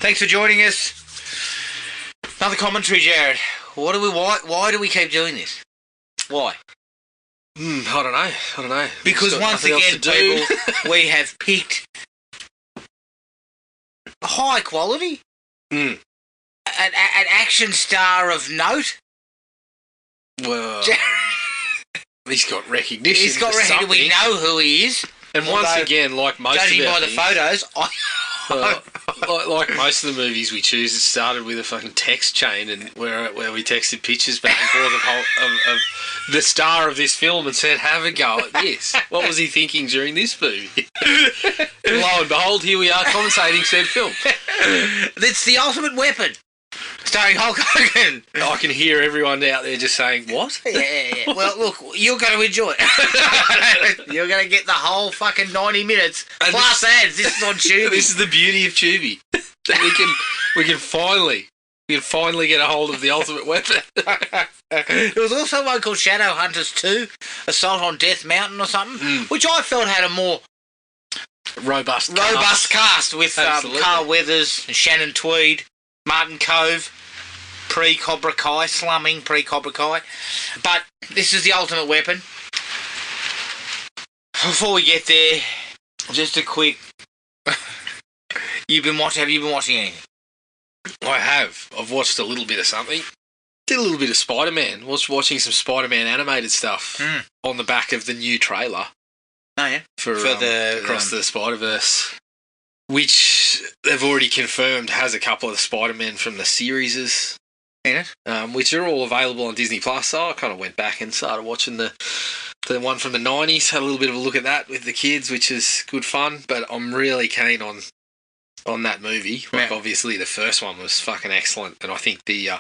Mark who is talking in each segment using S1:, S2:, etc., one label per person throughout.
S1: Thanks for joining us. Another commentary, Jared. Why do we keep doing this? Why?
S2: I don't know.
S1: Because once again, people, we have picked high quality, an action star of note.
S2: Well, he's got recognition.
S1: He's got recognition. We know who he is.
S2: And once again, like most
S1: judging
S2: of our
S1: by the photos,
S2: like most of the movies we choose, it started with a fucking text chain, and where we texted pictures back and forth of the star of this film and said, "Have a go at this." What was he thinking during this movie? And lo and behold, here we are commentating said film.
S1: It's The Ultimate Weapon, starring Hulk Hogan.
S2: I can hear everyone out there just saying, "What?"
S1: Yeah. Well, look, you're going to enjoy it. You're going to get the whole fucking 90 minutes and plus ads. This is on Tubi.
S2: This is the beauty of Tubi. That we can finally get a hold of The Ultimate Weapon.
S1: There was also one called Shadowhunters 2, Assault on Death Mountain or something, which I felt had a more
S2: robust
S1: cast with Carl Weathers, Shannon Tweed, Martin Cove, pre-Cobra Kai, slumming pre-Cobra Kai. But this is The Ultimate Weapon. Before we get there, just a quick... Have you been watching anything?
S2: I have. I've watched a little bit of something. Did a little bit of Spider-Man. Was watching some Spider-Man animated stuff on the back of the new trailer.
S1: Oh, yeah?
S2: For the Across the Spider-Verse, which they've already confirmed has a couple of the Spider-Man from the series
S1: in it,
S2: which are all available on Disney Plus. So I kind of went back and started watching the one from the 90s. Had a little bit of a look at that with the kids, which is good fun. But I'm really keen on that movie. Like, obviously, the first one was fucking excellent, and I think the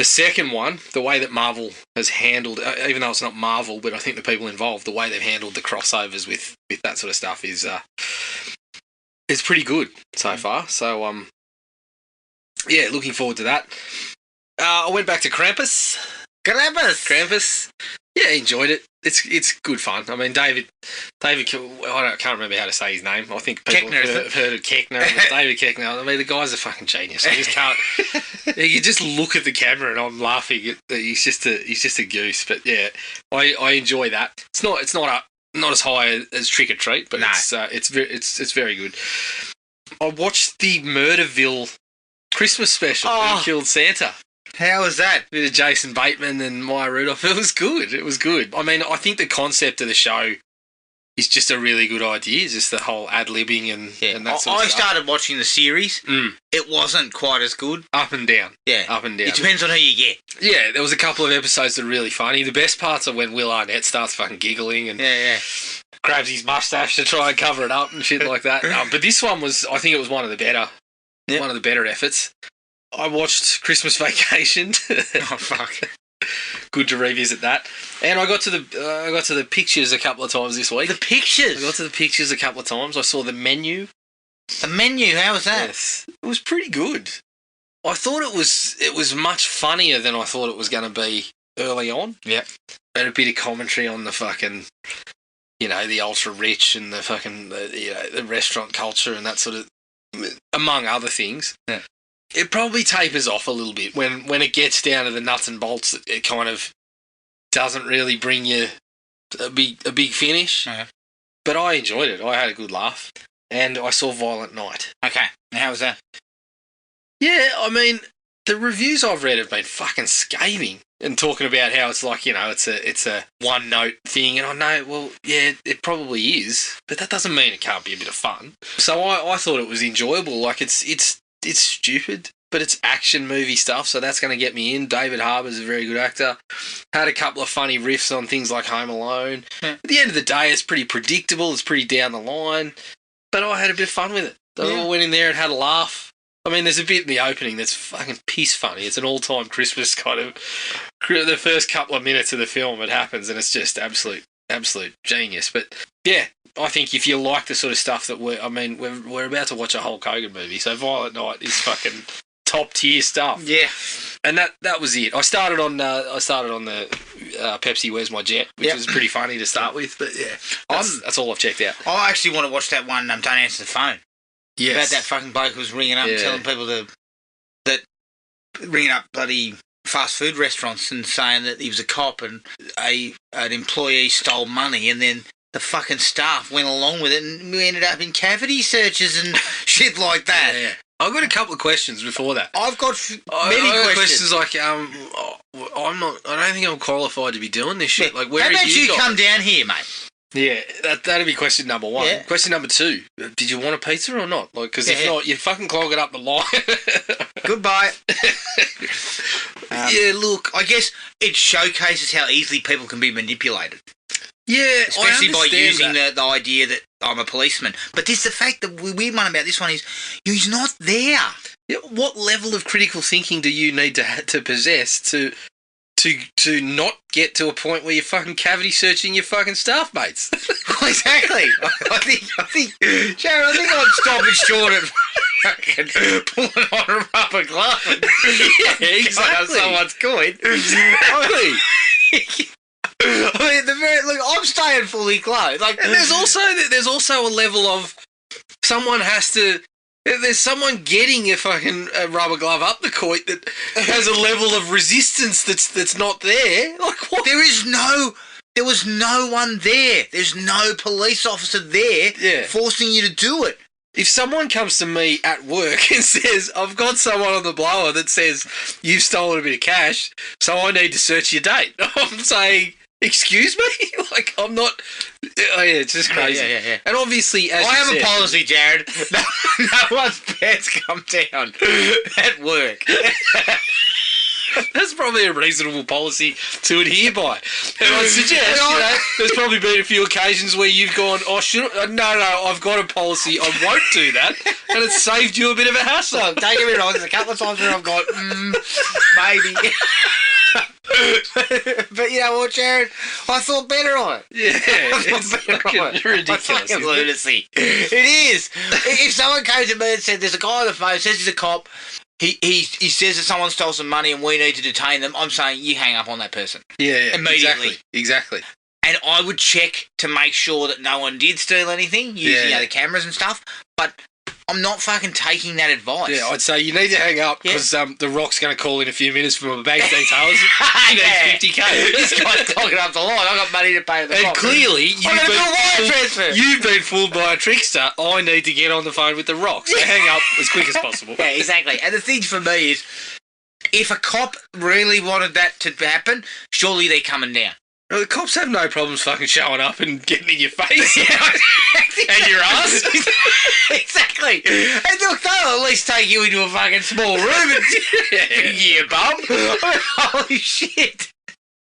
S2: second one, the way that Marvel has handled, even though it's not Marvel, but I think the people involved, the way they've handled the crossovers with that sort of stuff is pretty good so far. So yeah, looking forward to that. I went back to Krampus. Yeah, enjoyed it. It's good fun. I mean, David, I can't remember how to say his name. I think people have heard of Keckner. But David Keckner. I mean, the guy's a fucking genius. I just can't. You just look at the camera and I'm laughing. He's just a goose. But yeah, I enjoy that. It's not as high as Trick or Treat, but it's very good. I watched the Murderville Christmas special. Who Killed Santa.
S1: How was that?
S2: With Jason Bateman and Maya Rudolph. It was good. I mean, I think the concept of the show is just a really good idea. It's just the whole ad-libbing and that sort of stuff. I started
S1: watching the series. It wasn't quite as good.
S2: Up and down.
S1: Yeah.
S2: Up and down.
S1: It depends on who you get.
S2: Yeah, there was a couple of episodes that are really funny. The best parts are when Will Arnett starts fucking giggling and grabs his moustache to try and cover it up and shit like that. But this one I think it was one of the better efforts. I watched Christmas Vacation.
S1: Oh fuck!
S2: Good to revisit that. And I got to the pictures a couple of times this week.
S1: The pictures.
S2: I got to the pictures a couple of times. I saw the menu.
S1: The menu. How was that?
S2: Yes, it was pretty good. I thought it was much funnier than I thought it was going to be early on.
S1: Yep.
S2: And a bit of commentary on the fucking, the ultra rich and the fucking, the restaurant culture and that sort of, among other things.
S1: Yeah.
S2: It probably tapers off a little bit when it gets down to the nuts and bolts. It kind of doesn't really bring you a big finish.
S1: Okay.
S2: But I enjoyed it. I had a good laugh, and I saw Violent Night.
S1: Okay, how was that?
S2: Yeah, I mean, the reviews I've read have been fucking scathing and talking about how it's like it's a one note thing, and I know, well, yeah, it probably is, but that doesn't mean it can't be a bit of fun. So I thought it was enjoyable. Like it's stupid, but it's action movie stuff, so that's going to get me in. David Harbour's a very good actor. Had a couple of funny riffs on things like Home Alone. At the end of the day, it's pretty predictable. It's pretty down the line, but I had a bit of fun with it. They all went in there and had a laugh. I mean, there's a bit in the opening that's fucking piss funny. It's an all-time Christmas kind of... The first couple of minutes of the film, it happens, and it's just absolute genius. But yeah, I think if you like the sort of stuff that we're about to watch a Hulk Hogan movie, so Violent Night is fucking top tier stuff.
S1: Yeah,
S2: and that was it. I started on the Pepsi Where's My Jet, which was pretty funny to start with. But yeah, that's all I've checked out.
S1: I actually want to watch that one. Don't Answer the Phone. About that fucking bloke who was ringing up and telling people ringing up bloody fast food restaurants and saying that he was a cop and an employee stole money, and then the fucking staff went along with it and we ended up in cavity searches and shit like that.
S2: Yeah. I've got a couple of questions before that.
S1: I've got many
S2: questions like, I don't think I'm qualified to be doing this shit. Like, where
S1: how
S2: are
S1: about you
S2: guys?
S1: come down here, mate?
S2: Yeah, that'd be question number one.
S1: Yeah.
S2: Question number two, did you want a pizza or not? Like, because if not, you're fucking clogging up the line.
S1: Goodbye.
S2: Yeah, look,
S1: I guess it showcases how easily people can be manipulated.
S2: Yeah,
S1: especially by using the idea that I'm a policeman. But the fact that the weird one about this one is he's not there.
S2: Yeah, what level of critical thinking do you need to possess to not get to a point where you're fucking cavity searching your fucking staff mates?
S1: Exactly. I think, Sharon, I think I'd stop it short of fucking pulling on a rubber glove.
S2: Yeah, exactly.
S1: Someone's going.
S2: Exactly.
S1: I mean, look, I'm staying fully clothed. Like,
S2: and there's also a level of someone has to. There's someone getting a fucking rubber glove up the coit that has a level of resistance that's not there. Like, what?
S1: There was no one there. There's no police officer there forcing you to do it.
S2: If someone comes to me at work and says, I've got someone on the blower that says, you've stolen a bit of cash, so I need to search your date. I'm saying, excuse me? Like, I'm not... Oh, yeah, it's just crazy.
S1: Yeah.
S2: And obviously, as
S1: I have
S2: said,
S1: a policy, Jared. No one's pants come down at work.
S2: That's probably a reasonable policy to adhere by. And I'd suggest, there's probably been a few occasions where you've gone, no, I've got a policy, I won't do that, and it's saved you a bit of a hassle.
S1: Don't get me wrong, there's a couple of times where I've gone, maybe. But you know what, Jared? I thought better on it.
S2: Yeah, it's ridiculous.
S1: It's fucking lunacy. It is. If someone came to me and said, there's a guy on the phone, says he's a cop, he says that someone stole some money and we need to detain them, I'm saying you hang up on that person.
S2: Yeah,
S1: immediately.
S2: Exactly.
S1: And I would check to make sure that no one did steal anything using the cameras and stuff, but I'm not fucking taking that advice.
S2: Yeah, I'd say you need to hang up because the Rock's going to call in a few minutes for my bank details. He needs $50,000.
S1: This guy's clogging up the line. I've got money to pay the
S2: And
S1: cop.
S2: clearly,
S1: you've
S2: been fooled by a trickster. I need to get on the phone with the Rock. So hang up as quick as possible.
S1: Yeah, exactly. And the thing for me is, if a cop really wanted that to happen, surely they're coming down.
S2: Well, the cops have no problems fucking showing up and getting in your face and your ass.
S1: Exactly. And look, they'll at least take you into a fucking small room and bum. Holy shit.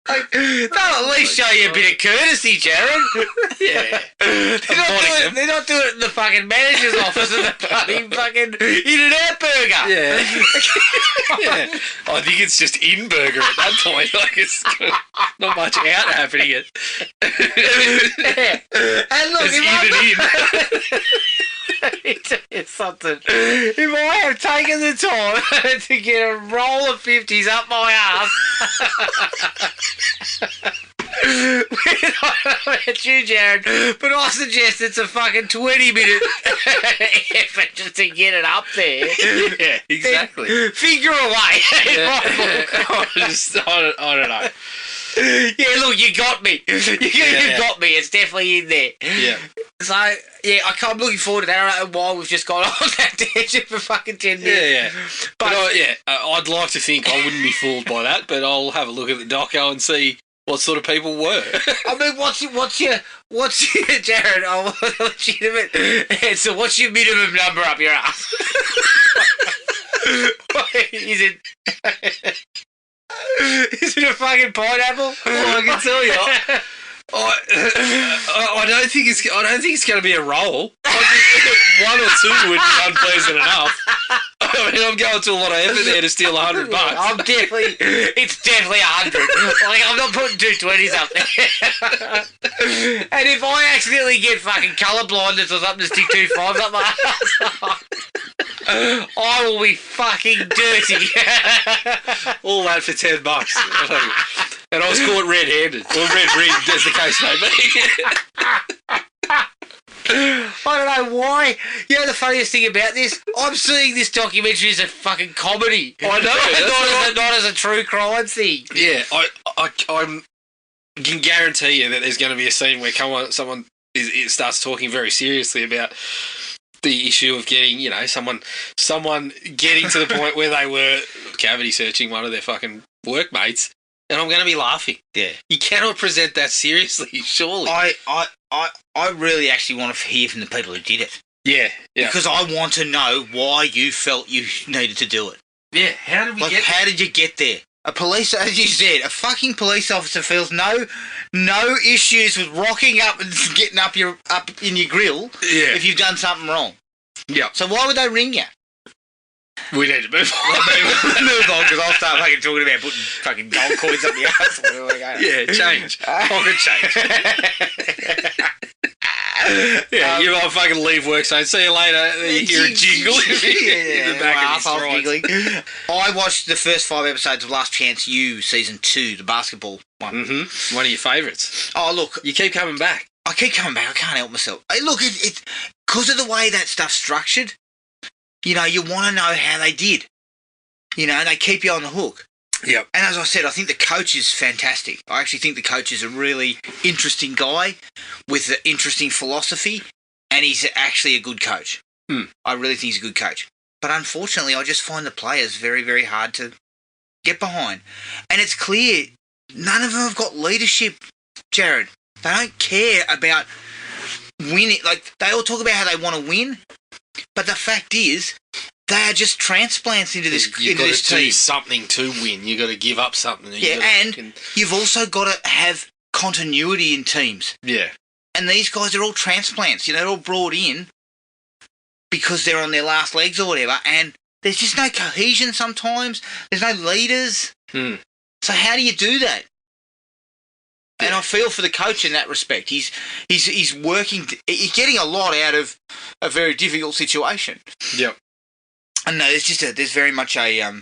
S1: Like, they'll at least show you a bit of courtesy, Jared.
S2: Yeah.
S1: They're not doing it in the fucking manager's office of the bloody fucking In-N-Out burger.
S2: Yeah. Yeah. I think it's just in burger at that point. Like, it's not much out happening.
S1: Yeah. And look, it's something. If I have taken the time to get a roll of 50s up my ass, I don't know about you, Jared, but I suggest it's a fucking 20-minute effort just to get it up there.
S2: Yeah, exactly.
S1: Figure away.
S2: Yeah. I don't know.
S1: Yeah, look, you got me. You got me. It's definitely in there.
S2: Yeah.
S1: So, yeah, I'm looking forward to that. I don't know why we've just got on that tangent for fucking 10 minutes.
S2: Yeah. But I'd like to think I wouldn't be fooled by that, but I'll have a look at the doco and see what sort of people were.
S1: I mean, what's your Jared? I'll legitimate. So, what's your minimum number up your ass? Is it? Is it a fucking pineapple?
S2: Well, I can tell you. I don't think it's going to be a roll. One or two would be unpleasant enough. I mean, I'm going to a lot of effort there to steal $100.
S1: It's definitely 100. Like, I'm not putting 220s up there. And if I accidentally get fucking colour blindness or something to stick 2.5s up my ass, I will be fucking dirty.
S2: All that for $10. And I was caught red-handed, or red-ringed, as the case may be.
S1: I don't know why. You know the funniest thing about this? I'm seeing this documentary as a fucking comedy.
S2: I know.
S1: not as a true crime thing.
S2: Yeah, I can guarantee you that there's going to be a scene where someone starts talking very seriously about the issue of getting, someone getting to the point where they were cavity searching one of their fucking workmates, and I'm going to be laughing.
S1: Yeah.
S2: You cannot present that seriously, surely.
S1: I really actually want to hear from the people who did it.
S2: Yeah.
S1: Because I want to know why you felt you needed to do it.
S2: Yeah, how did we get there?
S1: How did you get there? A police, as you said, a fucking police officer feels no issues with rocking up and getting up in your grill if you've done something wrong.
S2: Yeah.
S1: So why would they ring you?
S2: We need to move on.
S1: Move on, because I'll start fucking talking about putting fucking gold coins up the arse.
S2: Yeah, change. Pocket change. Yeah, you might fucking leave work saying, see you later. You hear a jingle in the back of your strides.
S1: I watched the first 5 episodes of Last Chance U Season 2, the basketball one.
S2: Mm-hmm. One of your favourites.
S1: Oh, look.
S2: You keep coming back.
S1: I keep coming back. I can't help myself. Hey, look, it's because of the way that stuff's structured, you want to know how they did. They keep you on the hook.
S2: Yep.
S1: And as I said, I think the coach is fantastic. I actually think the coach is a really interesting guy with an interesting philosophy, and he's actually a good coach. I really think he's a good coach. But unfortunately, I just find the players very, very hard to get behind. And it's clear none of them have got leadership, Jared. They don't care about winning. Like, they all talk about how they want to win, but the fact is, they are just transplants into this team.
S2: You've got to do something to win. You've got to give up something.
S1: You've also got to have continuity in teams.
S2: Yeah.
S1: And these guys are all transplants. They're all brought in because they're on their last legs or whatever, and there's just no cohesion sometimes. There's no leaders. So how do you do that? And I feel for the coach in that respect. He's working. He's getting a lot out of a very difficult situation.
S2: Yep.
S1: And no, there's very much there's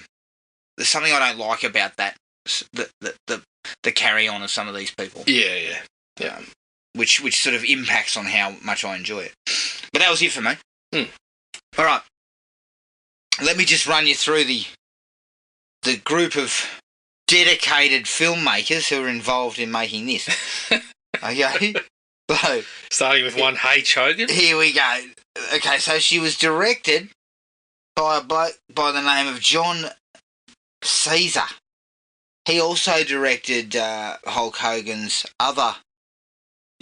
S1: something I don't like about that, the carry on of some of these people.
S2: Yeah.
S1: Which sort of impacts on how much I enjoy it. But that was it for me. All right. Let me just run you through the group of dedicated filmmakers who are involved in making this. Okay. So,
S2: starting with one H. Hogan.
S1: Here we go. Okay, so she was directed by a bloke by the name of John Caesar. He also directed Hulk Hogan's other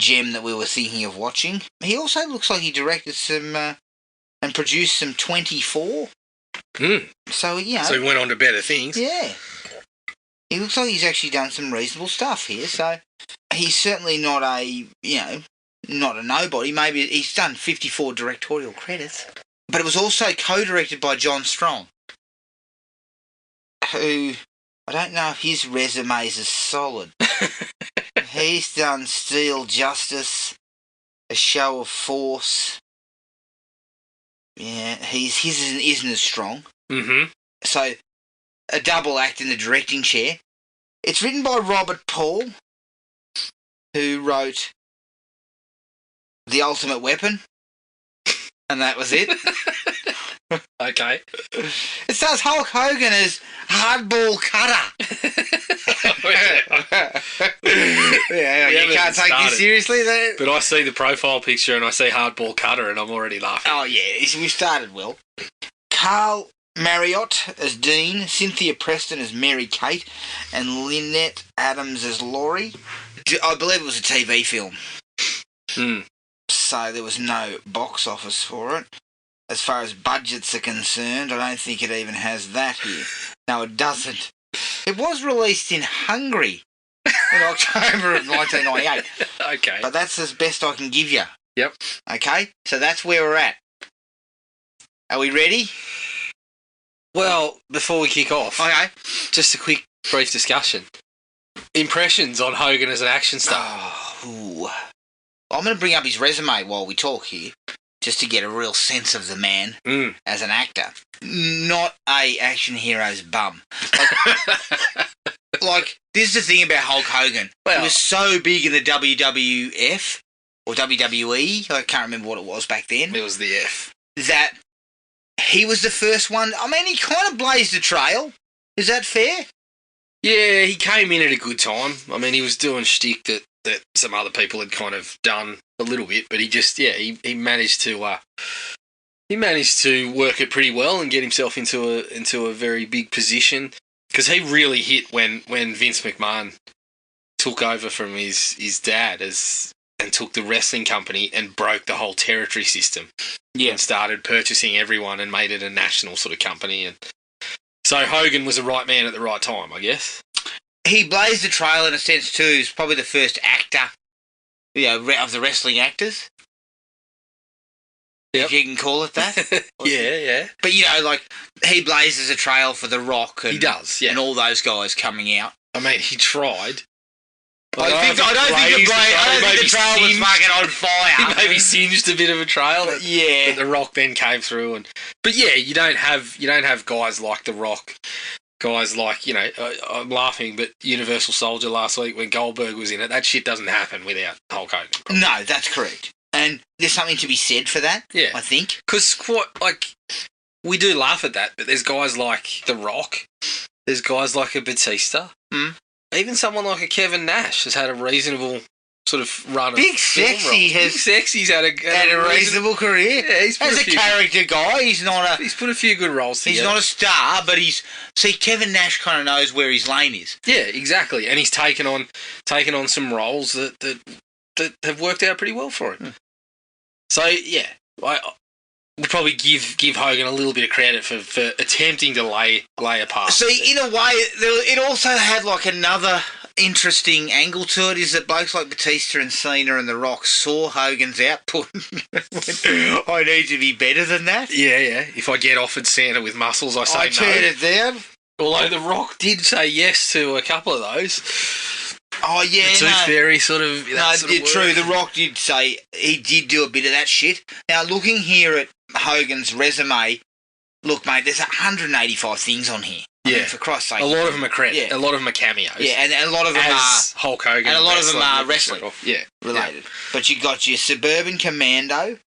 S1: gem that we were thinking of watching. He also looks like he directed some and produced some 24. So,
S2: So he went on to better things.
S1: Yeah. He looks like he's actually done some reasonable stuff here. So he's certainly not not a nobody. Maybe he's done 54 directorial credits. But it was also co-directed by John Strong, who, I don't know if his resume is as solid. He's done Steel Justice, A Show of Force. Yeah, his isn't as strong.
S2: Mm-hmm.
S1: So, a double act in the directing chair. It's written by Robert Paul, who wrote The Ultimate Weapon. And that was it.
S2: Okay.
S1: It stars Hulk Hogan as Hardball Cutter. You can't take this seriously there.
S2: But I see the profile picture and I see Hardball Cutter and I'm already laughing.
S1: Oh, yeah. We started well. Carl Marriott as Dean, Cynthia Preston as Mary Kate, and Lynette Adams as Laurie. I believe it was a TV film. So there was no box office for it. As far as budgets are concerned, I don't think it even has that here. No, it doesn't. It was released in Hungary in October of 1998.
S2: Okay.
S1: But that's as best I can give you.
S2: Yep.
S1: Okay? So that's where we're at. Are we ready?
S2: Well, before we kick off,
S1: Okay.
S2: just a quick, brief discussion. Impressions on Hogan as an action star.
S1: I'm going to bring up his resume while we talk here, just to get a real sense of the man as an actor. Not a action hero's bum. Like, this is the thing about Hulk Hogan. He was so big in the WWF or WWE, I can't remember what it was back then.
S2: It was the F.
S1: That he was the first one. I mean, he kind of blazed a trail. Is that fair?
S2: Yeah, he came in at a good time. I mean, he was doing shtick that some other people had kind of done a little bit, but he just, he managed to work it pretty well and get himself into a very big position, because he really hit when Vince McMahon took over from his dad and took the wrestling company and broke the whole territory system. Yeah, and started purchasing everyone and made it a national sort of company. And so Hogan was the right man at the right time, I guess.
S1: He blazed the trail in a sense too. He's probably the first actor, of the wrestling actors. Yep. If you can call it that.
S2: Yeah.
S1: But, he blazes a trail for The Rock. And,
S2: he does, yeah.
S1: And all those guys coming out.
S2: I mean, he tried.
S1: I don't think the trail was fucking on fire.
S2: He maybe singed a bit of a trail. But The Rock then came through. But you don't have guys like The Rock. Guys like, I'm laughing, but Universal Soldier last week when Goldberg was in it, that shit doesn't happen without Hulk Hogan. Probably.
S1: No, that's correct. And there's something to be said for that, I think.
S2: Because, we do laugh at that, but there's guys like The Rock, there's guys like a Batista, even someone like a Kevin Nash has had a reasonable sort of run.
S1: Big Sexy's had a reasonable career.
S2: Yeah, he's
S1: as a character guy, he's
S2: put a few good roles together.
S1: He's not a star, but Kevin Nash kind of knows where his lane is.
S2: Yeah, exactly, and he's taken on some roles that have worked out pretty well for him. So I would probably give Hogan a little bit of credit for attempting to lay a path.
S1: See, in a way, it also had another interesting angle to it, is that blokes like Batista and Cena and The Rock saw Hogan's output. I need to be better than that.
S2: Yeah. If I get offered Santa with muscles, I say no.
S1: I turn it down.
S2: Although The Rock did say yes to a couple of those.
S1: Oh, yeah,
S2: the Tooth Fairy sort of...
S1: true. The Rock did say he did do a bit of that shit. Now, looking here at Hogan's resume, look, mate, there's 185 things on here. I mean, for Christ's sake.
S2: A lot of them are credit. Yeah. A lot of them are cameos.
S1: Yeah, and a lot of them are...
S2: Hulk Hogan.
S1: And a lot of them are wrestling related.
S2: Yeah.
S1: But you got your Suburban Commando.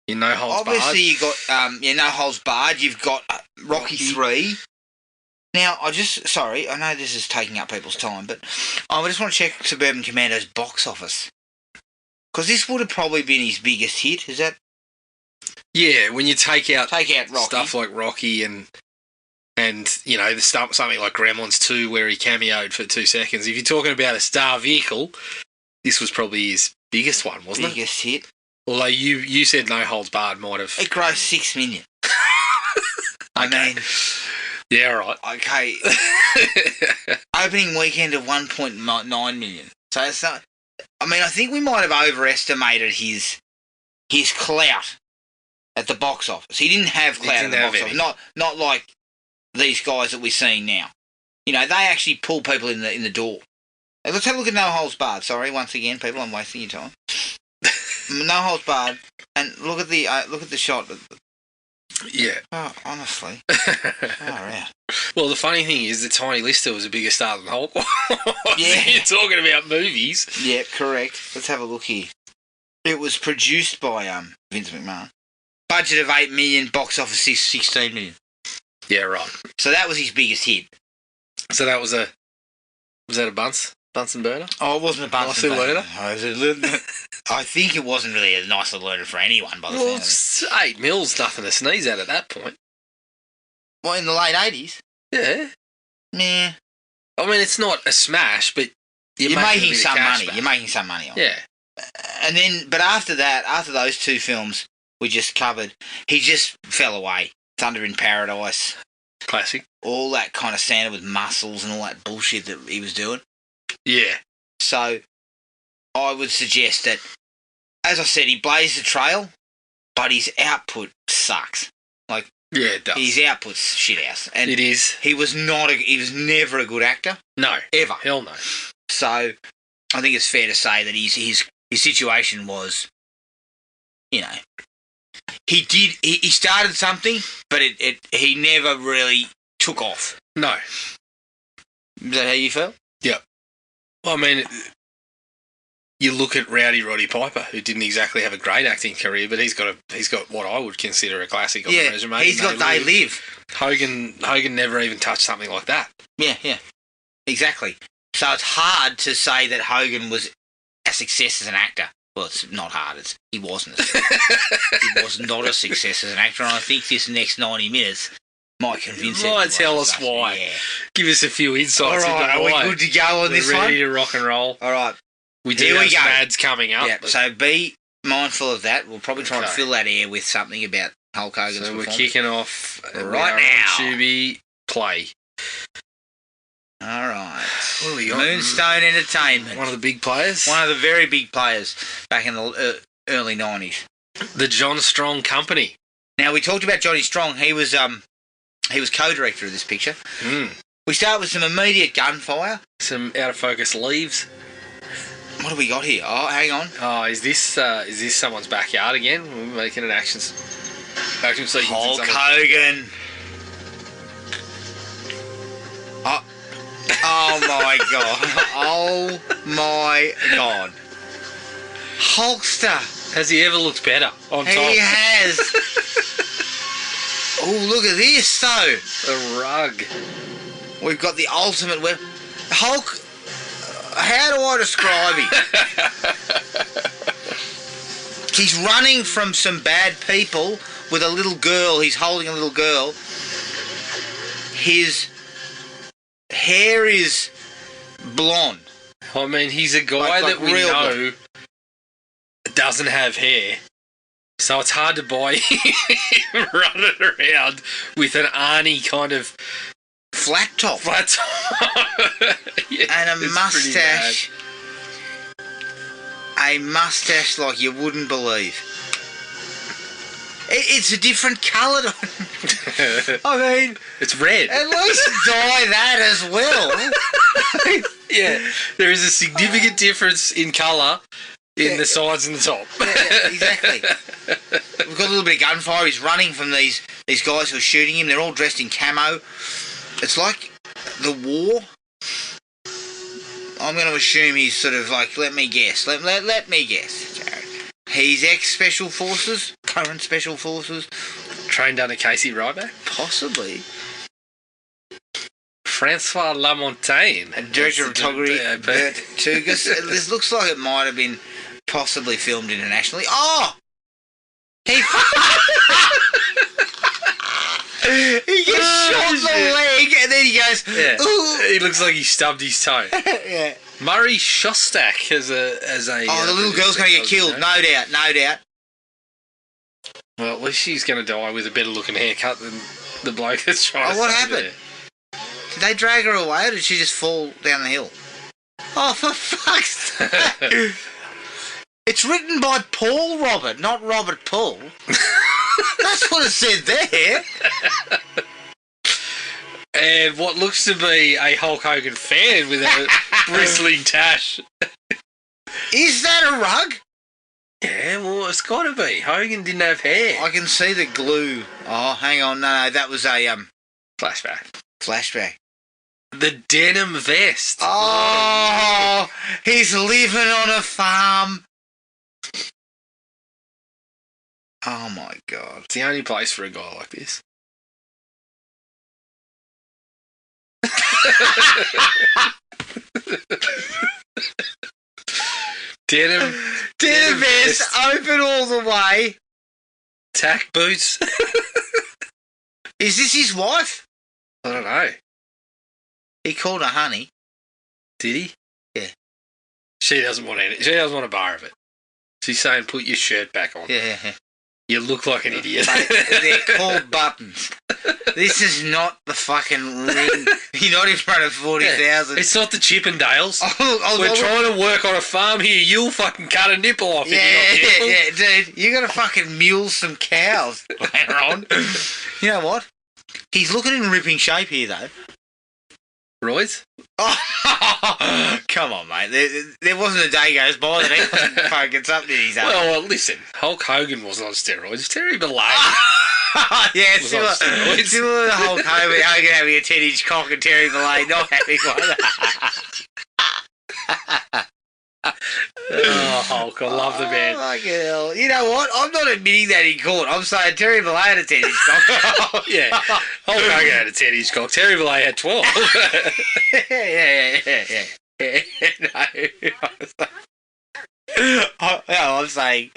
S2: Your No Holds Barred.
S1: Obviously, you got No Holds Barred. You've got Rocky 3. Now, I know this is taking up people's time, but I just want to check Suburban Commando's box office. Because this would have probably been his biggest hit, is that?
S2: Yeah, when you take out
S1: Rocky.
S2: Stuff like Rocky and the stuff, something like Gremlins 2 where he cameoed for 2 seconds. If you're talking about a star vehicle, this was probably his biggest one, wasn't it?
S1: Biggest hit.
S2: Although you said No Holds Barred might have...
S1: It grossed 6 million. I mean...
S2: Yeah, right.
S1: Okay. Opening weekend of 1.9 million. So it's not... I mean, I think we might have overestimated his clout at the box office. He didn't have clout at the box office. Not like these guys that we're seeing now. They actually pull people in the door. Let's have a look at No Holds Barred. Sorry, once again, people, I'm wasting your time. No Holds Barred, and look at the shot.
S2: Yeah.
S1: Oh, honestly. Right.
S2: Well, the funny thing is that Tiny Lister was a bigger star than Hulk.
S1: Yeah.
S2: You're talking about movies.
S1: Yeah, correct. Let's have a look here. It was produced by Vince McMahon. Budget of 8 million, box office 16 million.
S2: Yeah, right.
S1: So that was his biggest hit.
S2: So that was that a Bunsen burner?
S1: Oh, it wasn't a Bunsen burner.
S2: Learner?
S1: I think it wasn't really a nice little learner for anyone by the sound of it.
S2: 8 mils, nothing to sneeze at that point.
S1: Well, in the late 80s?
S2: Yeah.
S1: Meh.
S2: I mean, it's not a smash, but you're making some money.
S1: You're making some money on it.
S2: Yeah.
S1: And then, but after that, after those two films we just covered, he just fell away. Thunder in Paradise.
S2: Classic.
S1: All that kind of Santa with muscles and all that bullshit that he was doing.
S2: Yeah.
S1: So, I would suggest that, as I said, he blazed the trail, but his output sucks.
S2: Yeah, it does.
S1: His output's shithouse. And
S2: it is.
S1: He was never a good actor.
S2: No.
S1: Ever.
S2: Hell no.
S1: So, I think it's fair to say that his situation was, he started something, but he never really took off.
S2: No.
S1: Is that how you felt?
S2: Yeah. Well, I mean, you look at Rowdy Roddy Piper, who didn't exactly have a great acting career, but he's got what I would consider a classic on the resume.
S1: He's got They Live.
S2: Hogan never even touched something like that.
S1: Yeah, exactly. So it's hard to say that Hogan was a success as an actor. Well, it's not hard. He wasn't. He was not a success as an actor, and I think this next 90 minutes might convince
S2: you. Might tell us why. Yeah. Give us a few insights.
S1: All right, are we good to go on this one?
S2: Ready to rock and roll.
S1: All right.
S2: We do have some ads coming up.
S1: Yeah, so be mindful of that. We'll probably try and fill that air with something about Hulk Hogan's performance.
S2: So we're kicking off
S1: right now.
S2: Tubi, play.
S1: All right.
S2: What do we got?
S1: Moonstone Entertainment.
S2: One of the big players?
S1: One of the very big players back in the early 90s.
S2: The John Strong Company.
S1: Now, we talked about Johnny Strong. He was co-director of this picture. We start with some immediate gunfire. Some
S2: out-of-focus leaves.
S1: What do we got here? Oh, hang on.
S2: Oh, is this someone's backyard again? We're making an action sequence.
S1: Hulk Hogan. Oh my god. Oh my god. Hulkster.
S2: Has he ever looked better on top?
S1: He has. Oh, look at this though.
S2: The rug.
S1: We've got the ultimate weapon. Hulk. How do I describe him? He's running from some bad people with a little girl. He's holding a little girl. His hair is blonde.
S2: I mean, he's a guy that we know doesn't have hair. So it's hard to buy him running around with an Arnie kind of
S1: flat top.
S2: Yeah,
S1: and a moustache. A moustache like you wouldn't believe. It's a different colour. I mean,
S2: it's red.
S1: At least dye that as well.
S2: Yeah, there is a significant difference in colour in the sides and the top.
S1: Yeah, exactly. We've got a little bit of gunfire. He's running from these guys who are shooting him. They're all dressed in camo. It's like the war. I'm going to assume he's sort of like, let me guess. Let me guess, Jared. He's ex-Special Forces, current Special Forces.
S2: Trained under Casey Ryback?
S1: Possibly.
S2: Francois Lamontagne.
S1: Director of photography, Bert Tugas. This looks like it might have been possibly filmed internationally. Oh! He gets shot in the leg and then he goes, ooh.
S2: He looks like he stubbed his toe.
S1: Yeah.
S2: Murray Shostak as a.
S1: Oh, the little girl's going to get killed. No doubt.
S2: Well, at least she's going to die with a better looking haircut than the bloke that's trying to.
S1: Oh, what happened? Did they drag her away or did she just fall down the hill? Oh, for fuck's sake. It's written by Paul Robert, not Robert Paul. That's what it said there.
S2: And what looks to be a Hulk Hogan fan with a bristling tash.
S1: Is that a rug?
S2: Yeah, well, it's got to be. Hogan didn't have hair.
S1: I can see the glue. Oh, hang on. No, that was a flashback.
S2: The denim vest.
S1: Oh, he's living on a farm. Oh my god.
S2: It's the only place for a guy like this. Denim
S1: vest open all the way.
S2: Tack boots.
S1: Is this his wife?
S2: I don't know.
S1: He called her honey.
S2: Did he?
S1: Yeah.
S2: She doesn't want any. She doesn't want a bar of it. She's saying, "Put your shirt back on."
S1: Yeah.
S2: You look like an idiot.
S1: They're called buttons. This is not the fucking ring. You're not in front of 40,000.
S2: It's not the Chippendales.
S1: Oh,
S2: we're trying to work on a farm here. You'll fucking cut a nipple off.
S1: Yeah, dude. You got to fucking mule some cows later on. You know what? He's looking in ripping shape here, though.
S2: Royce?
S1: Oh, come on, mate. There wasn't a day goes by that he wasn't fucking something he's up.
S2: Well, listen. Hulk Hogan wasn't on steroids. Terry Bollea.
S1: Yeah, similar to Hulk Hogan having a 10-inch cock and Terry Bollea not having one.
S2: Hulk. I love the man.
S1: Fucking hell. You know what? I'm not admitting that in court. I'm saying Terry Bollea had a 10-inch cock.
S2: Yeah. Hulk Hogan had a 10-inch cock. Terry Bollea had 12.
S1: yeah. No, I'm saying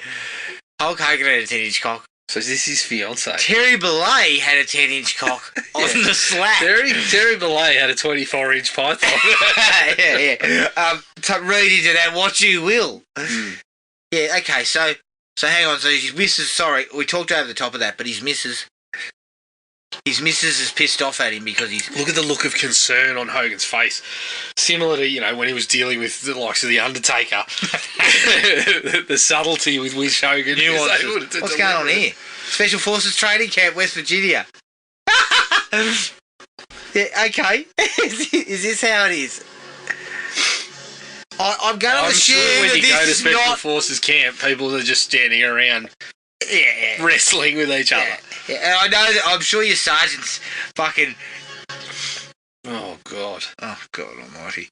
S1: Hulk Hogan had a 10-inch cock.
S2: So is this his fiancée?
S1: Terry Bollea had a 10-inch cock on the slab.
S2: Terry Bollea had a 24-inch python.
S1: To read into that what you will. Yeah, okay, so hang on. So his missus, sorry, we talked over the top of that, but his missus is pissed off at him because he's...
S2: Look at the look of concern on Hogan's face. Similar to, when he was dealing with the likes of The Undertaker. The subtlety with which Hogan was able to
S1: What's going on here? Special Forces Training Camp, West Virginia. Yeah, okay. Is this how it is? I'm going to assume
S2: sure when
S1: that
S2: you
S1: this
S2: go to
S1: is
S2: Special
S1: not...
S2: Forces camp, people are just standing around
S1: Yeah.
S2: wrestling with each other.
S1: Yeah, and I know that I'm sure your sergeant's fucking...
S2: Oh, God.
S1: Oh, God almighty.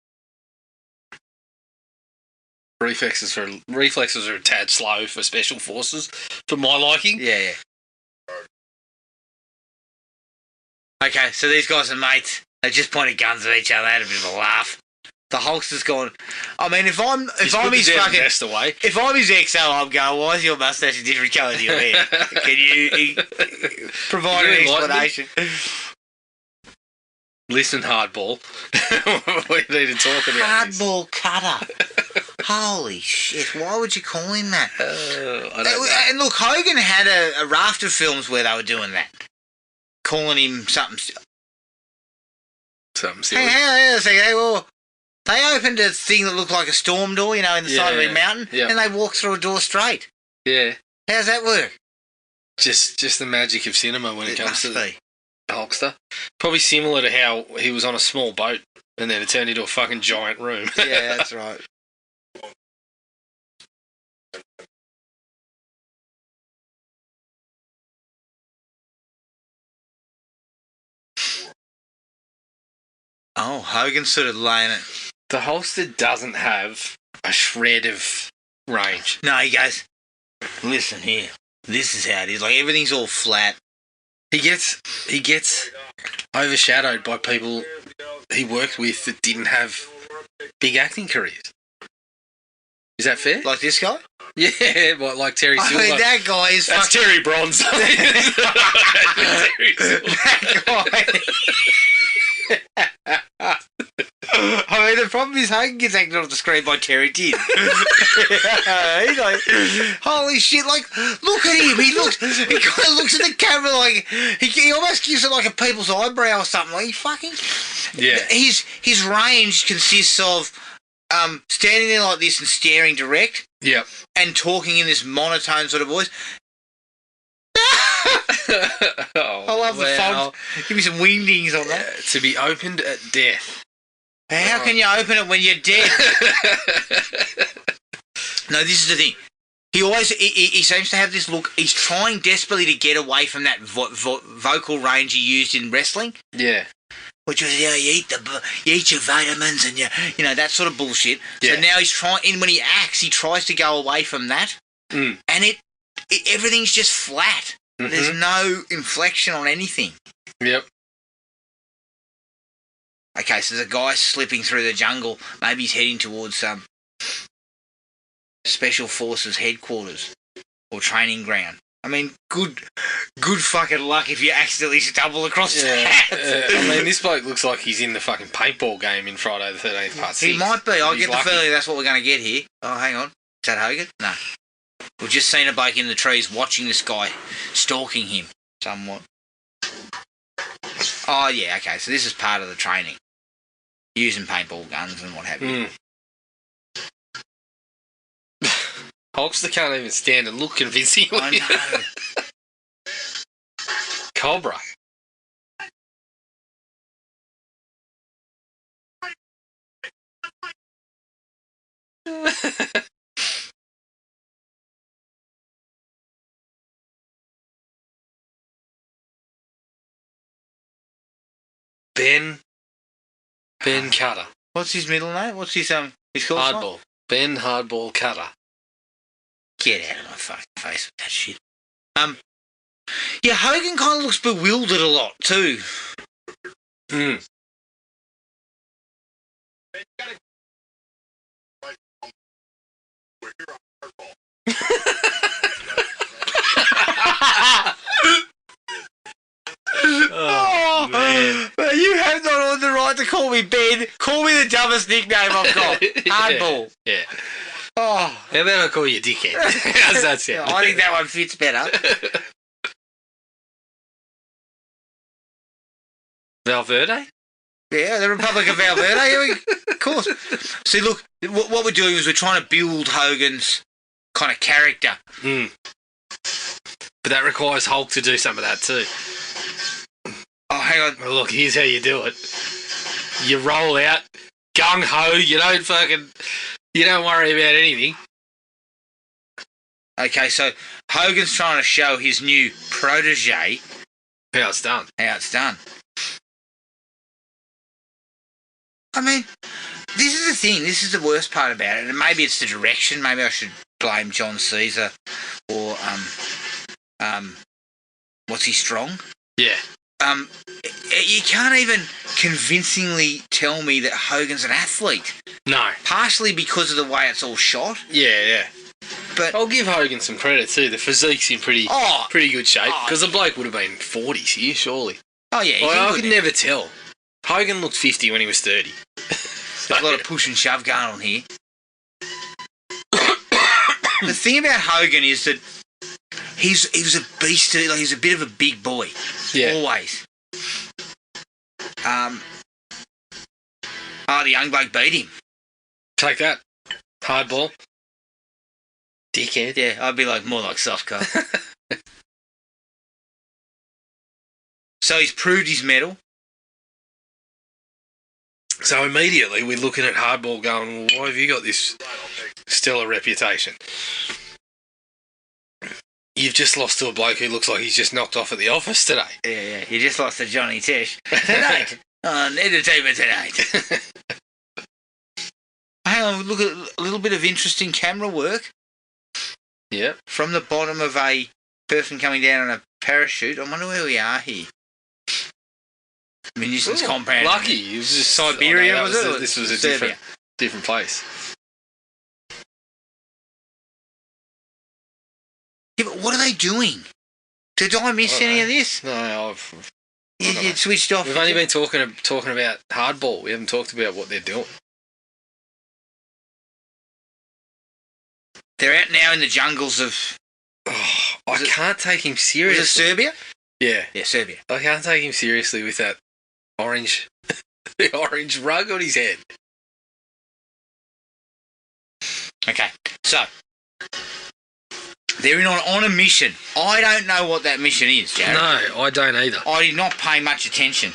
S2: Reflexes are a tad slow for Special Forces, for my liking.
S1: Yeah. Okay, so these guys are mates. They just pointed guns at each other, had a bit of a laugh. The Hulkster's gone... I mean, if I'm his fucking... If I'm his XO, I'm going, why is your moustache a different colour to your hair? Can you provide an explanation?
S2: Listen, hardball. We need to talk about this.
S1: Hardball cutter. Holy shit, why would you call him that?
S2: I don't know.
S1: And look, Hogan had a raft of films where they were doing that. Calling him something...
S2: Something silly.
S1: Hang on a second. Well, they opened a thing that looked like a storm door, in the side of a mountain, and they walked through a door straight.
S2: Yeah.
S1: How's that work?
S2: Just the magic of cinema when it comes to the
S1: be.
S2: Hulkster. Probably similar to how he was on a small boat and then it turned into a fucking giant room.
S1: Yeah, that's right. Oh, Hogan's sort of laying it.
S2: The Hulkster doesn't have a shred of range.
S1: No, he goes, listen here, this is how it is. Like, everything's all flat.
S2: He gets overshadowed by people he worked with that didn't have big acting careers. Is that fair?
S1: Like this guy?
S2: Yeah, like Terry Silver.
S1: I mean, that guy is
S2: That's
S1: fucking...
S2: Terry Bronze. Terry Silver.
S1: That guy... I mean, the problem is Hogan gets acted off the screen by Terry Did. He's like, holy shit, like, look at him. He kind of looks at the camera like, he almost gives it like a people's eyebrow or something. Like, he fucking...
S2: Yeah.
S1: His range consists of standing there like this and staring direct.
S2: Yep.
S1: And talking in this monotone sort of voice.
S2: Oh,
S1: I love the font. Give me some wingdings on that.
S2: To be opened at death.
S1: How can you open it when you're dead? No, this is the thing. He always he seems to have this look. He's trying desperately to get away from that vocal range he used in wrestling.
S2: Yeah.
S1: Which was, you eat your vitamins and you know, that sort of bullshit.
S2: Yeah.
S1: So now he's trying, and when he acts, he tries to go away from that.
S2: Mm.
S1: And everything's just flat.
S2: Mm-hmm.
S1: There's no inflection on anything.
S2: Yep.
S1: Okay, so there's a guy slipping through the jungle. Maybe he's heading towards some Special Forces headquarters or training ground. I mean, good fucking luck if you accidentally stumble across that.
S2: I mean, this bloke looks like he's in the fucking paintball game in Friday the 13th Part 6.
S1: He might be. I get the
S2: lucky.
S1: feeling that's what we're going to get here. Oh, hang on. Is that Hogan? No. We've just seen a bloke in the trees watching this guy, stalking him somewhat. Oh, yeah, okay. So this is part of the training. Using paintball guns and what have you.
S2: Hulkster can't even stand and look convincing.
S1: I know.
S2: Cobra. Ben Cutter.
S1: What's his middle name? What's his call sign?
S2: Hardball. Ben Hardball Cutter.
S1: Get out of my fucking face with that shit. Yeah, Hogan kind of looks bewildered a lot too.
S2: Hmm.
S1: Oh, man. You have not earned the right to call me Ben. Call me the dumbest nickname I've got. Hardball.
S2: Yeah.
S1: Oh.
S2: How about I call you dickhead? How's that sound?
S1: I think that one fits better.
S2: Valverde?
S1: Yeah, the Republic of Valverde. Of course. See, look, what we're doing is we're trying to build Hogan's kind of character.
S2: Mm. But that requires Hulk to do some of that too.
S1: Oh, hang on.
S2: Well, look, here's how you do it. You roll out, gung-ho, you don't worry about anything.
S1: Okay, so Hogan's trying to show his new protege
S2: How it's done.
S1: how it's done. I mean, this is the thing. This is the worst part about it. And maybe it's the direction. Maybe I should blame John Caesar or what's he, Strong?
S2: Yeah.
S1: You can't even convincingly tell me that Hogan's an athlete.
S2: No.
S1: Partially because of the way it's all shot.
S2: Yeah.
S1: But
S2: I'll give Hogan some credit too. The physique's in pretty good shape. Because the bloke would have been 40s here, surely.
S1: Oh, yeah.
S2: I could never tell. Hogan looked 50 when he was 30.
S1: There's a lot of push and shove going on here. The thing about Hogan is that he was a beast. Like, he's a bit of a big boy.
S2: Yeah.
S1: Always. The young bloke beat him.
S2: Take that. Hardball. Dickhead.
S1: Yeah, I'd be more like soft car. So he's proved his mettle.
S2: So immediately we're looking at Hardball going, well, why have you got this stellar reputation? You've just lost to a bloke who looks like he's just knocked off at the office today.
S1: Yeah. You just lost to Johnny Tesh. Tonight. On Entertainment Tonight. Hang on, look at a little bit of interesting camera work.
S2: Yeah.
S1: From the bottom of a person coming down on a parachute. I wonder where we are here. Munitions compound.
S2: Lucky. It was just
S1: Siberia, was it?
S2: This was a different place.
S1: Yeah, but what are they doing? Did I miss any of this?
S2: No,
S1: You switched off.
S2: We've only been talking about Hardball. We haven't talked about what they're doing.
S1: They're out now in the jungles of...
S2: I can't take him seriously.
S1: Was it Serbia?
S2: Yeah.
S1: Yeah, Serbia.
S2: I can't take him seriously with that orange rug on his head.
S1: Okay, so they're on a mission. I don't know what that mission is, Jared.
S2: No, I don't either.
S1: I did not pay much attention.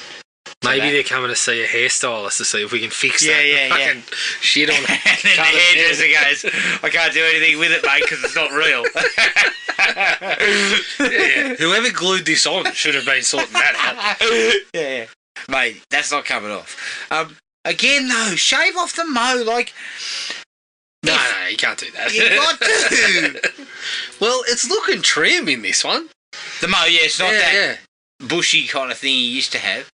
S2: Maybe they're coming to see a hairstylist to see if we can fix that fucking shit on it.
S1: And then the hairdresser goes, I can't do anything with it, mate, because it's not real.
S2: Yeah. Whoever glued this on should have been sorting that out.
S1: Yeah. Mate, that's not coming off. Again, though, shave off the mo,
S2: No, you can't do that.
S1: You got to.
S2: Well, it's looking trim in this one.
S1: The mo, yeah, it's not that bushy kind of thing you used to have.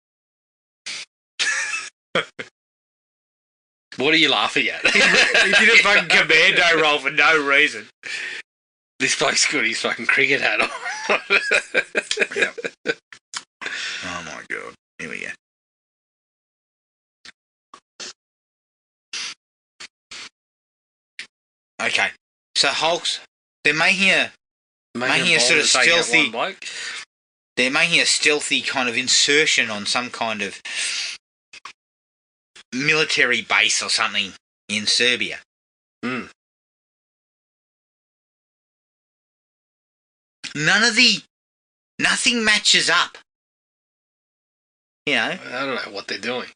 S2: What are you laughing at?
S1: He did a fucking commando roll for no reason.
S2: This bloke's got his fucking cricket hat on.
S1: Yep. Oh my god. Here we go. Okay. So Hulk's, they're making a sort of stealthy. They're making a stealthy kind of insertion on some kind of military base or something in Serbia.
S2: Mm.
S1: Nothing matches up. You know?
S2: I don't know what they're doing.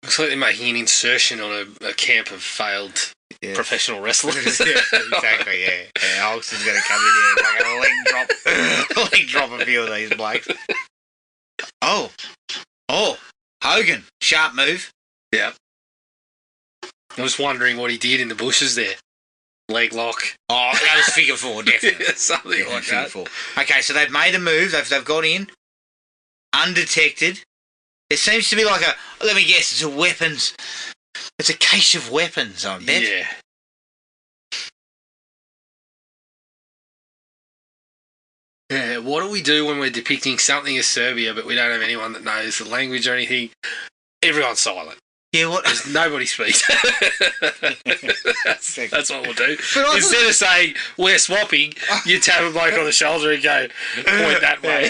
S2: Looks like they're making an insertion on a camp of failed professional wrestlers.
S1: Yeah, exactly, yeah. Hulk's is going to come in here and like a leg drop a few of these blokes. Oh, Hogan, sharp move.
S2: Yeah. I was wondering what he did in the bushes there. leg lock.
S1: Oh, that was figure four, definitely.
S2: Yeah, something
S1: Definitely
S2: like
S1: figure
S2: that.
S1: four. Okay, so they've made a move. They've got in, undetected. It seems to be like a. Let me guess. It's a weapons. It's a cache of weapons. I bet.
S2: Yeah. Yeah, what do we do when we're depicting something as Serbia, but we don't have anyone that knows the language or anything? Everyone's silent.
S1: Yeah. What?
S2: Nobody speaks. That's what we'll do.
S1: But
S2: Instead of saying, we're swapping, you tap a bloke on the shoulder and go, point that way.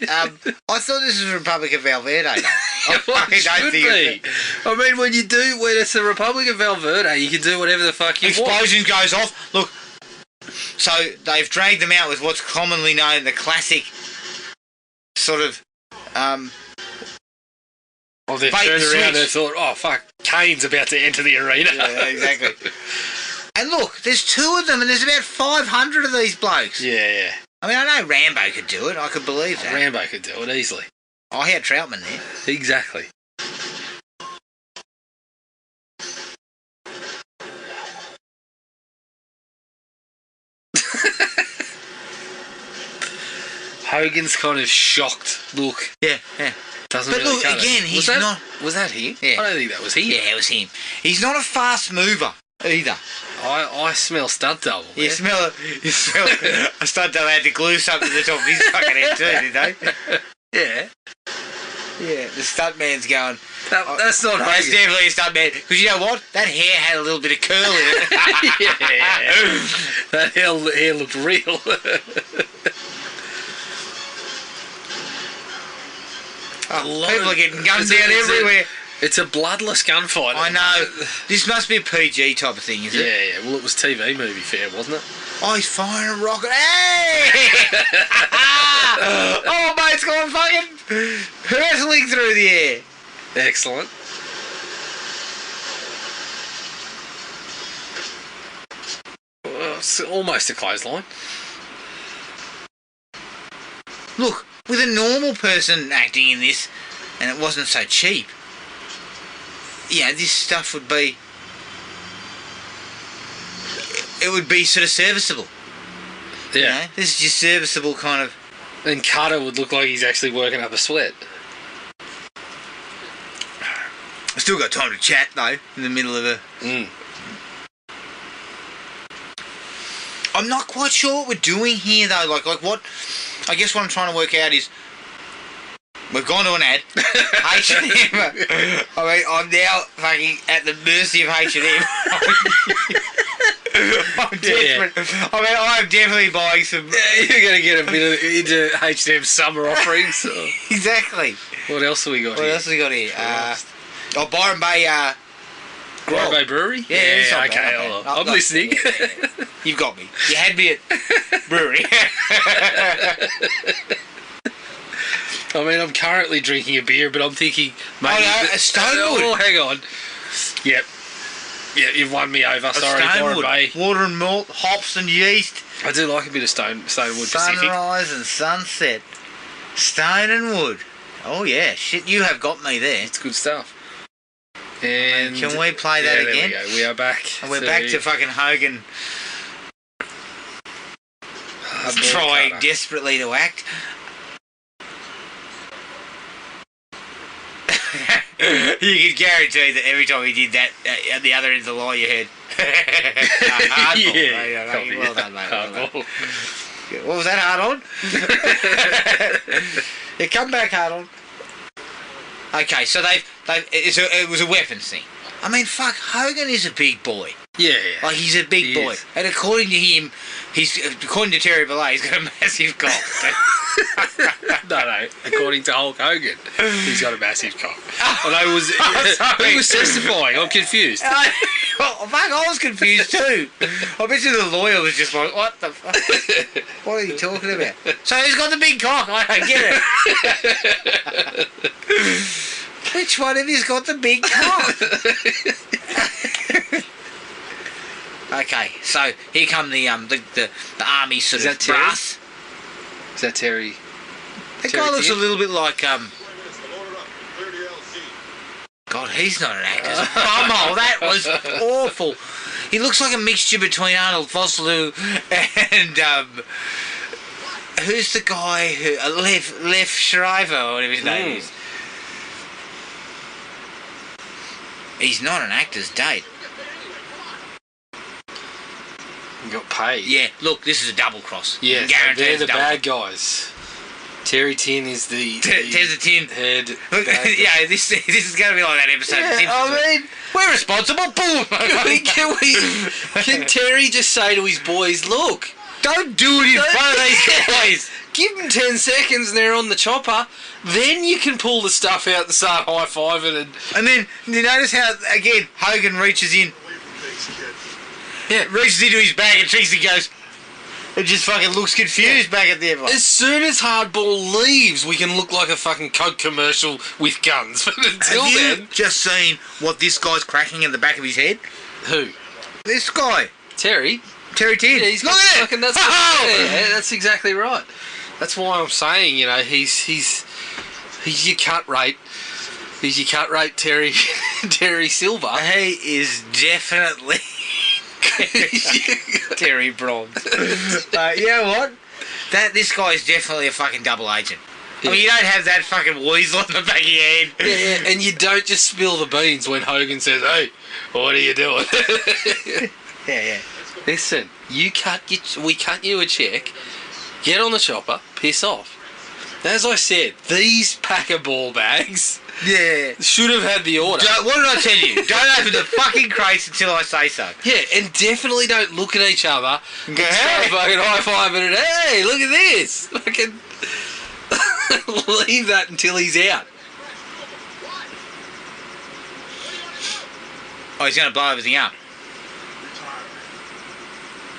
S1: I thought this was Republic of Valverde. Though.
S2: Well, it should be. I mean, when it's the Republic of Valverde, you can do whatever the fuck you want.
S1: Explosion goes off. Look. So they've dragged them out with what's commonly known the classic sort of.
S2: Well, they turned around and thought, oh, fuck, Kane's about to enter the arena.
S1: Yeah, exactly. And look, there's two of them and there's about 500 of these blokes.
S2: Yeah.
S1: I mean, I know Rambo could do it. I could believe that.
S2: Rambo could do it easily.
S1: Oh, he had Troutman there.
S2: Exactly. Hogan's kind of shocked look.
S1: Yeah.
S2: Doesn't
S1: But
S2: really
S1: look,
S2: cut it.
S1: again, he's not...
S2: Was that him?
S1: Yeah.
S2: I don't think that was him.
S1: Yeah, it was him. He's not a fast mover either.
S2: I smell stunt double.
S1: You smell a stunt double had to glue something to the top of his fucking head too, did they?
S2: Yeah.
S1: Yeah, the stunt man's going...
S2: That's not Hogan.
S1: That's definitely a stunt man. Because you know what? That hair had a little bit of curl in it.
S2: Yeah. That hair looked real.
S1: People are getting guns down everywhere.
S2: It's a bloodless gunfight.
S1: I know. This must be a PG type of thing, is it?
S2: Yeah. Well, it was TV movie fair, wasn't it?
S1: Oh, he's firing a rocket. Hey! Oh, mate's gone fucking hurtling through the air.
S2: Excellent. Well, it's almost a clothesline.
S1: Look, with a normal person acting in this, and it wasn't so cheap, this stuff would be... It would be sort of serviceable.
S2: Yeah.
S1: You know? This is just serviceable kind of...
S2: And Carter would look like he's actually working up a sweat.
S1: I've still got time to chat, though, in the middle of a... I'm not quite sure what we're doing here, though. Like what... I guess what I'm trying to work out is... We've gone to an ad. H&M. I mean, I'm now fucking at the mercy of H&M. I'm desperate. Yeah. I mean, I'm definitely buying some...
S2: Yeah, you're going to get a bit into H&M summer offerings.
S1: Exactly.
S2: What else have we got here?
S1: What else have we got here? Byron Bay...
S2: Byron Bay Brewery?
S1: Yeah,
S2: okay. I'm listening.
S1: Yeah. You've got me. You had me at brewery.
S2: I mean, I'm currently drinking a beer, but I'm thinking... Maybe
S1: a Stonewood.
S2: Oh, hang on. Yep. Yeah, you've won me over. Sorry, Byron Bay.
S1: Water and malt, hops and yeast.
S2: I do like a bit of Stonewood Pacific.
S1: Sunrise and sunset. Stone and wood. Oh, yeah. Shit, you have got me there.
S2: It's good stuff. And
S1: can we play that again?
S2: There we go. We are back.
S1: And we're back to fucking Hogan. Trying desperately to act. You could guarantee that every time he did that, at the other end of the line, you heard.
S2: Yeah.
S1: Well done, mate. What was that, hard on? Yeah, come back, hard on. Okay, so it was a weapons thing. I mean, fuck, Hogan is a big boy.
S2: Yeah.
S1: Like, he's a big boy.
S2: Is.
S1: And according to him, according to Terry Bollea, he's got a massive cock.
S2: No. According to Hulk Hogan, he's got a massive cock. Although who was testifying? I'm confused.
S1: I was confused too. I bet you the lawyer was just like, what the fuck? What are you talking about? So he's got the big cock. I don't get it. Which one of you's got the big cock? Okay, so here come the army sort of brass.
S2: Is that Terry?
S1: That guy looks a little bit like God, he's not an actor. Bumhole, that was awful. He looks like a mixture between Arnold Vosloo and who's the guy who Lev Shriver or whatever his name is. He's not an actor's date.
S2: He got paid.
S1: Yeah, look, this is a double cross.
S2: Yeah,
S1: Guaranteed
S2: they're
S1: it's a
S2: the
S1: double
S2: bad guys. Terry Tin is the
S1: There's the tin.
S2: head.
S1: Look, yeah, this is going to be like that episode.
S2: Yeah,
S1: of Simpsons.
S2: I mean,
S1: we're responsible. Boom.
S2: can Terry just say to his boys, look,
S1: Don't do it in front of these guys.
S2: give them 10 seconds and they're on the chopper, then you can pull the stuff out and start high-fiving
S1: And then you notice how again Hogan reaches in. Yeah, reaches into his bag and Trixie goes. It just fucking looks confused back at the envelope.
S2: As soon as Hardball leaves, we can look like a fucking Coke commercial with guns. But until
S1: Have you
S2: then...
S1: just seen what this guy's cracking in the back of his head?
S2: Who?
S1: This guy.
S2: Terry?
S1: Terry Tin.
S2: Yeah, he's
S1: Look
S2: got
S1: at it!
S2: fucking, that's, yeah, that's exactly right. That's why I'm saying, you know, he's your cut rate. He's your cut rate Terry Silver.
S1: He is definitely Terry Bronze. You know what? This guy is definitely a fucking double agent.
S2: Yeah.
S1: I mean, you don't have that fucking weasel on the back of your head.
S2: Yeah, and you don't just spill the beans when Hogan says, hey, what are you doing?
S1: Yeah.
S2: Listen, we cut you a check, get on the chopper, piss off. As I said, these pack of ball bags should have had the order.
S1: What did I tell you? Don't open the fucking crates until I say so.
S2: Yeah, and definitely don't look at each other and
S1: Go,
S2: start
S1: hey.
S2: fucking high-fiving it. Hey, look at this. Fucking leave that until he's out.
S1: Oh, he's going to blow everything up.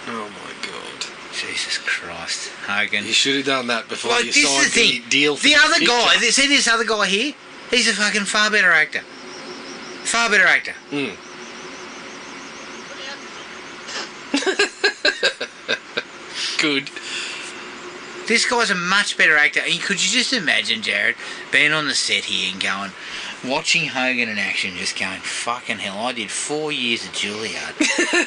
S2: Oh my god.
S1: Jesus Christ, Hogan.
S2: You should have done that before
S1: Like,
S2: you
S1: this
S2: signed
S1: is the thing.
S2: the deal for
S1: The other
S2: picture.
S1: guy, see this other guy here? He's a fucking far better actor. Far better actor.
S2: Mm. Good.
S1: This guy's a much better actor. And could you just imagine, Jared, being on the set here and going, watching Hogan in action, just going, fucking hell, I did 4 years at Juilliard.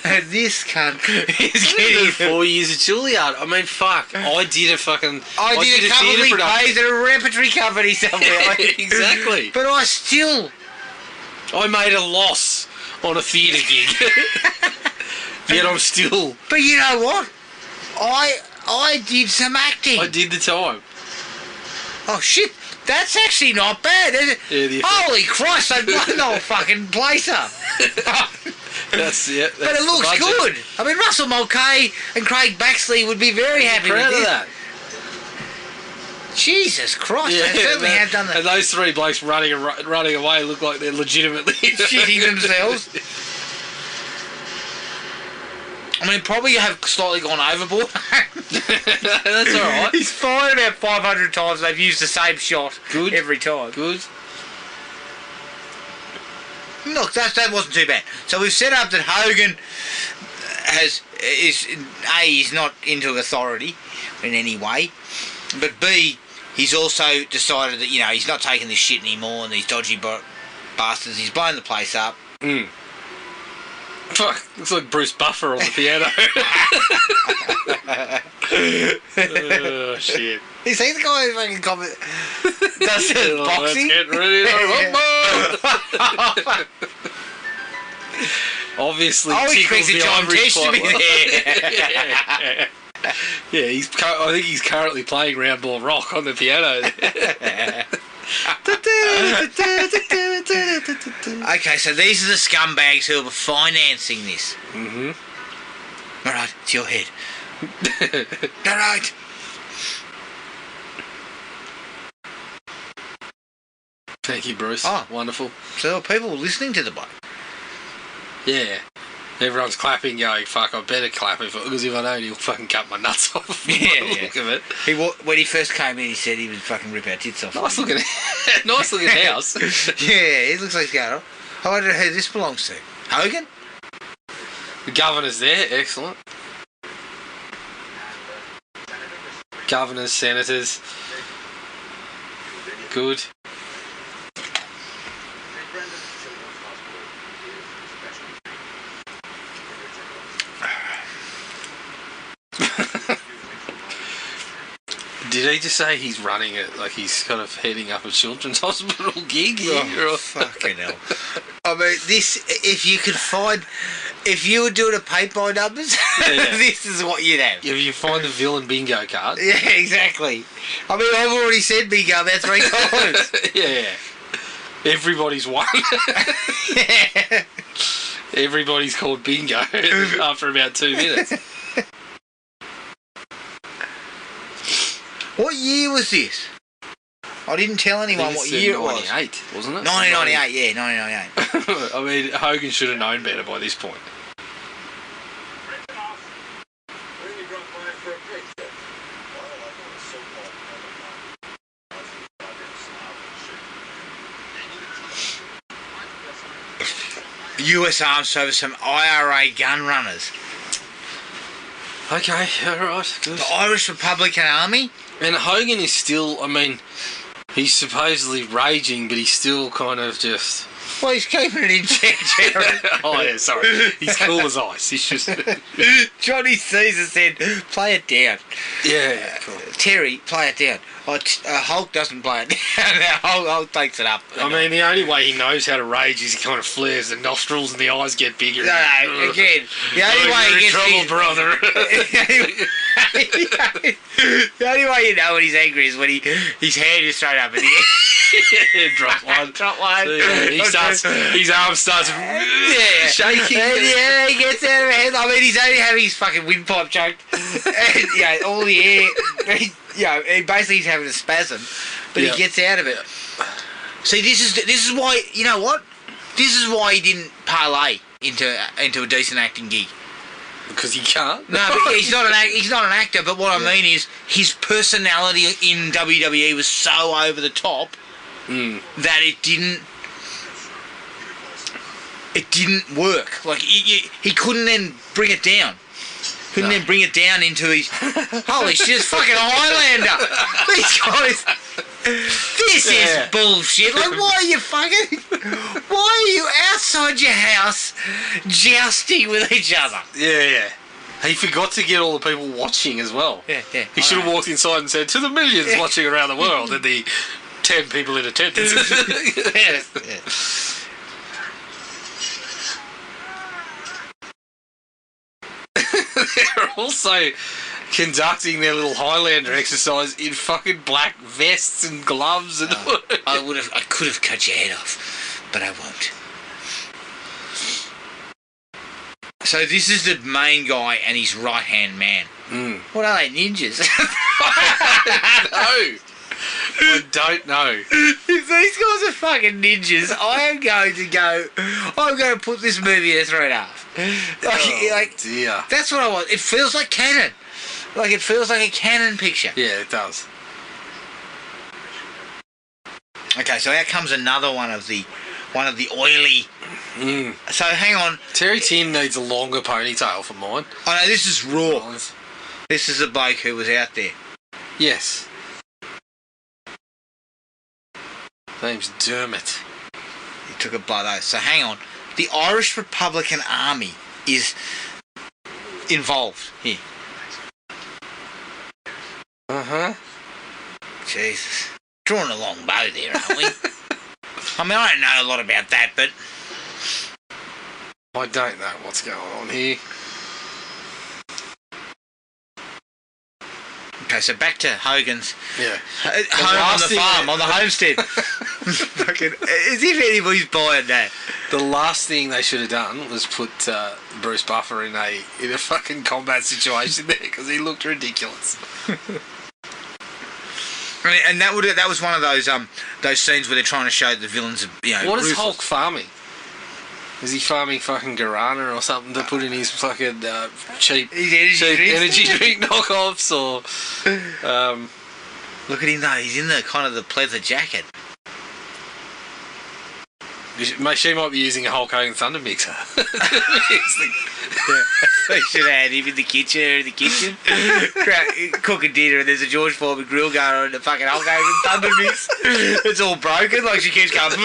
S1: And this cunt is getting
S2: 4 years at Juilliard. I mean, fuck. I did a fucking...
S1: I did a couple of
S2: theatre
S1: plays at a repertory company somewhere.
S2: Exactly.
S1: But I still...
S2: I made a loss on a theatre gig. Yet I'm still...
S1: But you know what? I did some acting.
S2: I did the time.
S1: Oh, shit. That's actually not bad, is it?
S2: Yeah,
S1: Holy Christ, they blown the whole fucking place up.
S2: That's it.
S1: But it looks good. I mean, Russell Mulcahy and Craig Baxley would be very happy with
S2: Proud of
S1: this.
S2: that.
S1: Jesus Christ, they certainly have done that.
S2: And those three blokes running away look like they're legitimately
S1: Shitting themselves. I mean, probably have slightly gone overboard.
S2: That's alright.
S1: He's fired about 500 times. They've used the same shot every time.
S2: Good.
S1: Look, that wasn't too bad. So we've set up that Hogan is not into authority in any way, but B, he's also decided that, you know, he's not taking this shit anymore and these dodgy bastards. He's blown the place up.
S2: Mm. Fuck, looks like Bruce Buffer on the piano. Oh, shit.
S1: Is he the guy who fucking does boxing?
S2: Let's get ready to rumble. Obviously,
S1: he expects
S2: tickles the
S1: John
S2: ivory
S1: Tesh to be
S2: quite
S1: there.
S2: Yeah, I think he's currently playing round ball rock on the piano.
S1: Okay, so these are the scumbags who are financing this.
S2: Mm-hmm.
S1: Alright, it's your head. Alright.
S2: Thank you, Bruce.
S1: Oh.
S2: Wonderful.
S1: So there are people listening to the bloke.
S2: Yeah. Everyone's clapping, going, fuck, I better clap because if I don't, he'll fucking cut my nuts off. Look of it.
S1: When he first came in, he said he would fucking rip our tits off.
S2: Nice looking house.
S1: Yeah, he looks like he's going, I wonder who this belongs to. Hogan?
S2: The governor's there, excellent. Governors, senators. Good. Did he just say he's running it, like he's kind of heading up a children's hospital gig?
S1: Oh, fucking hell. I mean, if you were doing a paint by numbers, this is what you'd have.
S2: If you find the villain bingo card.
S1: Yeah, exactly. I mean, I've already said bingo about 3 times.
S2: Yeah. Everybody's won.
S1: Yeah.
S2: Everybody's called bingo after about 2 minutes.
S1: What year was this? I didn't tell anyone what year it was.
S2: 98, wasn't it?
S1: 1998, yeah, 1998.
S2: I mean, Hogan should have known better by this point.
S1: US Armed Service, some IRA gun runners.
S2: Okay, alright, good.
S1: The Irish Republican Army.
S2: And Hogan is still, I mean, he's supposedly raging, but he's still kind of just...
S1: Well, he's keeping it in check, Jared.
S2: Oh, yeah, sorry. He's cool as ice. He's just...
S1: Johnny Caesar said, play it down.
S2: Yeah, cool.
S1: Terry, play it down. Hulk doesn't play it down. Hulk takes it up.
S2: I mean, the only way he knows how to rage is he kind of flares the nostrils and the eyes get bigger.
S1: No, again, the only way he gets
S2: trouble, brother.
S1: The only way you know when he's angry is when his hand is straight up in the air.
S2: Drop one.
S1: Drop one.
S2: So, yeah, his arm starts shaking.
S1: Yeah, he gets out of his head. I mean, he's only having his fucking windpipe choked. And, all the air. Basically he's having a spasm, but he gets out of it. See, this is why, you know what? This is why he didn't parlay into a decent acting gig.
S2: Because he can't.
S1: No, but he's not an actor. But what I mean is, his personality in WWE was so over the top that it didn't work. Like he couldn't then bring it down. Couldn't then bring it down into his... Holy shit, it's fucking Highlander! These guys... This is bullshit. Like, why are you outside your house jousting with each other?
S2: Yeah. He forgot to get all the people watching as well.
S1: Yeah.
S2: He should have walked inside and said, to the millions watching around the world, and the 10 people in attendance.
S1: Yeah.
S2: They're also conducting their little Highlander exercise in fucking black vests and gloves and...
S1: I could have cut your head off, but I won't. So this is the main guy and his right-hand man. What are they, ninjas?
S2: No. I don't know.
S1: If these guys are fucking ninjas, I'm going to put this movie in a 3.5.
S2: Dear.
S1: That's what I want. It feels like canon. Like, it feels like a canon picture.
S2: Yeah, it does.
S1: Okay, so out comes another one of the oily... So, hang on.
S2: Terry Tim needs a longer ponytail for mine.
S1: Oh, no, this is Raw. This is the bloke who was out there.
S2: Yes. Name's Dermot.
S1: He took a blow though. So hang on. The Irish Republican Army is involved here. Jesus. Drawing a long bow there, aren't we? I mean, I don't know a lot about that, but...
S2: I don't know what's going on here.
S1: Okay, so back to Hogan's...
S2: Yeah.
S1: Home on the farm, on the homestead. Fucking, as if anybody's buying that.
S2: The last thing they should have done was put Bruce Buffer in a fucking combat situation there, because he looked ridiculous.
S1: And that was one of those scenes where they're trying to show the villains,
S2: What is
S1: ruthless.
S2: Hulk farming? Is he farming fucking guarana or something to put in his fucking cheap energy drink knockoffs, or?
S1: Look at him though. He's in the kind of the pleather jacket.
S2: She might be using a Hulk Hogan Thunder mixer.
S1: They should have had him in the kitchen. Cooking dinner, and there's a George Foreman grill going on in the fucking Hulk Hogan Thunder mix. It's all broken, like she keeps going.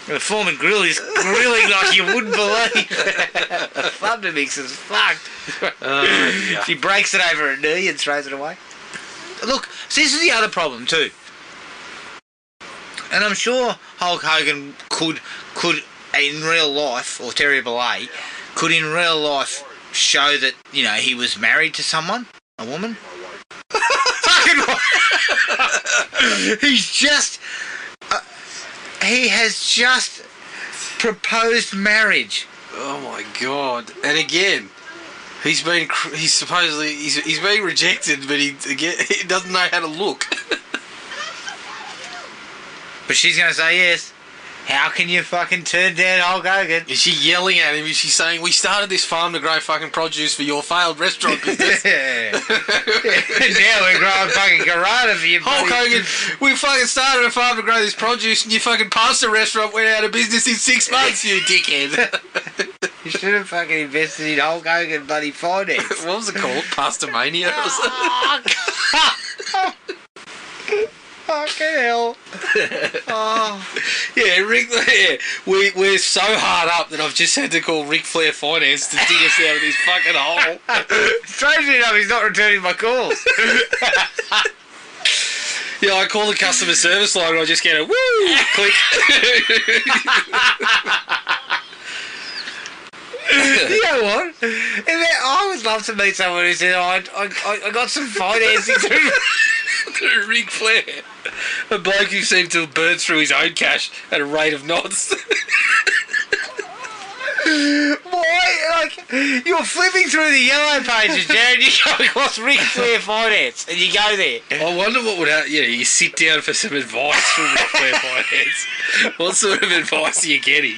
S1: The Foreman grill is grilling like you wouldn't believe. The Thunder mix is fucked.
S2: Yeah.
S1: She breaks it over her knee and throws it away. Look, so this is the other problem too. And I'm sure Hulk Hogan could in real life, or Terry Bollea, could in real life show that, you know, he was married to someone, a woman. Fucking he's just... he has just proposed marriage.
S2: Oh my god! And again, he's been rejected, but he doesn't know how to look.
S1: But she's going to say yes. How can you fucking turn down Hulk Hogan?
S2: Is she yelling at him? Is she saying, we started this farm to grow fucking produce for your failed restaurant business?
S1: Yeah. Now we're growing fucking guarana for you.
S2: Hulk Hogan, we fucking started a farm to grow this produce and your fucking pasta restaurant went out of business in 6 months, you dickhead.
S1: You should have fucking invested in Hulk Hogan bloody finance.
S2: What was it called? Pasta Mania or something?
S1: Fucking hell. Oh.
S2: Yeah, Rick. Yeah, we're so hard up that I've just had to call Ric Flair Finance to dig us out of this fucking hole.
S1: Strangely enough, he's not returning my calls.
S2: Yeah, I call the customer service line and I just get a woo click.
S1: You know what? I would love to meet someone who said, I got some financing through
S2: Ric Flair. A bloke who seemed to have burned through his own cash at a rate of knots.
S1: Why? Like, you're flipping through the yellow pages, Jared, you come across Ric Flair Finance, and you go there.
S2: I wonder what would happen. You sit down for some advice from Ric Flair Finance. What sort of advice are you getting?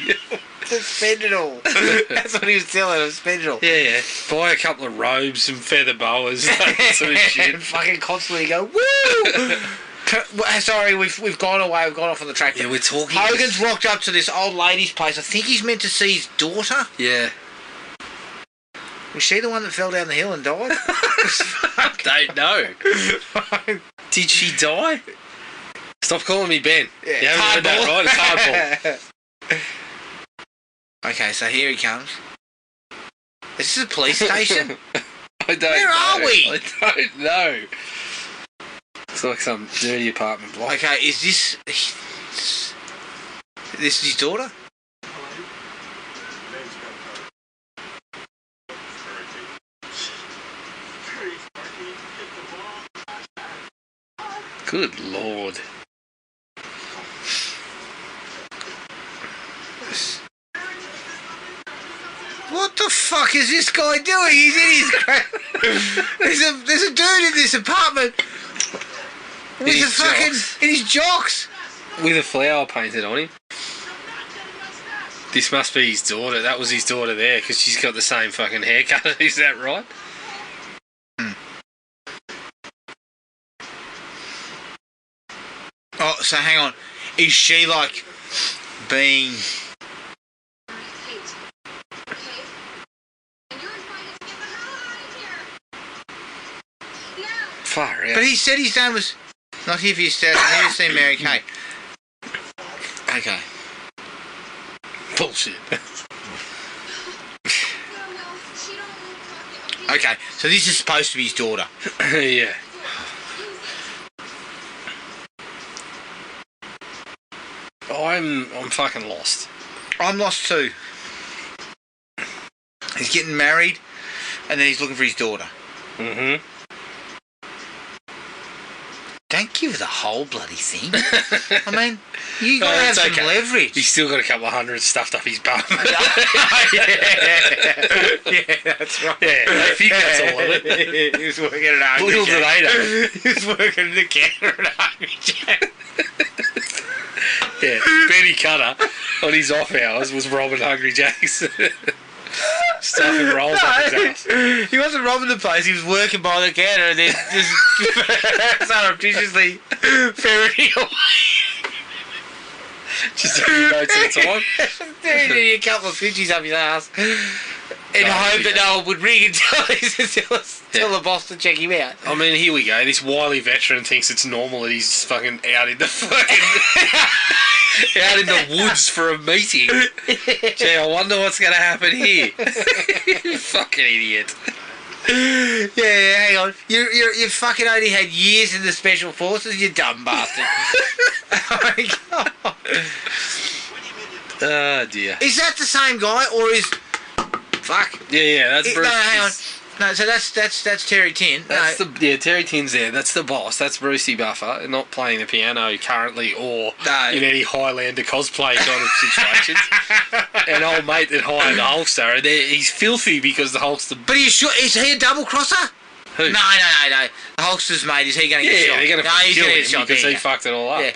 S1: To spend it all. That's what he was telling us, spend it all.
S2: Yeah. Buy a couple of robes, some feather boas, some shit.
S1: And fucking constantly go, woo! Sorry, we've gone away. We've gone off on the track.
S2: Yeah, we're talking.
S1: Hogan's rocked up to this old lady's place. I think he's meant to see his daughter.
S2: Yeah.
S1: Was she the one that fell down the hill and died?
S2: Don't know. Did she die? Stop calling me Ben.
S1: Yeah,
S2: you haven't heard that, right? It's hardball.
S1: Okay, so here he comes. This is a police station?
S2: I don't know.
S1: Where are we?
S2: I don't know. It's like some dirty apartment block.
S1: Okay, is this his daughter?
S2: Good Lord.
S1: What the fuck is this guy doing? He's in his... there's a dude in this apartment with a fucking... in his jocks.
S2: With a flower painted on him. This must be his daughter. That was his daughter there, because she's got the same fucking haircut. Is that right?
S1: Oh, so hang on. Is she like being...
S2: Far out.
S1: But he said his name was not here for your stats. I'm here to see Mary Kate. Okay.
S2: Bullshit.
S1: Okay, so this is supposed to be his daughter.
S2: Yeah. I'm fucking lost.
S1: I'm lost too. He's getting married, and then he's looking for his daughter.
S2: Mm-hmm.
S1: Don't give the whole bloody thing. I mean, you got to have some leverage.
S2: He's still got a couple of hundred stuffed up his bum.
S1: Yeah, that's right.
S2: Yeah, I think that's all of it.
S1: He was working at Army
S2: Little did they know.
S1: He was working in the counter at Army Jack.
S2: Yeah, Benny Cutter on his off hours was robbing Hungry Jack's. Stuffing rolls up his ass.
S1: He wasn't robbing the place, he was working by the counter and then just surreptitiously ferreting away.
S2: Just a few notes at a time.
S1: Doing a couple of fidgies up his ass. In hope that no one would ring and tell the boss to check him out.
S2: I mean, here we go. This wily veteran thinks it's normal that he's fucking out in the out in the woods for a meeting. Gee, I wonder what's going to happen here. You fucking idiot.
S1: Yeah, hang on. You fucking only had years in the special forces, you dumb bastard. Oh my God.
S2: Oh dear.
S1: Is that the same guy, or is... Fuck.
S2: Yeah, that's Bruce.
S1: No, hang on. No, so that's Terry Tin.
S2: That's Terry Tin's there. That's the boss. That's Brucey Buffer, not playing the piano currently or in any Highlander cosplay kind of situations. An old mate that hired the Hulkster, and he's filthy because the Hulkster.
S1: But are you sure? Is he a double crosser?
S2: Who?
S1: No. The Hulkster's mate, is he going to get shot?
S2: Yeah, they're going to kill him because he fucked it all up.
S1: Yeah.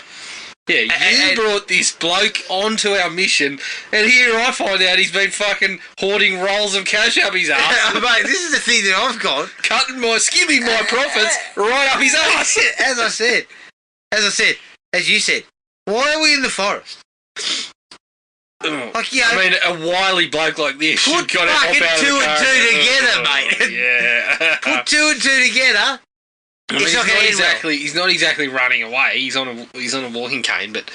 S2: Yeah, you brought this bloke onto our mission, and here I find out he's been fucking hoarding rolls of cash up his ass.
S1: Mate, this is the thing that I've got.
S2: Skimming my profits right up his ass.
S1: As you said, why are we in the forest? Like,
S2: I mean, a wily bloke like this should got to hop out of the car.
S1: Put two and two together, mate.
S2: Yeah.
S1: Put two and two together.
S2: I mean, he's not exactly running away. He's on a walking cane, but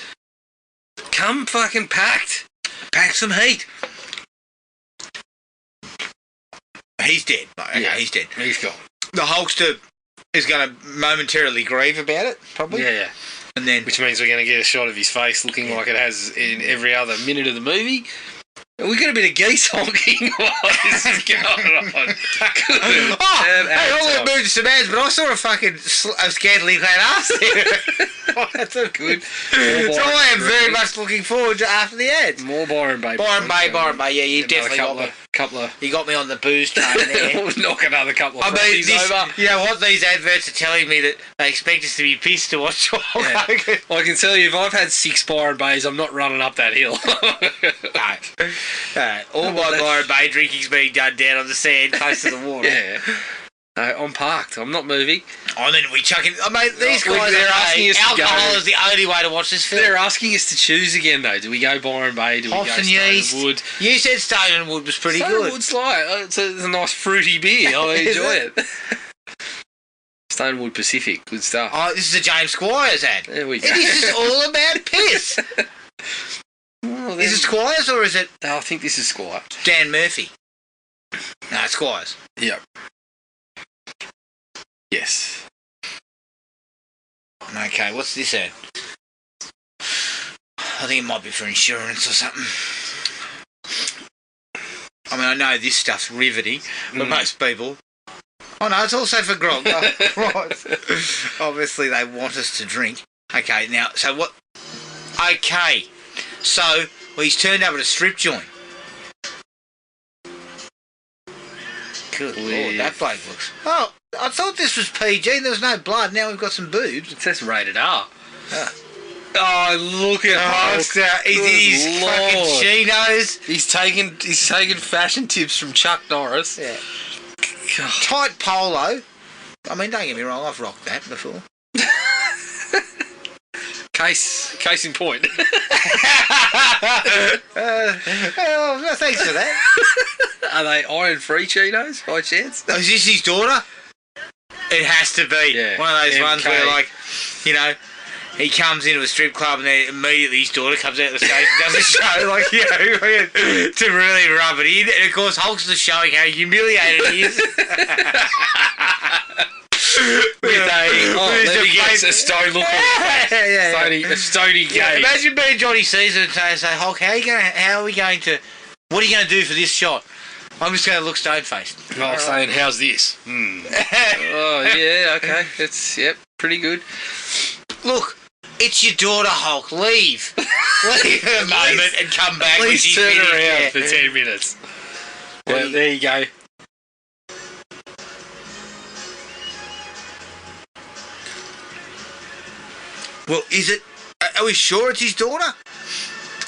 S2: come fucking packed.
S1: Pack some heat. He's dead. Okay, yeah, he's dead.
S2: He's gone.
S1: The Hulkster is going to momentarily grieve about it, probably.
S2: Yeah.
S1: And then,
S2: which means we're going to get a shot of his face looking like it has in every other minute of the movie. We got a bit of geese honking while this is going on.
S1: Hey, all that moved to some ads, but I saw a fucking scantily clad ass there. That's a good. So I am very much looking forward to after the ads.
S2: More Byron Bay.
S1: Byron Bay. Yeah, you definitely got me. You got me on the booze train there.
S2: We'll knock another couple of over.
S1: You know what? These adverts are telling me that they expect us to be pissed to watch Hulk Hogan.
S2: I can tell you, if I've had 6 Byron Bays, I'm not running up that hill.
S1: No. All my Byron Bay drinking's being done down on the sand close to the water.
S2: Yeah. No, I'm parked. I'm not moving.
S1: Oh, then we chuck in... I mean, these guys are asking us alcohol is the only way to watch this film.
S2: They're asking us to choose again, though. Do we go Byron Bay? Do we go Stone Wood?
S1: You said Stone Wood was pretty good.
S2: Stone Wood's like... It's a nice fruity beer. I enjoy it. Stonewood Pacific. Good stuff.
S1: Oh, this is a James Squires ad.
S2: There we go.
S1: It is just all about piss. Well, is it Squires or is it...
S2: No, I think this is Squire.
S1: Dan Murphy. No, it's Squires.
S2: Yep. Yes.
S1: Okay, what's this ad? I think it might be for insurance or something. I mean, I know this stuff's riveting, but most people... Oh no, it's also for grog. Oh, right. Obviously they want us to drink. Okay, now, so what... Okay, so he's turned up at a strip joint. Good Lord, that bloke looks... Oh, I thought this was PG. There was no blood. Now we've got some boobs.
S2: It says rated R. Oh, look at Hulk.
S1: He's in his fucking chinos.
S2: He's taking fashion tips from Chuck Norris.
S1: Yeah. God. Tight polo. I mean, don't get me wrong. I've rocked that before.
S2: Case in point.
S1: Well, thanks for that.
S2: Are they iron-free Cheetos, by chance?
S1: Is this his daughter? It has to be. Yeah. One of those ones where, like, you know, he comes into a strip club and then immediately his daughter comes out of the stage and does a show, like, you know, to really rub it in. And, of course, Hulk's just showing how humiliated he is.
S2: Let me get a stone look on a stony gaze.
S1: Yeah, imagine being Johnny Caesar and say, Hulk, what are you going to do for this shot? I'm just going to look stone-faced.
S2: Oh, saying, how's this? Oh, yeah, okay. Yep, pretty good.
S1: Look, it's your daughter, Hulk. Leave. Leave in a moment and come back.
S2: At least turn around for 10 minutes. Well, there you go.
S1: Well, is it... Are we sure it's his daughter?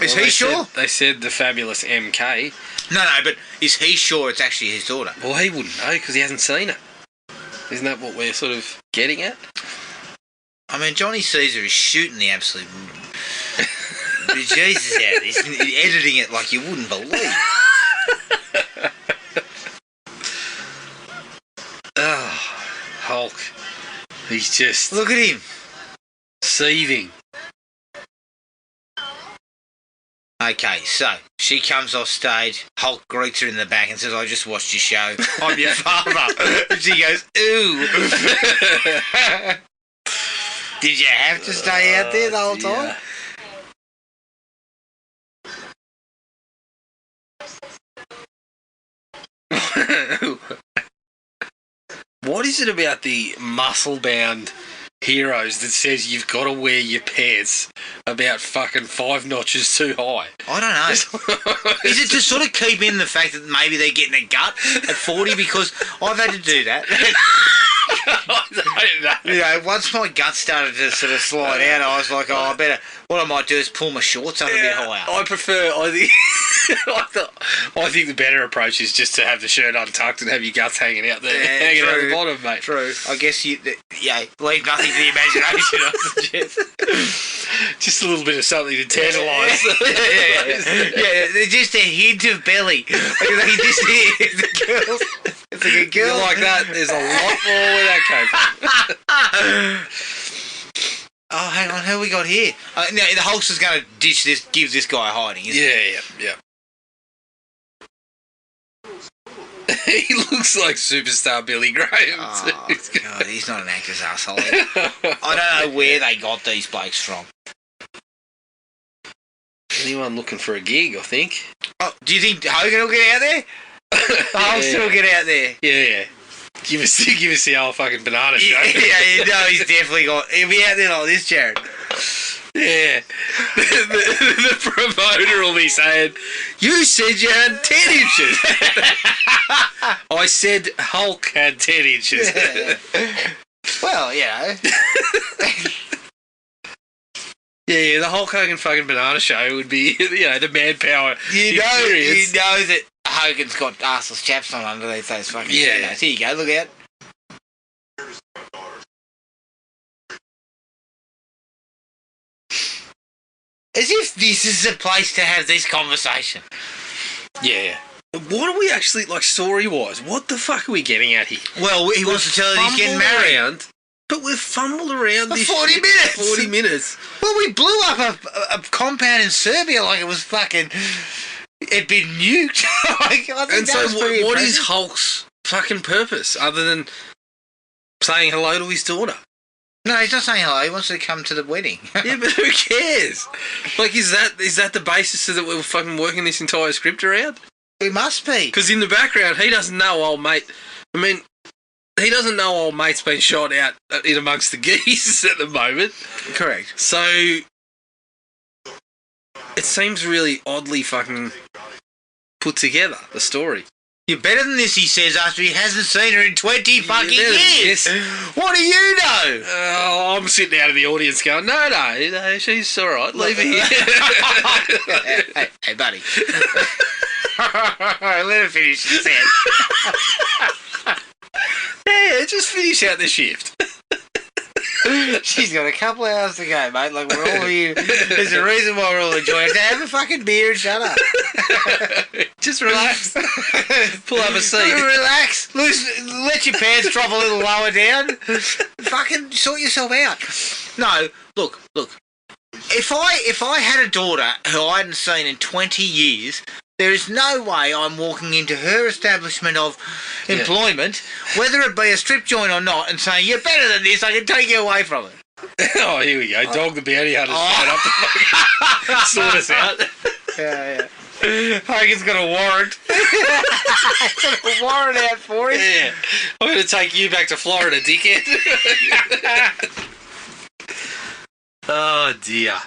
S1: Is he sure?
S2: They said the fabulous MK.
S1: No, but is he sure it's actually his daughter?
S2: Well, he wouldn't know because he hasn't seen her. Isn't that what we're sort of getting at?
S1: I mean, Johnny Caesar is shooting the absolute Jesus out of this and editing it like you wouldn't believe.
S2: Oh, Hulk. He's just...
S1: Look at him.
S2: Seething.
S1: Okay, so She comes off stage. Hulk greets her in the back and says, "I just watched your show. I'm your father." And she goes, "Ooh." Did you have to stay out there the whole time?
S2: What is it about the muscle-bound heroes that says you've got to wear your pants about fucking 5 notches too high?
S1: I don't know. Is it to sort of keep in the fact that maybe they're getting a gut at 40? Because I've had to do that.
S2: I don't know.
S1: You know, once my gut started to sort of slide out, I was like, "Oh, I better." What I might do is pull my shorts up a bit higher.
S2: I think the better approach is just to have the shirt untucked and have your guts hanging out there, hanging out the bottom, mate.
S1: True. I guess leave nothing to the imagination. I suggest.
S2: Just a little bit of something to tantalise.
S1: Yeah, just a hint of belly. Like you just hear the girls. It's like a girl
S2: like that. There's a lot more where that came from.
S1: Oh, hang on, who we got here? No, the Hulk's is going to ditch this, give this guy a hiding, isn't
S2: he? Yeah. He looks like superstar Billy Graham.
S1: Oh, God, he's not an actor's asshole. I don't know where they got these blokes from.
S2: Anyone looking for a gig, I think.
S1: Oh, do you think Hogan will get out there? The Hulk's still get out there.
S2: Yeah. Give us the old fucking banana show.
S1: Yeah, no, he's definitely got. He'll be out there like this, Jared.
S2: Yeah. The promoter will be saying, "You said you had 10 inches." I said Hulk had 10 inches.
S1: Yeah. Well, you know.
S2: Yeah, the Hulk Hogan fucking banana show would be, the manpower.
S1: You know that Hogan's got arseless chaps on underneath those fucking shadows. Here you go, look out. As if this is the place to have this conversation.
S2: Yeah. What are we actually, story-wise, what the fuck are we getting at here?
S1: Well, he wants to tell us he's getting married.
S2: But we've fumbled around
S1: for
S2: this
S1: 40
S2: shit
S1: minutes.
S2: For 40 minutes.
S1: Well, we blew up a compound in Serbia like it was fucking... It'd been nuked.
S2: And so what is Hulk's fucking purpose other than saying hello to his daughter?
S1: No, he's not saying hello. He wants to come to the wedding.
S2: Yeah, but who cares? Is that the basis that we're fucking working this entire script around?
S1: It must be.
S2: Because in the background, he doesn't know old mate. I mean, he doesn't know old mate's been shot out in amongst the geese at the moment.
S1: Correct.
S2: So it seems really oddly fucking put together, the story.
S1: You're better than this, he says, after he hasn't seen her in 20 fucking years. What do you know?
S2: I'm sitting out of the audience going, no, she's all right. Leave her here.
S1: Hey, buddy. Let her finish the set.
S2: Yeah, just finish out the shift.
S1: She's got a couple of hours to go, mate. Like, we're all here. There's a reason why we're all enjoying it. Have a fucking beer and shut up.
S2: Just relax. Pull up a seat.
S1: Relax. Let your pants drop a little lower down. Fucking sort yourself out. No, look. If I had a daughter who I hadn't seen in 20 years, there is no way I'm walking into her establishment of employment, whether it be a strip joint or not, and saying, "You're better than this, I can take you away from it."
S2: Oh, here we go. Dog the bounty hunter's up to sort us out.
S1: Yeah. Hogan's got a warrant. Got a warrant out for him.
S2: Yeah. I'm going to take you back to Florida, dickhead. Oh, dear.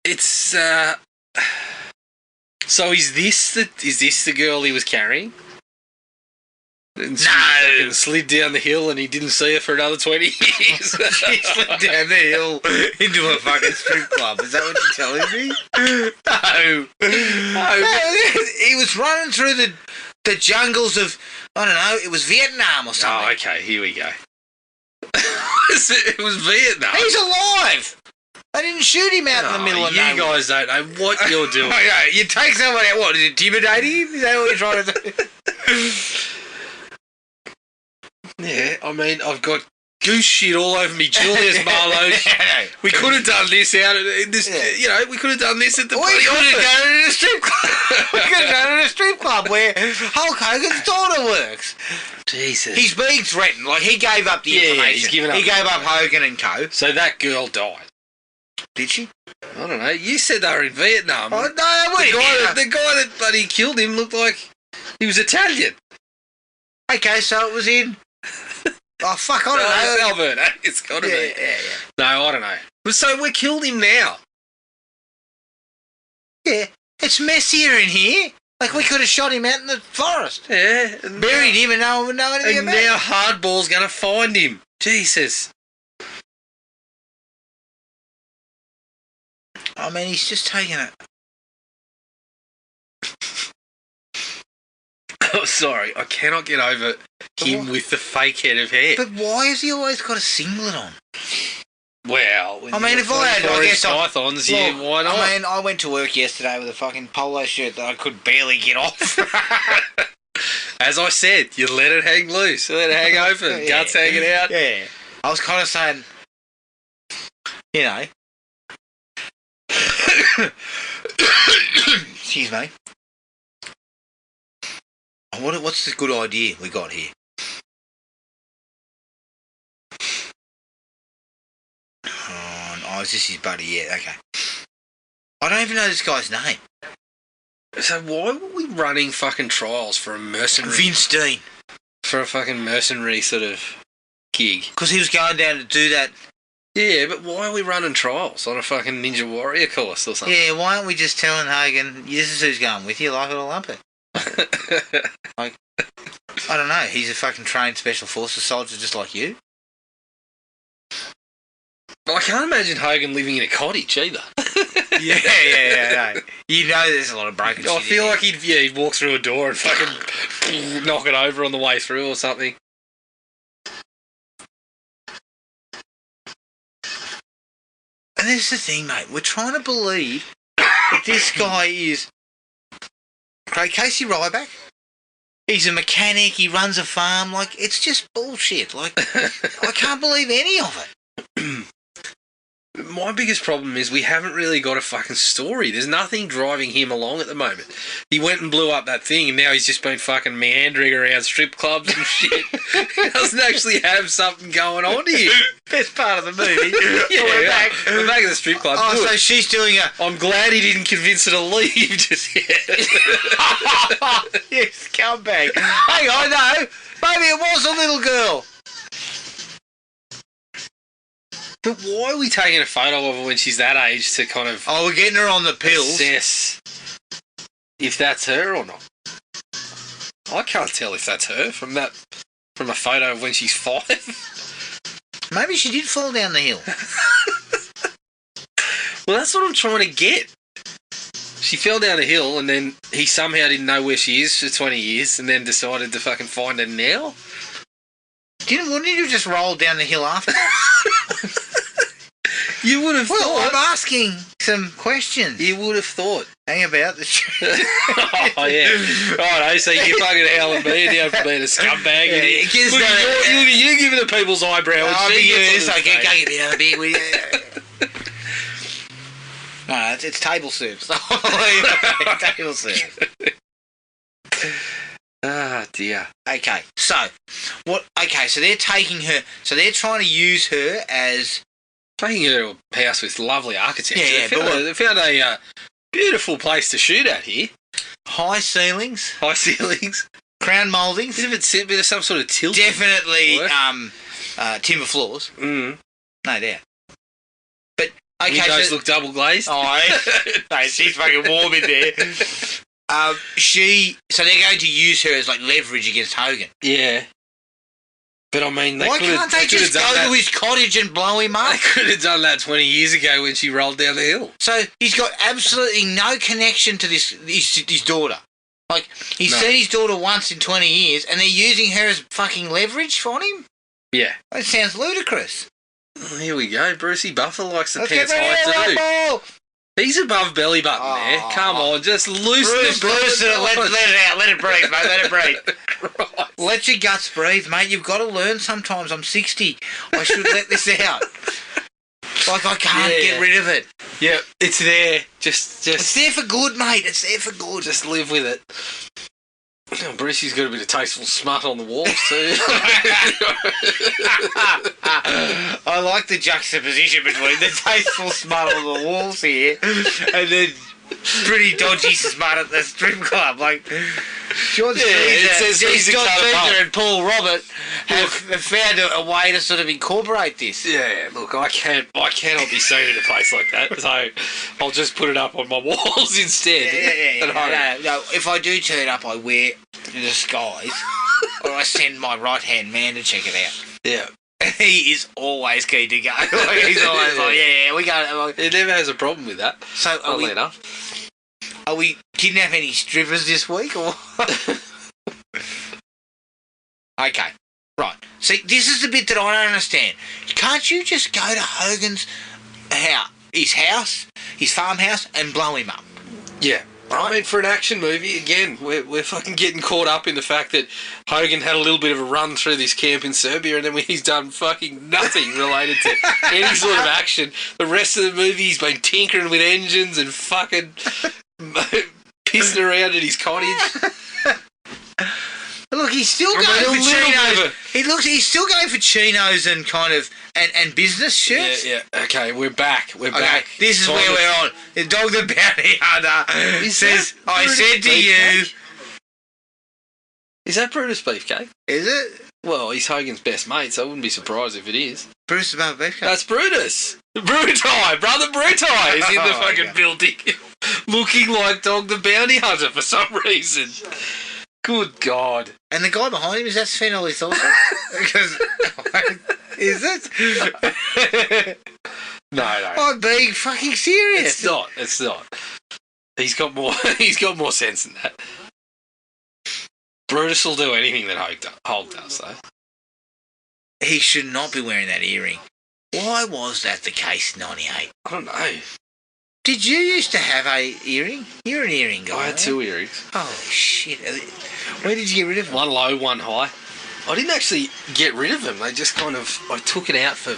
S2: It's so is this the girl he was carrying? And
S1: no,
S2: slid down the hill and he didn't see her for another 20 years.
S1: She slid down the hill into a fucking strip club. Is that what you're telling me? No. He was running through the jungles of, I don't know, it was Vietnam or something.
S2: Oh, okay, here we go. It was Vietnam.
S1: He's alive. They didn't shoot him out in the middle of nowhere.
S2: You guys don't know what you're doing.
S1: You take someone out, what, intimidating him? Is that what you're trying to do?
S2: Yeah, I mean, I've got goose shit all over me, Julius Marlowe. We could have done this out of this. You know, we could have done this at the.
S1: We could have done it at a strip club. We could have done it at a strip club where Hulk Hogan's daughter works.
S2: Jesus.
S1: He's being threatened. Like, he gave up the information.
S2: He's given up.
S1: He gave up Hogan and co.
S2: So that girl died.
S1: Did she?
S2: I don't know. You said they were in Vietnam.
S1: Oh, no,
S2: The guy that bloody killed him looked like he was Italian.
S1: Okay, so it was in. Oh, fuck, I don't know.
S2: Alberta. It's got to be.
S1: Yeah.
S2: No, I don't know. So we killed him now.
S1: Yeah, it's messier in here. Like, we could have shot him out in the forest.
S2: Yeah.
S1: Buried him and no one would know anything
S2: and
S1: about it.
S2: now Hardball's going to find him. Jesus.
S1: I mean, he's just taking it.
S2: Oh, sorry. I cannot get over him with the fake head of hair.
S1: But why has he always got a singlet on?
S2: Well,
S1: I mean, if I had, I guess
S2: pythons, yeah, why not?
S1: I mean, I went to work yesterday with a fucking polo shirt that I could barely get off.
S2: As I said, you let it hang loose, let it hang open, guts hanging out.
S1: Yeah. I was kind of saying, you know. Excuse me. What's the good idea we got here? Oh, is this his buddy? Yeah, okay. I don't even know this guy's name.
S2: So why were we running fucking trials for a mercenary?
S1: Vince Dean.
S2: For a fucking mercenary sort of gig.
S1: Because he was going down to do that.
S2: Yeah, but why are we running trials on a fucking Ninja Warrior course or something?
S1: Yeah, why aren't we just telling Hogan, this is who's going with you, like it or lump it? Like, I don't know, he's a fucking trained special forces soldier just like you.
S2: Well, I can't imagine Hogan living in a cottage either.
S1: Yeah. No. You know there's a lot of broken shit.
S2: I feel like he'd walk through a door and fucking knock it over on the way through or something.
S1: And this is the thing, mate. We're trying to believe that this guy is Craig Casey Ryback. He's a mechanic. He runs a farm. Like, it's just bullshit. Like, I can't believe any of it.
S2: My biggest problem is we haven't really got a fucking story. There's nothing driving him along at the moment. He went and blew up that thing and now he's just been fucking meandering around strip clubs and shit. He doesn't actually have something going on here.
S1: Best part of the movie.
S2: Yeah, we're back at the strip club.
S1: Oh,
S2: Good.
S1: so she's doing a...
S2: I'm glad he didn't convince her to leave just yet.
S1: You scumbag. Hang on, no. Maybe it was a little girl.
S2: But why are we taking a photo of her when she's that age to kind of...
S1: Oh, we're getting her on the pills.
S2: Assess if that's her or not. I can't tell if that's her from a photo of when she's 5.
S1: Maybe she did fall down the hill.
S2: Well, that's what I'm trying to get. She fell down the hill and then he somehow didn't know where she is for 20 years and then decided to fucking find her now.
S1: Wouldn't you just roll down the hill after?
S2: You would have thought.
S1: Well, I'm asking some questions.
S2: You would have thought.
S1: Hang about the truth.
S2: Oh, yeah. Righto, so you fucking howling me down for being a scumbag.
S1: Yeah,
S2: look at you giving the people's eyebrow.
S1: I'll be giving this. I can't get me another beer with you. No, it's table service. Table service.
S2: Ah, dear.
S1: Okay, so what? Okay, so they're taking her. So they're trying to use her as
S2: taking her to a house with lovely architecture.
S1: Yeah,
S2: they found a beautiful place to shoot at here.
S1: High ceilings, crown mouldings,
S2: bit of some sort of tilt.
S1: Definitely, timber floors.
S2: Mm.
S1: No doubt. But okay,
S2: windows look double glazed.
S1: Oh, no, she's fucking warm in there. So they're going to use her as like leverage against Hogan.
S2: Yeah. But I mean,
S1: why can't they just go to his cottage and blow him up?
S2: They could have done that 20 years ago when she rolled down the hill.
S1: So he's got absolutely no connection to his daughter. Like, he's seen his daughter once in 20 years and they're using her as fucking leverage on him?
S2: Yeah.
S1: That sounds ludicrous.
S2: Oh, here we go. Brucey Buffer likes the
S1: Let's
S2: pants high too. He's above belly button there. Come on, just loosen
S1: Bruce,
S2: the
S1: let it out. Let Let it breathe, mate. Let it breathe.
S2: Christ.
S1: Let your guts breathe, mate. You've got to learn sometimes. I'm 60. I should let this out. Like, I can't get rid of it.
S2: Yeah, it's there. Just
S1: It's there for good, mate. It's there for good.
S2: just live with it. Oh, Brucey's got a bit of tasteful smut on the walls too.
S1: I like the juxtaposition between the tasteful smut on the walls here and then pretty dodgy smut at the strip club. Like, John Caesar and Paul Robert have found a way to sort of incorporate this.
S2: Yeah, look, I cannot be seen in a place like that, so I'll just put it up on my walls instead.
S1: No, if I do turn up, I wear the disguise, or I send my right-hand man to check it out.
S2: Yeah.
S1: He is always keen to go. Like, he's always like, yeah, we go.
S2: He never has a problem with that.
S1: So are we kidnapping any strippers this week, or? Okay, right. See, this is the bit that I don't understand. Can't you just go to Hogan's house, his farmhouse, and blow him up?
S2: Yeah.
S1: Right?
S2: I mean, for an action movie, again, we're fucking getting caught up in the fact that Hogan had a little bit of a run through this camp in Serbia, and then he's done fucking nothing related to any sort of action. The rest of the movie, he's been tinkering with engines and fucking pissing around at his cottage.
S1: Look, he's still going for chinos. He's still going for chinos and kind of and business shirts.
S2: Yeah. Okay, we're back. Back.
S1: This is where we're on. The Dog the Bounty Hunter says, "I said to you."
S2: Is that Brutus Beefcake?
S1: Is it?
S2: Well, he's Hogan's best mate, so I wouldn't be surprised if it is.
S1: Brutus the Beefcake.
S2: That's Brutus. Brutai, brother Brutai is in the fucking building, looking like Dog the Bounty Hunter for some reason. Good God.
S1: And the guy behind him, is that Sven Ollie Thorson? Because, is it?
S2: No.
S1: I'm being fucking serious.
S2: It's not. He's got more sense than that. Brutus will do anything that Hulk does, though.
S1: He should not be wearing that earring. Why was that the case in 98?
S2: I don't know.
S1: Did you used to have a earring? You're an earring guy.
S2: I had 2 earrings.
S1: Oh, shit. Where did you get rid of them?
S2: One low, one high. I didn't actually get rid of them. They just kind of... I took it out for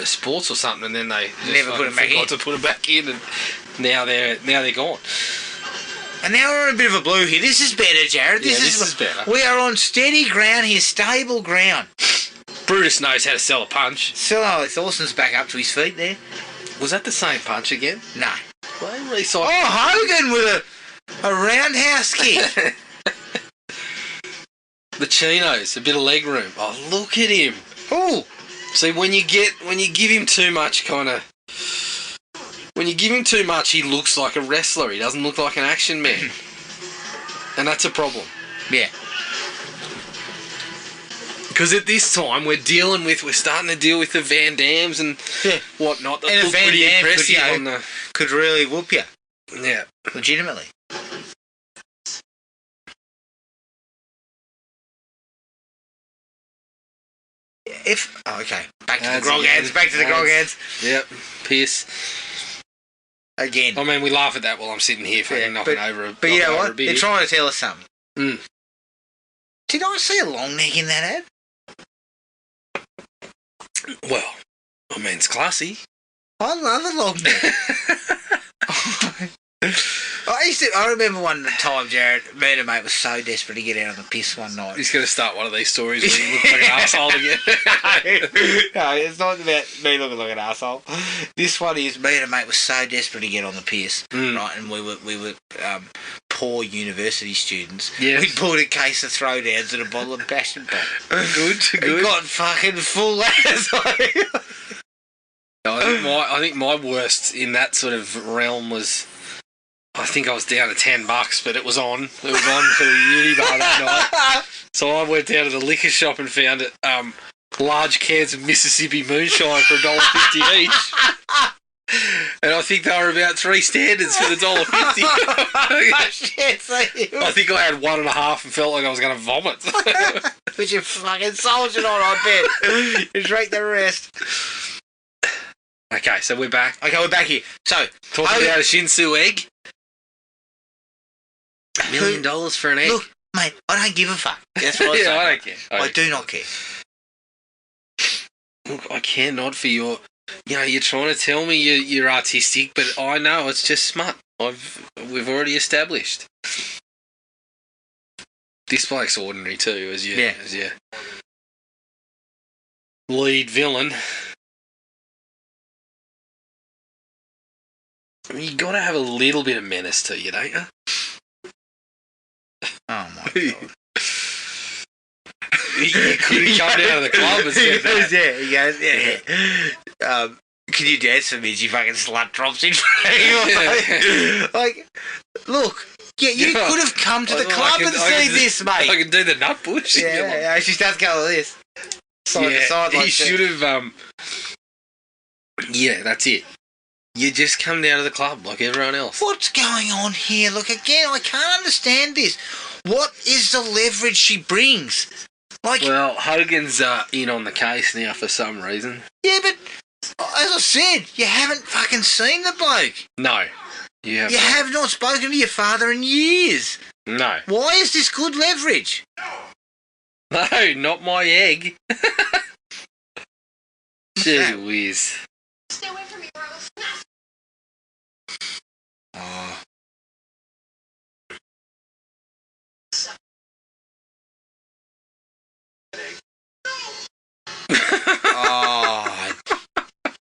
S2: sports or something, and then they just
S1: never put them back in.
S2: to put them back in, and now they're gone.
S1: And now we're on a bit of a blue here. This is better, Jared.
S2: This is better.
S1: We are on steady ground here, stable ground.
S2: Brutus knows how to sell a punch.
S1: So Thorson's back up to his feet there.
S2: Was that the same punch again?
S1: No.
S2: Well,
S1: Hogan with a roundhouse kick.
S2: The chinos, a bit of leg room. Oh, look at him.
S1: Oh.
S2: See, when you give him too much when you give him too much, he looks like a wrestler. He doesn't look like an action man. And that's a problem.
S1: Yeah.
S2: Because at this time, we're starting to deal with the Van Dams and whatnot. That
S1: and
S2: look
S1: a Van
S2: pretty
S1: Dam
S2: impressive
S1: could really whoop you.
S2: Yeah.
S1: Legitimately. Back to the grog hands.
S2: Yep. Pierce.
S1: Again.
S2: I mean, we laugh at that while I'm sitting here fucking knocking over a...
S1: But you know what? They're trying to tell us something.
S2: Mm.
S1: Did I see a long neck in that ad?
S2: Well, I mean, it's classy.
S1: I love a long neck. I remember one time, Jared, me and a mate was so desperate to get out on the piss one night.
S2: He's going to start one of these stories where he looks like an arsehole again.
S1: No, it's not about me looking like an arsehole. This one is me and a mate was so desperate to get on the piss, right? And we were poor university students.
S2: Yes.
S1: We bought a case of throwdowns and a bottle of Passion Pop.
S2: Good.
S1: It got fucking full as
S2: I think my worst in that sort of realm was... I think I was down to $10, but it was on. It was on for the uni bar that night. So I went down to the liquor shop and found large cans of Mississippi moonshine for $1.50 each. And I think they were about 3 standards for the $1.50. I think I had 1.5 and felt like I was going to vomit.
S1: But you fucking soldiered on, I bet. You drank the rest.
S2: Okay, so we're back.
S1: Okay, we're back here. So,
S2: talking about a Shinsu egg. $1 million for an egg.
S1: Look, Mate, I don't give a fuck. That's what I
S2: Yeah,
S1: say.
S2: I don't care.
S1: I do not care.
S2: Look, I care not for your... You know, you're trying to tell me you're artistic, but I know it's just smut. We've already established. This bloke's ordinary too, as your lead villain. I mean, you got to have a little bit of menace to you, don't you?
S1: Oh my god.
S2: You couldn't come down to the club and said that.
S1: He goes, can you dance for me as you fucking slut drops in front of you? Like, look, you could have come to the club and seen this, mate.
S2: I can do the nut bush.
S1: Yeah, she starts going like this. Side to side like
S2: he should have, yeah, that's it. You just come down to the club like everyone else.
S1: What's going on here? Look, again, I can't understand this. What is the leverage she brings? Like,
S2: well, Hogan's in on the case now for some reason.
S1: Yeah, but as I said, you haven't fucking seen the bloke.
S2: No. You
S1: have not spoken to your father in years.
S2: No.
S1: Why is this good leverage?
S2: No, not my egg. Gee whiz.
S3: Stay away from me or I will snap.
S1: Oh. Oh.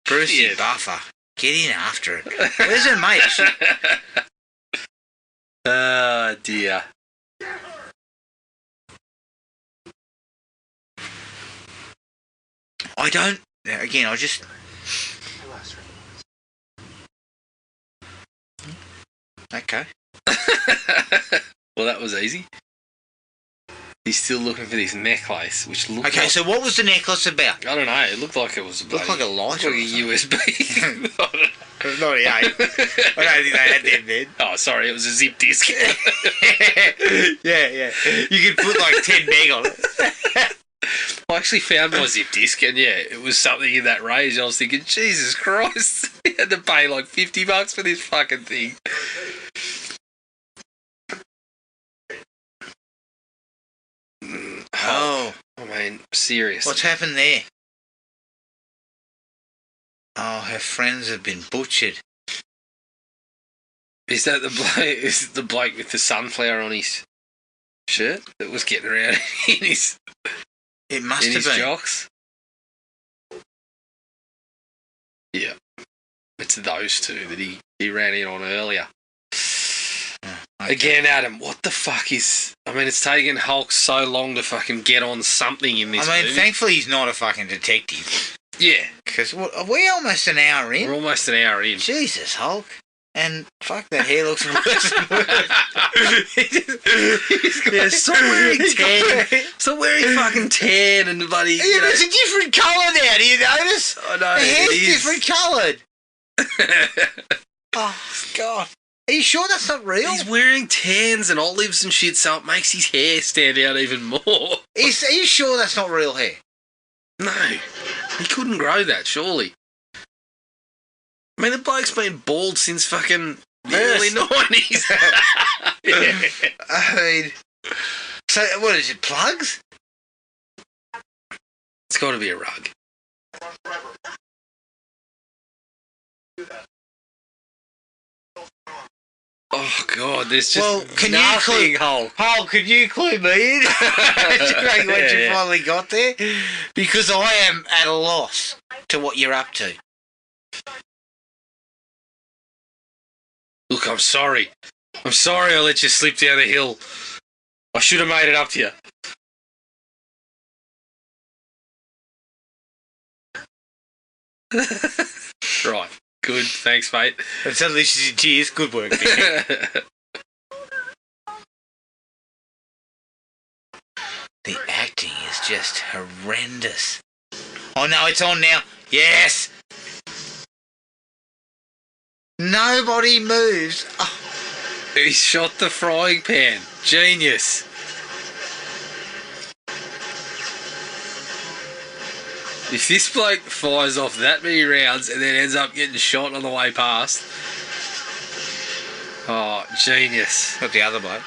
S1: Brucey Buffer. Get in after it. Where's her mate?
S2: Oh, dear.
S1: I don't... Again, I just... Okay.
S2: Well, that was easy. He's still looking for this necklace, which looked
S1: Okay,
S2: like...
S1: so what was the necklace about?
S2: I don't know. It looked like it was...
S1: Looked like a lighter.
S2: Like a USB.
S1: Not a I don't think they had them then.
S2: Oh, sorry. It was a zip disc.
S1: Yeah. You could put like 10 meg on it.
S2: I actually found my zip disc, and yeah, it was something in that range. I was thinking, Jesus Christ, he had to pay like $50 for this fucking thing.
S1: Oh.
S2: I mean, seriously.
S1: What's happened there? Oh, her friends have been butchered.
S2: Is that the bloke? Is it the bloke with the sunflower on his shirt that was getting around in his?
S1: It must
S2: in
S1: have
S2: his
S1: been.
S2: jocks? Yeah, it's those two that he ran in on earlier.
S1: Okay.
S2: Again, Adam, what the fuck is... I mean, it's taken Hulk so long to fucking get on something in this movie.
S1: Thankfully he's not a fucking detective.
S2: Yeah.
S1: Because we're almost an hour in.
S2: We're almost an hour in.
S1: Jesus, Hulk. And fuck, that hair looks worse and worse.
S2: Stop wearing tan. Stop wearing fucking tan and bloody...
S1: Yeah, but it's a different colour now, do you notice?
S2: I know,
S1: the hair's
S2: it is.
S1: different coloured. Oh, God. Are you sure that's not real?
S2: He's wearing tans and olives and shit, so it makes his hair stand out even more.
S1: Are you sure that's not real hair?
S2: No. He couldn't grow that, surely. I mean, the bloke's been bald since fucking the early 90s.
S1: I mean... So, what is it, plugs?
S2: It's got to be a rug. Oh, God, there's just
S1: can
S2: nothing,
S1: you
S2: Hulk.
S1: Hulk, can you clue me in? When you finally got there? Because I am at a loss to what you're up to.
S2: Look, I'm sorry. I'm sorry I let you slip down the hill. I should have made it up to you. Right. Good. Thanks, mate.
S1: And suddenly she's in tears. Good work, Vicky. The acting is just horrendous. Oh no, it's on now. Yes! Nobody moves. Oh.
S2: He shot the frying pan. Genius. If this bloke fires off that many rounds and then ends up getting shot on the way past. Oh, genius.
S1: Not the other bloke.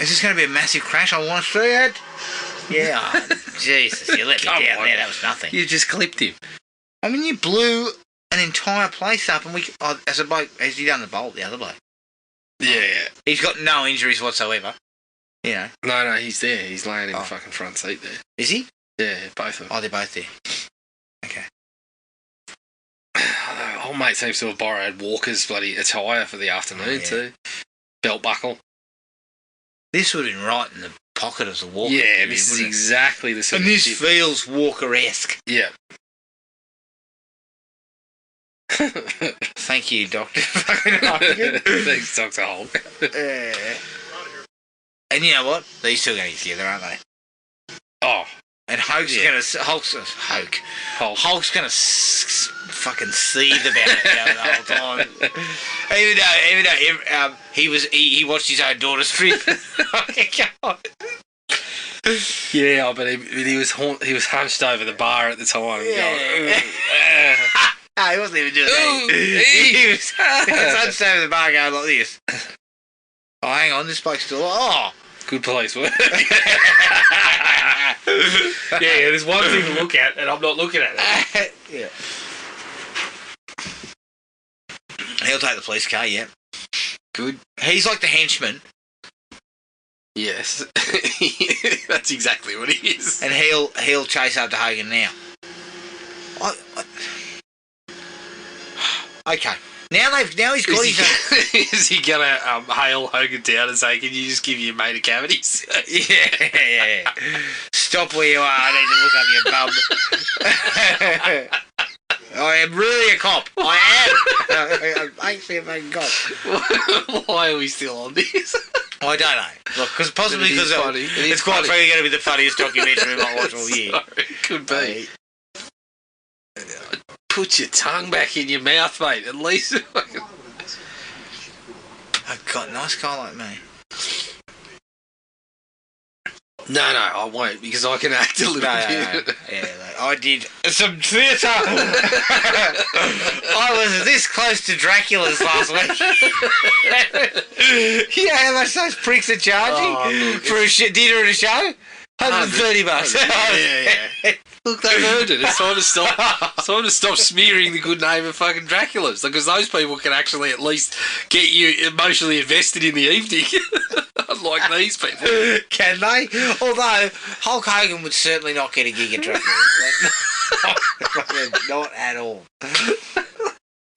S1: Is this going to be a massive crash? I want to see it. Yeah. Oh, Jesus, you let me down there. That was nothing.
S2: You just clipped him.
S1: I mean, you blew an entire place up, and as a bloke, has he done the bolt? The other bloke.
S2: Yeah.
S1: He's got no injuries whatsoever. You know.
S2: No, he's there. He's laying in the fucking front seat there.
S1: Is he?
S2: Yeah, both of them.
S1: Oh, they're both there. Okay.
S2: Old mate seems to have borrowed Walker's bloody attire for the afternoon too. Belt buckle.
S1: This would have been right in the pocket of the Walker.
S2: Yeah, this is exactly the sort
S1: and
S2: of
S1: this
S2: shit.
S1: feels Walker-esque.
S2: Yeah.
S1: Thank you, Dr. fucking Hogan.
S2: Thanks, Dr. Hulk.
S1: And you know what? These two are going to get together, aren't they?
S2: Oh.
S1: And Hulk's going to... Hulk's going to fucking seethe about it the whole time. Even though he watched his own daughter strip.
S2: Yeah, but he was hunched over the bar at the time.
S1: Yeah. No, he wasn't even doing that. He was hunched over the bar going like this. Oh, hang on, this bloke's still... Oh!
S2: Good police work. Yeah, there's one thing to look at, and I'm not looking at it.
S1: Yeah. He'll take the police car, yeah.
S2: Good.
S1: He's like the henchman.
S2: Yes. That's exactly what he is.
S1: And he'll chase after Hogan now. Okay. Now he's got his own...
S2: Is he gonna hail Hogan down and say, "Can you just give your mate a cavities?"
S1: Yeah. Stop where you are. I need to look up your bum. I am really a cop. I am. I'm actually a fucking cop.
S2: Why are we still on this?
S1: I don't know. Look, possibly because it's quite frankly going to be the funniest documentary I watch all year.
S2: Sorry, could be. Put your tongue back in your mouth, mate. At least.
S1: I've got a nice guy like me.
S2: No, I won't, because I can act a little bit.
S1: No. Yeah, I did some theatre. I was this close to Dracula's last week. You know how much those pricks are charging for a dinner at a show? $130.
S2: Yeah. Look, they've earned it. It's time to stop. It's time to stop smearing the good name of fucking Dracula's, because those people can actually at least get you emotionally invested in the evening. Unlike these people.
S1: Can they? Although Hulk Hogan would certainly not get a gig at Dracula's. Not at all.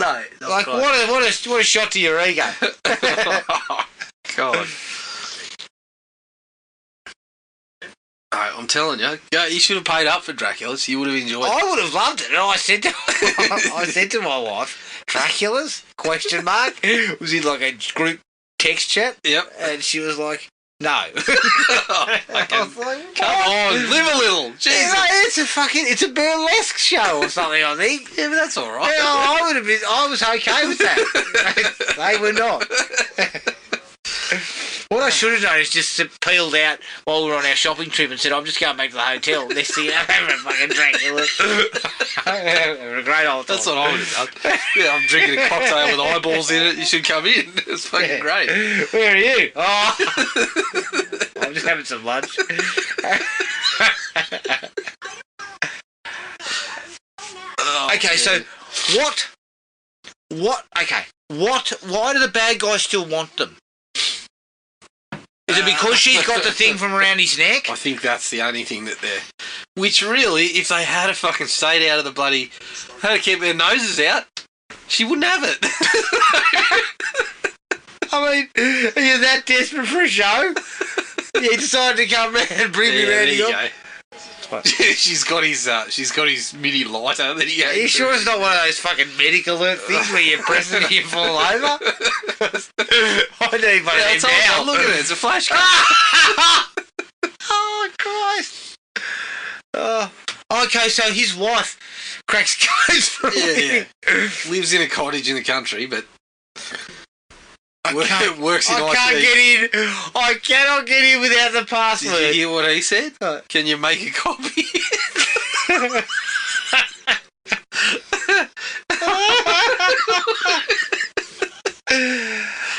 S2: No.
S1: Like what a shot to your ego.
S2: Oh, God. No, I'm telling you, you should have paid up for Dracula's. You would have enjoyed it.
S1: I would have loved it. And I said to my wife, Dracula's? Question mark. Was in like a group text chat.
S2: Yep.
S1: And she was like, no.
S2: Come on, live a little. Jesus.
S1: It's a burlesque show or something, I think.
S2: Yeah, but that's all right.
S1: Yeah, I was okay with that. They were not. What I should have done is just peeled out while we were on our shopping trip and said, I'm just going back to the hotel. Next thing I'm having a fucking Dracula. Having a great old time.
S2: That's what I would have done. Yeah, I'm drinking a cocktail with eyeballs in it. You should come in. It's fucking great.
S1: Where are you? Oh, I'm just having some lunch. Okay, so why do the bad guys still want them? Is it because she's got the thing from around his neck?
S2: I think that's the only thing that they're... Which really, if they had a fucking stayed out of the bloody... had to keep their noses out, she wouldn't have it.
S1: I mean, are you that desperate for a show? You decided to come and bring me round here.
S2: She's got his mini lighter that he has.
S1: Are you sure it's not one of those fucking medical alert things where you press it and you fall over? I need one of them now.
S2: Look at it, it's a flash gun.
S1: Oh, Christ. Okay, so his wife cracks codes for him.
S2: Lives in a cottage in the country, but
S1: works in IT. I cannot get in without the password.
S2: Did you hear what he said? Can you make a copy?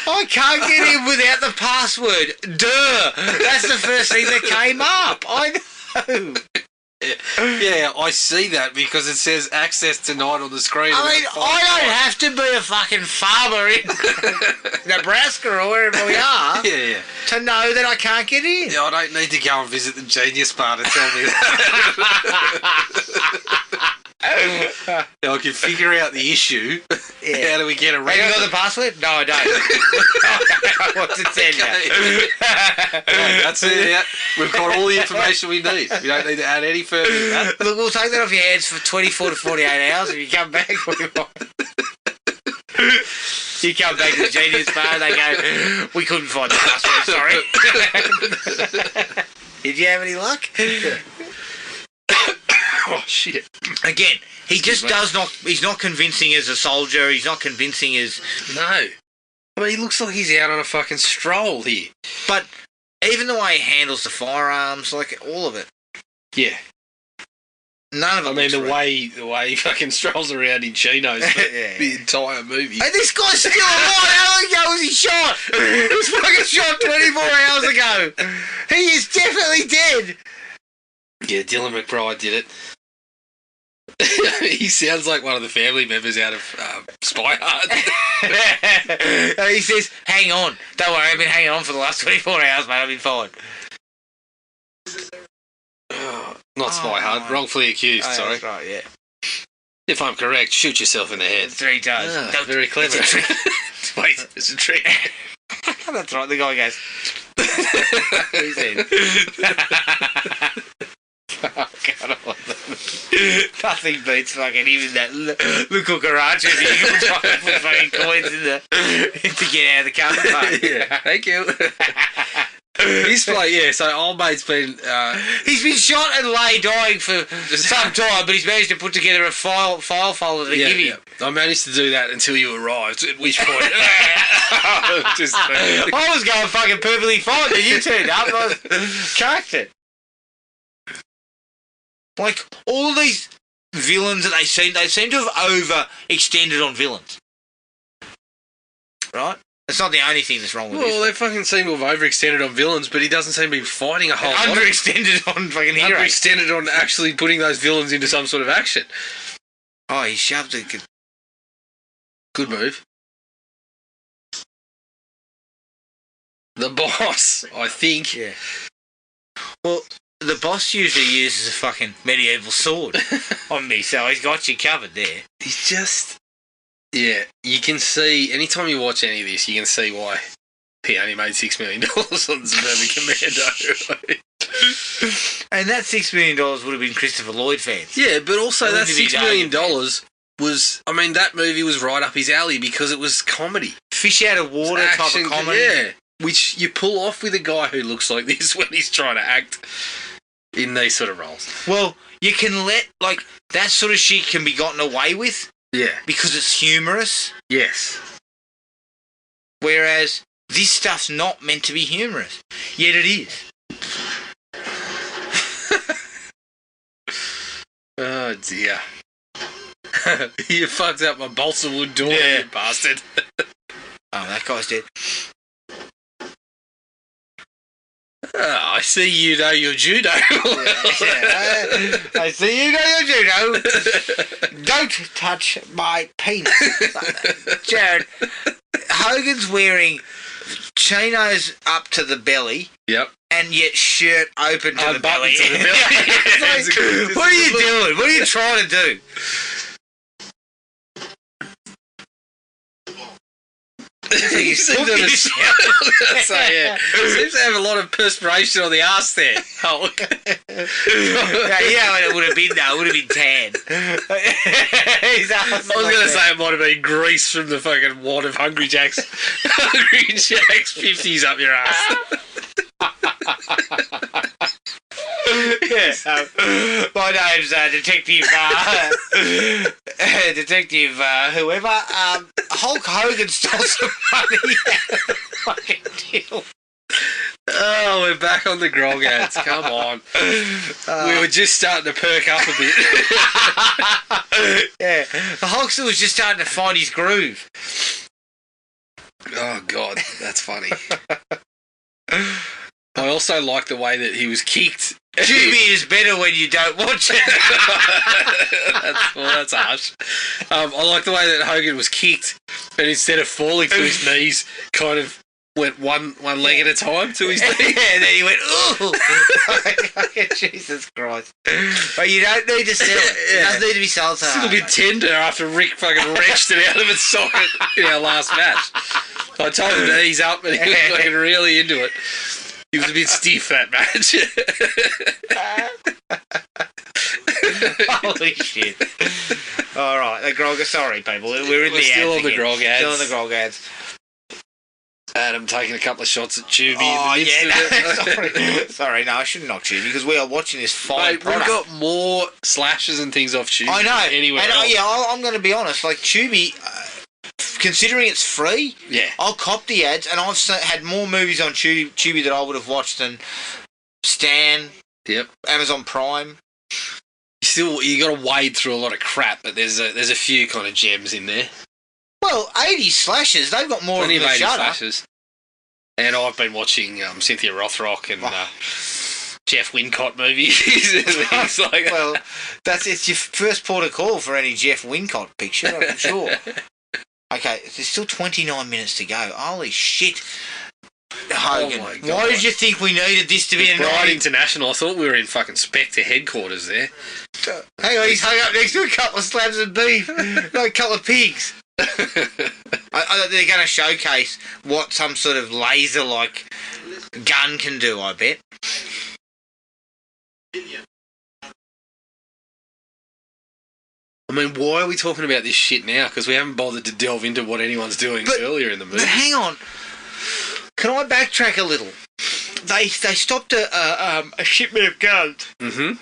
S1: I I can't get in without the password. Duh. That's the first thing that came up. I know.
S2: Yeah, I see that because it says access denied on the screen.
S1: I mean, I don't have to be a fucking farmer in Nebraska or wherever we are
S2: Yeah.
S1: to know that I can't get in.
S2: Yeah, I don't need to go and visit the Genius Bar to tell me that. Yeah, I can figure out the issue.
S1: Yeah.
S2: How do we get around
S1: Have you got
S2: it?
S1: the password? No, I don't. What's it said now?
S2: Right, that's it. Yeah. We've got all the information we need. We don't need to add any further than that.
S1: Look, we'll take that off your hands for 24 to 48 hours. If you come back, we won't. You come back to the Genius Bar and they go, we couldn't find the password, sorry. Did you have any luck?
S2: Oh, shit.
S1: Again, he just does not, he's not convincing as a soldier, he's not convincing as...
S2: No. I mean, he looks like he's out on a fucking stroll here.
S1: But even the way he handles the firearms, like, all of it.
S2: Yeah.
S1: None of it
S2: I mean,
S1: looks right.
S2: the way he fucking strolls around in chinos for
S1: Yeah.
S2: the entire movie.
S1: And this guy's still alive! How long ago was he shot? He was fucking shot 24 hours ago! He is definitely dead!
S2: Yeah, Dylan McBride did it. He sounds like one of the family members out of Spy Hard.
S1: He says, hang on. Don't worry, I've been hanging on for the last 24 hours, mate. I've been fine.
S2: Not Spy Hard, wrongfully accused, sorry.
S1: That's right, yeah.
S2: If I'm correct, shoot yourself in the head.
S1: 3 times. Don't-
S2: Very clever.
S1: It's a trick.
S2: Wait, it's a trick.
S1: That's right, the guy goes... He said... Oh, God, I love that. Nothing beats fucking even that local garage if you can try and put fucking coins in the to get out of the car park.
S2: Yeah, thank you. This bloke, yeah, so old mate's been...
S1: He's been shot and lay dying for some time, but he's managed to put together a file folder to give him.
S2: I managed to do that until you arrived, at which point...
S1: I was going fucking perfectly fine, then you turned up and I was carked it. Like, all these villains that they seem to have overextended on villains. Right? It's not the only thing that's wrong with
S2: Well,
S1: this.
S2: they fucking seem to have overextended on villains, but he doesn't seem to be fighting a whole lot.
S1: Underextended on fucking heroes.
S2: Underextended on actually putting those villains into some sort of action.
S1: Oh, he shoved it.
S2: Good move. The boss, I think.
S1: Yeah. Well, the boss usually uses a fucking medieval sword on me, so he's got you covered there.
S2: He's just... Yeah, you can see... Anytime you watch any of this, you can see why he only made $6 million on Suburban Commando.
S1: And that $6 million would have been Christopher Lloyd fans.
S2: Yeah, but also that
S1: Wouldn't be
S2: $6 million was... I mean, that movie was right up his alley because it was comedy.
S1: Fish out of water
S2: Action,
S1: type of comedy.
S2: Yeah, which you pull off with a guy who looks like this when he's trying to act in these sort of roles.
S1: Well, you can let, like, that sort of shit can be gotten away with
S2: Yeah.
S1: because it's humorous,
S2: Yes.
S1: whereas this stuff's not meant to be humorous. Yet it is.
S2: Oh, dear. You fucked up my balsa wood door,
S1: Yeah.
S2: you bastard.
S1: Oh, that guy's dead.
S2: Oh, I see you know your judo.
S1: I see you know your judo. Don't touch my penis. Jared, Hogan's wearing chinos up to the belly.
S2: Yep.
S1: And yet shirt open to the belly.
S2: To the belly.
S1: It's like, what are you doing? What are you trying to do?
S2: He seems to have a lot of perspiration on the arse there. Hulk.
S1: Yeah, it would have been though. It would have been tan. His ass
S2: I was going to say it might have been grease from the fucking wad of Hungry Jack's. Hungry Jack's 50s up your ass.
S1: My name's Detective Detective whoever. Hulk Hogan stole some money out of the fucking deal.
S2: Oh, we're back on the grog ads. Come on. We were just starting to perk up a bit.
S1: Yeah, the Hulkster was just starting to find his groove.
S2: Oh, Oh, God, that's funny. I also like the way that he was kicked.
S1: Tubi is better when you don't watch it.
S2: That's harsh. I like the way that Hogan was kicked, and instead of falling to his knees, kind of went one leg at a time to his knees.
S1: And then he went, ooh. Jesus Christ. But you don't need to sell it. It doesn't need to be sold so
S2: It's a little
S1: hard.
S2: bit tender after Rick fucking wrenched it out of its socket in our last match. I told him to ease up, and he was fucking really into it. He was a bit stiff that match.
S1: Holy shit. All right, the grog. Sorry, people. We're in the
S2: still
S1: ads
S2: on the
S1: again.
S2: grog ads.
S1: Still on the grog ads.
S2: Adam taking a couple of shots at Tubi.
S1: Oh,
S2: in the midst
S1: yeah.
S2: of
S1: No,
S2: it.
S1: sorry, no, I shouldn't knock Tubi because we are watching this fine
S2: Mate,
S1: product.
S2: we've got more slashes and things off Tubi.
S1: I know.
S2: Than anywhere
S1: And
S2: else.
S1: yeah, I'm going to be honest. Like Tubi, considering it's free,
S2: Yeah.
S1: I'll cop the ads, and I've had more movies on Tubi that I would have watched than Stan,
S2: Yep.
S1: Amazon Prime.
S2: You got to wade through a lot of crap, but there's a few kind of gems in there.
S1: Well, 80s slashes, they've got more
S2: Plenty
S1: of
S2: of
S1: the
S2: 80
S1: shutter.
S2: slashes. And I've been watching Cynthia Rothrock and Jeff Wincott movies and things like that.
S1: Well, it's your first port of call for any Jeff Wincott picture, I'm sure. Okay, there's still 29 minutes to go. Holy shit. Hogan,
S2: Oh my God.
S1: why did you think we needed this to be a
S2: Bride
S1: 90?
S2: International. I thought we were in fucking Spectre headquarters there.
S1: Hang on, he's hung up next to a couple of slabs of beef. No, a couple of pigs. They're going to showcase what some sort of laser-like gun can do, I bet.
S2: I mean, why are we talking about this shit now? Because we haven't bothered to delve into what anyone's doing earlier in the movie.
S1: But hang on. Can I backtrack a little? They stopped a shipment of guns.
S2: Mm-hmm.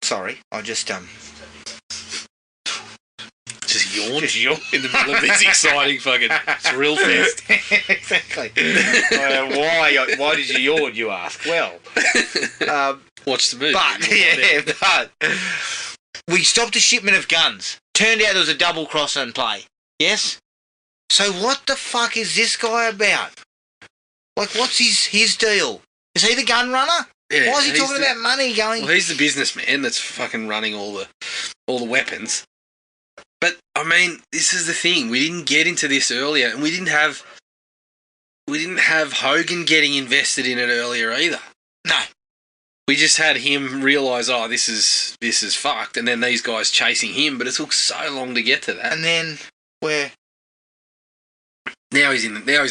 S1: Sorry, I just
S2: Just yawn
S1: Just yawn.
S2: in the middle of this exciting fucking thrill fest.
S1: Exactly. Why did you yawn, you ask? Well,
S2: Watch the movie.
S1: but we stopped a shipment of guns. Turned out there was a double cross in play. Yes? So what the fuck is this guy about? Like, what's his deal? Is he the gun runner?
S2: Yeah,
S1: Why is he
S2: he's
S1: talking about money going?
S2: Well, he's the businessman that's fucking running all the weapons. But I mean, this is the thing. We didn't get into this earlier, and we didn't have Hogan getting invested in it earlier either.
S1: No.
S2: We just had him realise, oh, this is fucked, and then these guys chasing him. But it took so long to get to that.
S1: And then where?
S2: Now he's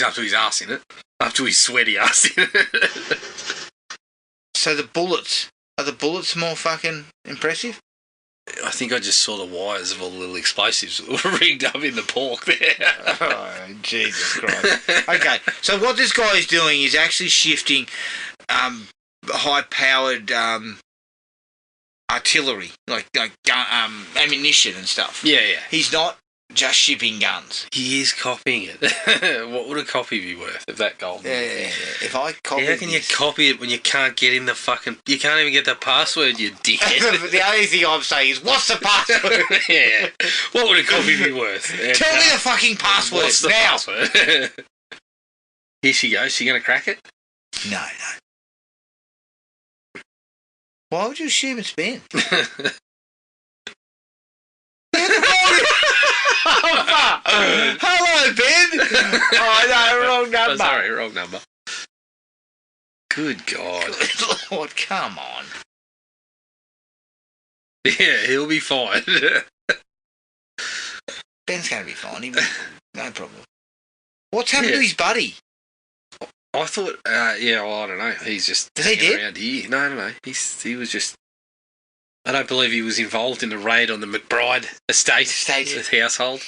S2: up to his ass in it, up to his sweaty ass in it.
S1: So the bullets, are the bullets more fucking impressive?
S2: I think I just saw the wires of all the little explosives that were rigged up in the pork there.
S1: Oh, Jesus Christ. Okay, so what this guy is doing is actually shifting high-powered artillery, like gun, ammunition and stuff.
S2: Yeah.
S1: He's not just shipping guns.
S2: He is copying it. What would a copy be worth of that gold?
S1: Yeah. If I copy
S2: How can you
S1: this-
S2: copy it when you can't get in the fucking... You can't even get the password, you dickhead.
S1: The only thing I'm saying is, what's the password?
S2: Yeah. What would a copy be worth?
S1: Tell me the fucking password
S2: What's the
S1: now.
S2: password? Here she goes. She going to crack it?
S1: No. Why would you assume it's Ben? Hello, Ben. Oh no, wrong number.
S2: Oh, sorry, wrong number. Good God.
S1: Good Lord, come on.
S2: Yeah, he'll be fine.
S1: Ben's going to be fine. No problem. What's happened
S2: Yeah.
S1: to his buddy?
S2: I thought, well, I don't know. He's just
S1: Is he
S2: hanging
S1: dead?
S2: around here. No. He was just... I don't believe he was involved in the raid on the McBride estate. The household.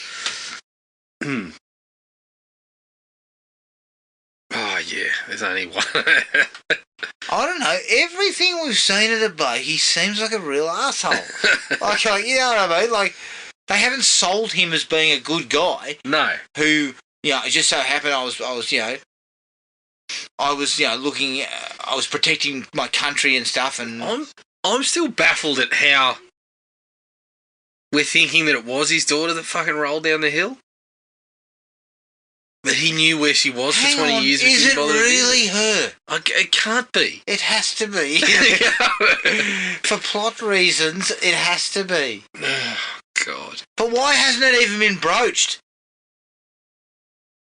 S2: Oh, yeah. There's only one.
S1: I don't know. Everything we've seen of the bloke, he seems like a real asshole. like, you know what I mean? Like, they haven't sold him as being a good guy.
S2: No.
S1: Who, it just so happened I was looking, I was protecting my country and stuff, and
S2: I'm still baffled at how we're thinking that it was his daughter that fucking rolled down the hill. But he knew where she was
S1: Hang
S2: for 20
S1: on,
S2: years.
S1: is it really her?
S2: It can't be.
S1: It has to be. For plot reasons, it has to be.
S2: Oh, God.
S1: But why hasn't it even been broached?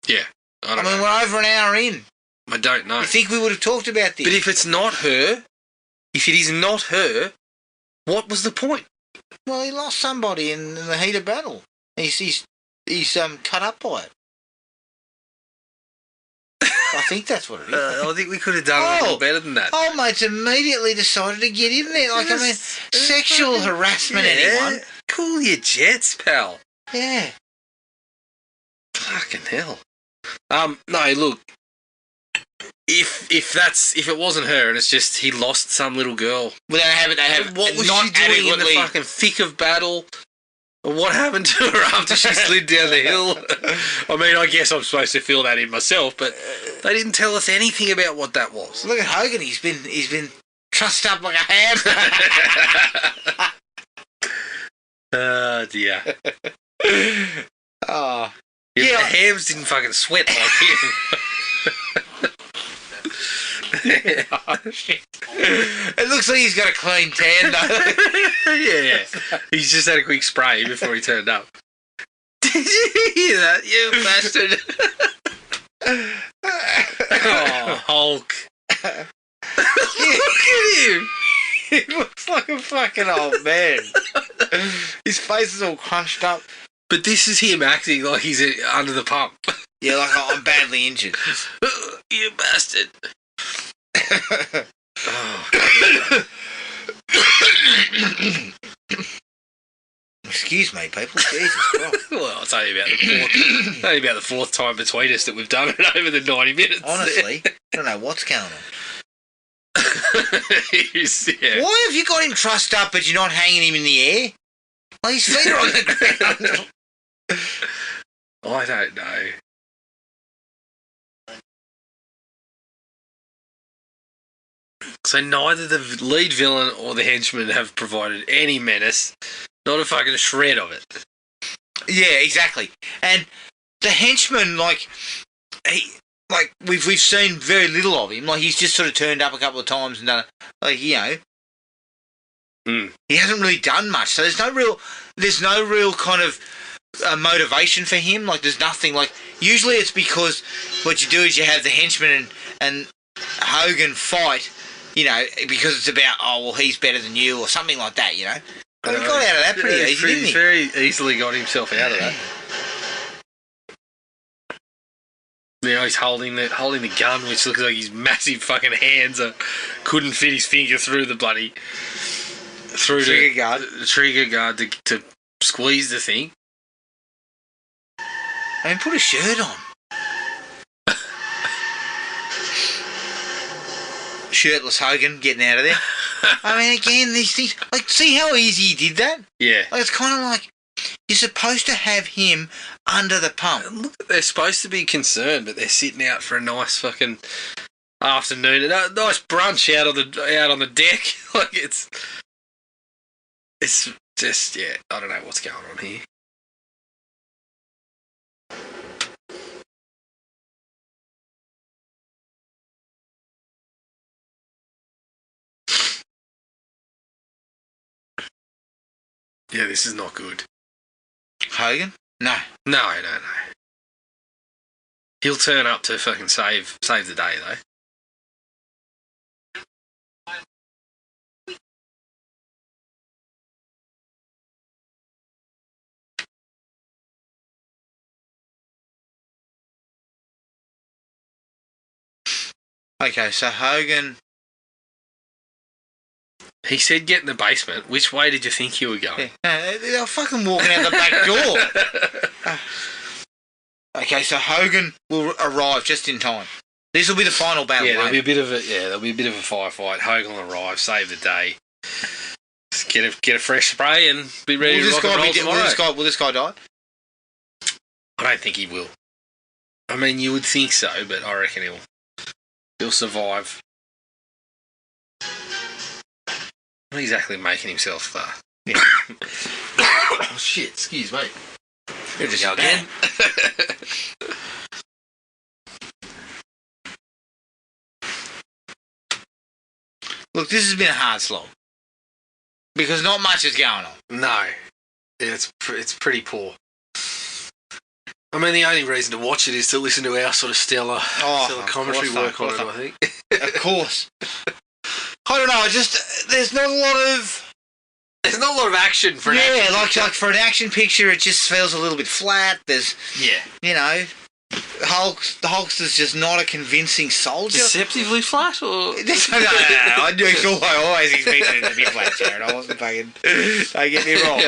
S2: Yeah. I
S1: mean,
S2: know.
S1: we're over an hour in.
S2: I don't know.
S1: You think we would have talked about this?
S2: But if it's not her, if it is not her, what was the point?
S1: Well, he lost somebody in the heat of battle. He's cut up by it. I think that's what it is.
S2: I think we could have done a little better than that.
S1: Oh, mates immediately decided to get in there. Like, I mean, sexual harassment, anyone?
S2: Cool your jets, pal.
S1: Yeah.
S2: Fucking hell. No, look. If it wasn't her and it's just he lost some little girl.
S1: Well, they have
S2: what was
S1: not
S2: she doing in the
S1: adequately-
S2: fucking thick of battle? What happened to her after she slid down the hill? I mean, I guess I'm supposed to feel that in myself, but they didn't tell us anything about what that was.
S1: Look at Hogan. He's been trussed up like a ham.
S2: Oh, dear.
S1: Oh.
S2: Yeah,
S1: Yeah.
S2: the hams didn't fucking sweat like him.
S1: Oh, shit. It looks like he's got a clean tan, though.
S2: Yeah. He's just had a quick spray before he turned up. Did you hear that, you bastard? Oh, Hulk. Look at him.
S1: He looks like a fucking old man. His face is all crunched up.
S2: But this is him acting like he's under the pump.
S1: Yeah, like I'm badly injured.
S2: You bastard. Oh,
S1: Excuse me, people. Jesus Christ.
S2: well, it's only about the fourth time between us that we've done it over the 90 minutes.
S1: Honestly, I don't know what's going on.
S2: Yeah.
S1: Why have you got him trussed up but you're not hanging him in the air? Like his feet are on the ground.
S2: I don't know. So neither the lead villain or the henchman have provided any menace. Not a fucking shred of it.
S1: Yeah, exactly. And the henchman, we've seen very little of him. Like he's just sort of turned up a couple of times and done, he hasn't really done much. So there's no real kind of motivation for him. Like there's nothing. Like usually it's because what you do is you have the henchman and Hogan fight. Because it's about, he's better than you or something like that. But he got out of that pretty easy, didn't he?
S2: He's very easily got himself out of that. He's holding the gun, which looks like his massive fucking hands couldn't fit his finger through the bloody
S1: trigger guard.
S2: The trigger guard to squeeze the thing.
S1: I mean, put a shirt on. Shirtless Hogan getting out of there. I mean, again, these things. Like, see how easy he did that?
S2: Yeah.
S1: Like, it's kind of like you're supposed to have him under the pump.
S2: Look, they're supposed to be concerned, but they're sitting out for a nice fucking afternoon, a nice brunch out on the deck. Like it's just I don't know what's going on here. Yeah, this is not good.
S1: Hogan? No.
S2: No. He'll turn up to fucking save the day, though.
S1: Okay, so Hogan...
S2: He said get in the basement. Which way did you think you were going?
S1: Yeah. No, they're fucking walking out the back door. Okay, so Hogan will arrive just in time. This will be the final battle.
S2: Yeah, there'll be a bit of a firefight. Hogan will arrive, save the day. Just get a fresh spray and be ready to rock and roll tomorrow.
S1: Will this guy die?
S2: I don't think he will. I mean, you would think so, but I reckon he'll survive. Not exactly making himself.
S1: Yeah.
S2: Oh shit! Excuse me.
S1: Here we go again. Look, this has been a hard slog. Because not much is going on.
S2: No. Yeah, it's pretty poor. I mean, the only reason to watch it is to listen to our sort of stellar commentary work on it, I think.
S1: Of course. I don't know, there's not a lot of...
S2: There's not a lot of action for an action picture.
S1: like for an action picture, it just feels a little bit flat. There's, you know, the Hulkster's just not a convincing soldier.
S2: Deceptively flat, or...?
S1: No. I always expected it to be flat, Jared. I wasn't fucking... Don't get me wrong.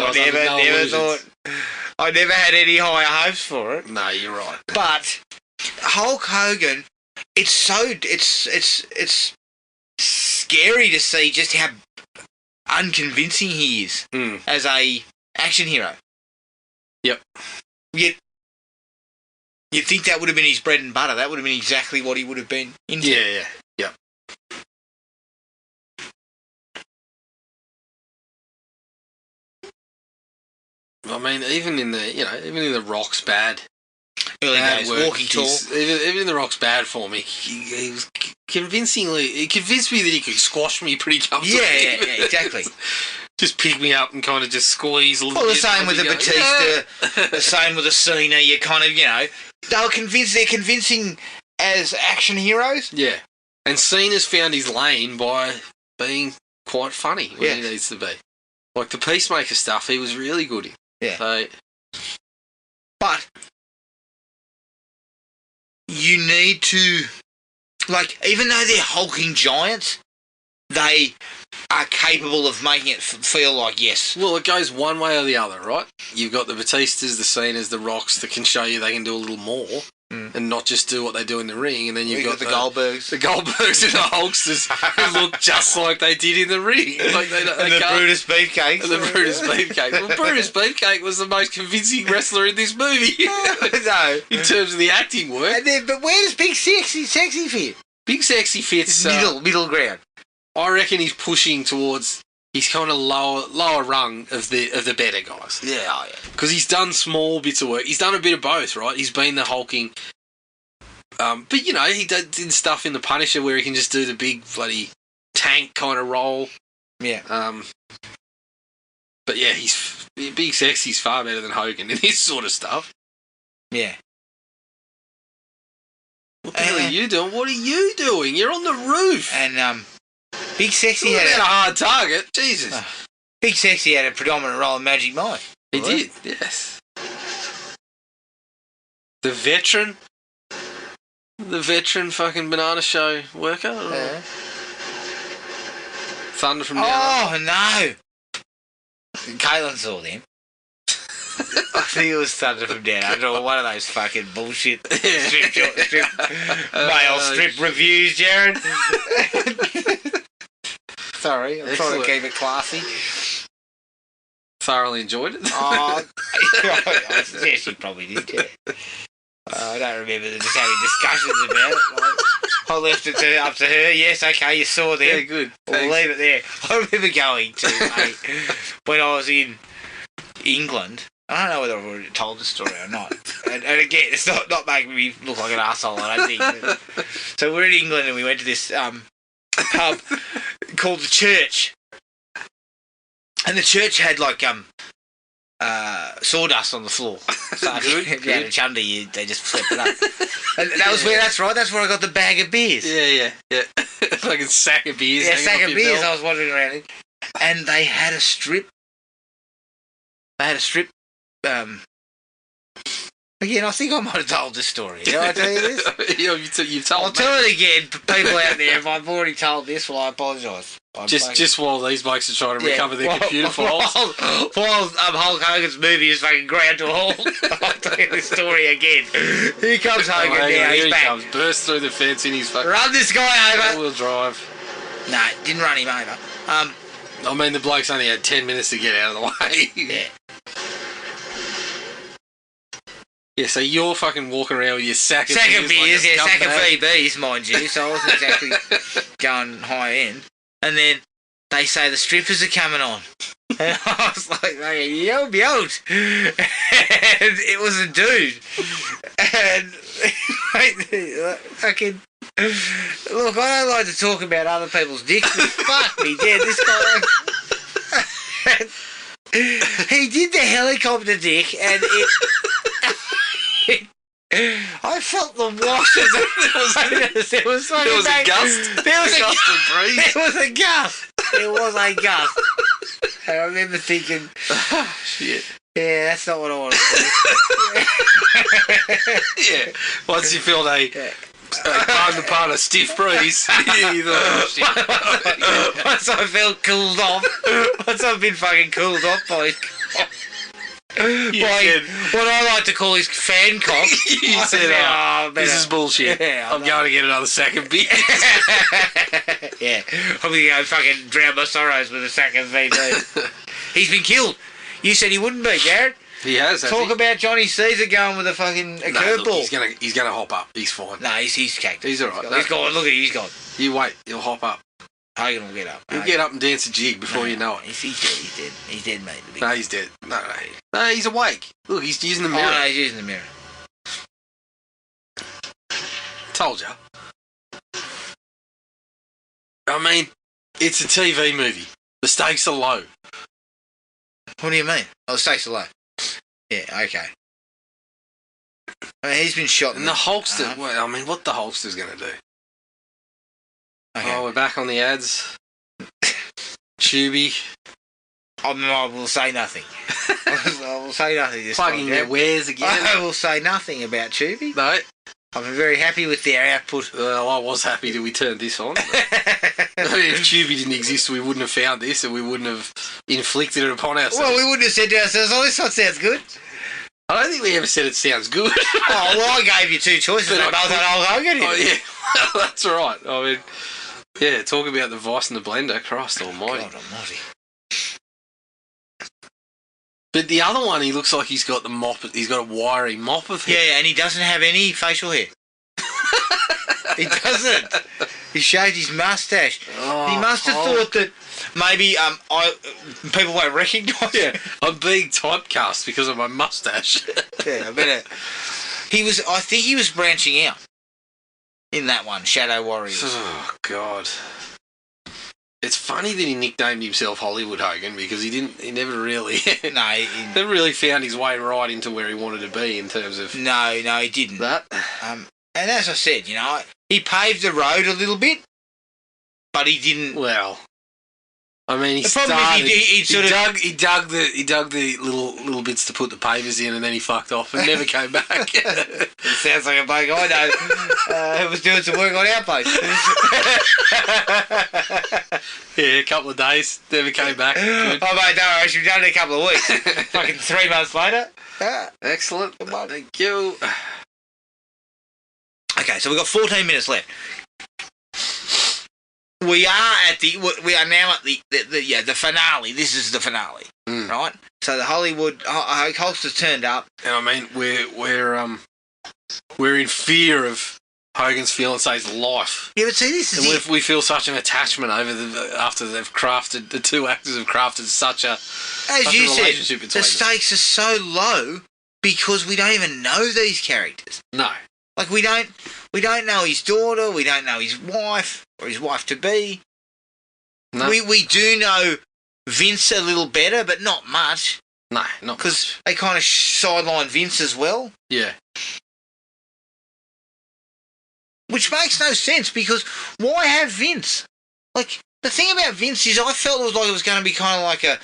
S1: I never had any higher hopes for it.
S2: No, you're right.
S1: But Hulk Hogan, it's scary to see just how unconvincing he is as a action hero.
S2: Yep.
S1: You'd think that would have been his bread and butter. That would have been exactly what he would have been into.
S2: Yeah. I mean, even in the Rock's bad.
S1: Early days, walking tall.
S2: Even in the Rock's bad for me. He was convincingly... He convinced me that he could squash me pretty comfortably.
S1: Yeah, exactly.
S2: Just pick me up and kind of just squeeze a little bit.
S1: Well, the same with the Batista, the same with the Cena. You kind of, they're convincing as action heroes.
S2: Yeah. And Cena's found his lane by being quite funny when he needs to be. Like the Peacemaker stuff, he was really good in.
S1: Yeah.
S2: So,
S1: but you need to, like, even though they're hulking giants, they are capable of making it feel like, yes.
S2: Well, it goes one way or the other, right? You've got the Batistas, the Cenas, the Rocks that can show you they can do a little more and not just do what they do in the ring. And then you've got
S1: the Goldbergs.
S2: The Goldbergs and the Hulksters who look just like they did in the ring. Like
S1: and the Brutus Beefcakes.
S2: And the Brutus Beefcake. Well, Brutus Beefcake was the most convincing wrestler in this movie.
S1: No.
S2: In terms of the acting work.
S1: But where does Big Sexy fit?
S2: Big Sexy fits...
S1: middle ground.
S2: I reckon he's pushing towards... He's kind of lower rung of the better guys.
S1: Yeah.
S2: Because he's done small bits of work. He's done a bit of both, right? He's been the hulking... but, he did stuff in The Punisher where he can just do the big bloody tank kind of role.
S1: Yeah.
S2: But, yeah, Big Sexy's far better than Hogan in this sort of stuff.
S1: Yeah.
S2: What the hell are you doing? What are you doing? You're on the roof.
S1: And, Big Sexy
S2: had a hard target. Jesus.
S1: Big Sexy had a predominant role in Magic Mike.
S2: He did, yes. The veteran fucking banana show worker?
S1: Yeah.
S2: Thunder from Down.
S1: Oh, no. Caitlin saw them. I think it was Thunder from Down Under, or one of those fucking bullshit male strip reviews, Jared. Sorry, I'm trying to keep it classy.
S2: Thoroughly enjoyed it.
S1: Yeah, she probably did, yeah. I don't remember just having discussions about it. I left it up to her. Yes, okay, you saw them.
S2: Yeah, good.
S1: We'll leave it there. I remember going to, when I was in England. I don't know whether I've already told the story or not. And again, it's not making me look like an arsehole, I don't think. So we're in England and we went to this pub called the Church. And the church had like sawdust on the floor. So if you had a chunder, they just flipped it up. And that's where I got the bag of beers.
S2: Yeah. Like a sack of beers.
S1: Yeah, a sack of beers. I was wandering around in. And they had a strip. Again, I think I might have told this story. Did I tell you this?
S2: You've told
S1: I'll tell it again. People out there, if I've already told this, well, I apologise.
S2: Just while these blokes are trying to recover their computer files.
S1: While Hulk Hogan's movie is fucking ground to a halt, I'll tell you the story again. Here comes Hogan now. He's back.
S2: Comes, burst through the fence in his fucking...
S1: Run this guy over.
S2: All-wheel drive.
S1: No, didn't run him over.
S2: I mean, the bloke's only had 10 minutes to get out of the way.
S1: Yeah.
S2: Yeah, so you're fucking walking around with your sack of
S1: beers, sack of VBs, mind you, so I wasn't exactly going high end. And then they say the strippers are coming on. And I was like, yo, and it was a dude. And Fucking. Look, I don't like to talk about other people's dicks, but fuck me, dead. This guy. He did the helicopter dick, and I felt the washes. There was
S2: a gust.
S1: There was a
S2: gust of breeze.
S1: There was a gust. There was a gust. And I remember thinking,
S2: shit.
S1: Yeah, that's not what I want to do.
S2: Yeah. Once you feel pardon a stiff breeze, you thought, oh, shit.
S1: Once I felt cooled off, once I've been fucking cooled off by what I like to call his fan cock.
S2: You said, this is bullshit.
S1: Yeah,
S2: I'm going to get another sack of beer.
S1: Yeah, I'm going to go fucking drown my sorrows with a sack of VB. He's been killed. You said he wouldn't be, Garrett.
S2: He has.
S1: Talk about Johnny Caesar going with a fucking curveball.
S2: He's gonna hop up. He's fine.
S1: No, he's cacked.
S2: He's all right.
S1: He's gone. Look at him. He's gone.
S2: You wait. He'll hop up.
S1: Hogan will get up.
S2: He'll get up and dance a jig before you know it.
S1: He's dead. He's dead. He's dead, mate.
S2: No, he's dead. No, he's awake. Look, he's using the mirror.
S1: Oh, no, he's using the mirror.
S2: Told ya. I mean, it's a TV movie. The stakes are low.
S1: What do you mean? Oh, the stakes are low. Yeah, okay. I mean, he's been shot.
S2: And the Hulkster, well, I mean, what the Hulkster's going to do?
S1: Okay.
S2: Oh, we're back on the ads. Tubi.
S1: I will say nothing. I will say nothing this time.
S2: Plugging their wares again.
S1: I will say nothing about Tubi.
S2: No.
S1: I've been very happy with their output.
S2: Well, I was happy that we turned this on. I mean, if Tubi didn't exist, we wouldn't have found this and we wouldn't have inflicted it upon ourselves.
S1: Well, we wouldn't have said to ourselves, oh, this one sounds good.
S2: I don't think we ever said it sounds good.
S1: Oh, well, I gave you two choices. But they both had Hulk Hogan in it.
S2: Oh, yeah. That's right. I mean, yeah, talk about the vice and the blender. Christ almighty.
S1: God almighty.
S2: But the other one, he looks like he's got the mop. He's got a wiry mop of hair.
S1: Yeah, and he doesn't have any facial hair. He doesn't. He shaved his moustache.
S2: Oh,
S1: he must have thought that maybe people won't recognise him.
S2: Yeah, I'm being typecast because of my moustache.
S1: Yeah, I better. I think he was branching out in that one, Shadow Warriors.
S2: Oh God. It's funny that he nicknamed himself Hollywood Hogan because he never really never really found his way right into where he wanted to be in terms of
S1: No, he didn't.
S2: that.
S1: And as I said, he paved the road a little bit, but he didn't.
S2: Well, I mean,
S1: The problem is
S2: he dug the little bits to put the pavers in, and then he fucked off and never came back.
S1: It sounds like a bloke I know who was doing some work on our place.
S2: Yeah, a couple of days, never came back. Good.
S1: Oh, mate, don't worry, she's done it in a couple of weeks. Fucking 3 months later.
S2: Excellent. Thank you.
S1: Okay, so we've got 14 minutes left. We are now at the finale. This is the finale, right? So the Hollywood Hulkster's turned up.
S2: And I mean, we're in fear of Hogan's fiance's life.
S1: Yeah, but see, this is it.
S2: We feel such an attachment after they've crafted, the two actors have crafted such a relationship between
S1: the stakes are so low because we don't even know these characters.
S2: No.
S1: Like we don't know his daughter, we don't know his wife or his wife to be.
S2: No.
S1: We do know Vince a little better, but not much.
S2: No, not
S1: because they kind of sideline Vince as well.
S2: Yeah.
S1: Which makes no sense because why have Vince? Like the thing about Vince is I felt it was going to be kind of like a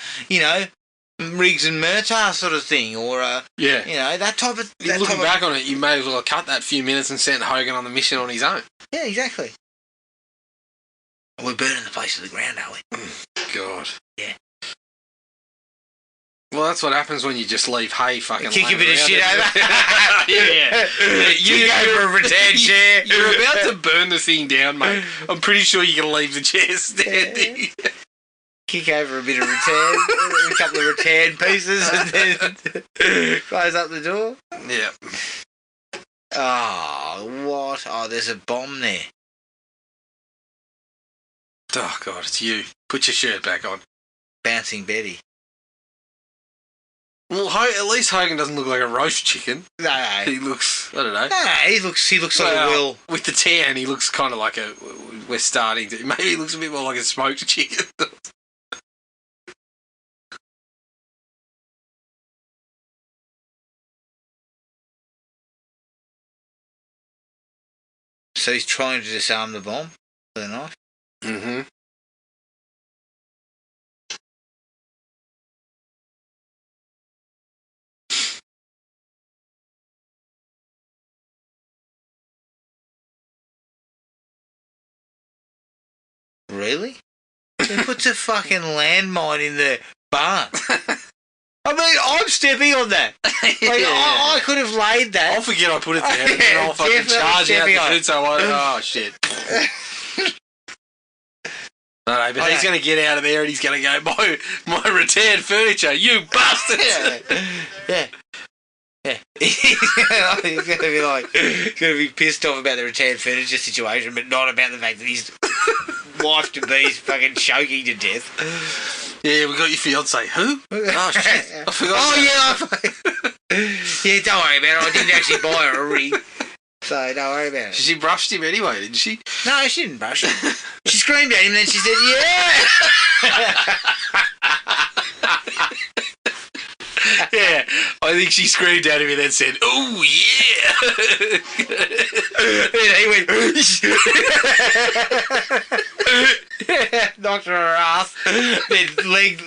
S1: Riggs and Murtaugh sort of thing, or that type of.
S2: Looking back on it, you may as well have cut that few minutes and sent Hogan on the mission on his own.
S1: Yeah, exactly. We're burning the place to the ground, aren't we?
S2: God.
S1: Yeah.
S2: Well, that's what happens when you just leave hay fucking.
S1: Kick a bit of shit over.
S2: Yeah.
S1: You go for a rattan chair.
S2: You're about to burn the thing down, mate. I'm pretty sure you're going to leave the chair standing.
S1: Kick over a bit of rattan, a couple of rattan pieces, and then close up the door.
S2: Yeah.
S1: Oh, what? Oh, there's a bomb there.
S2: Oh, God, it's you. Put your shirt back on.
S1: Bouncing Betty.
S2: Well, at least Hogan doesn't look like a roast chicken.
S1: No.
S2: He looks, I don't know.
S1: No, he looks like a Will.
S2: With the tan, he looks kind of like we're starting to, maybe he looks a bit more like a smoked chicken.
S1: So he's trying to disarm the bomb with a knife?
S2: Mm-hmm.
S1: Really? He puts a fucking landmine in the barn. I mean, I'm stepping on that. Like, I could have laid that.
S2: I'll forget I put it there and I'll fucking charge out the food, so oh shit. No, but he's going to get out of there and he's going to go, my rattan furniture, you bastards!
S1: Yeah. He's going to be pissed off about the rattan furniture situation, but not about the fact that his wife to be is fucking choking to death.
S2: Yeah, we got your fiance. Who? Oh shit! I forgot.
S1: Oh yeah, yeah. Don't worry about it. I didn't actually buy her a ring, so don't worry about it.
S2: She brushed him anyway, didn't she?
S1: No, she didn't brush him. She screamed at him, and then she said, "Yeah."
S2: Yeah, I think she screamed at him and then said, "Oh yeah!"
S1: And he went, knocked her ass, then leg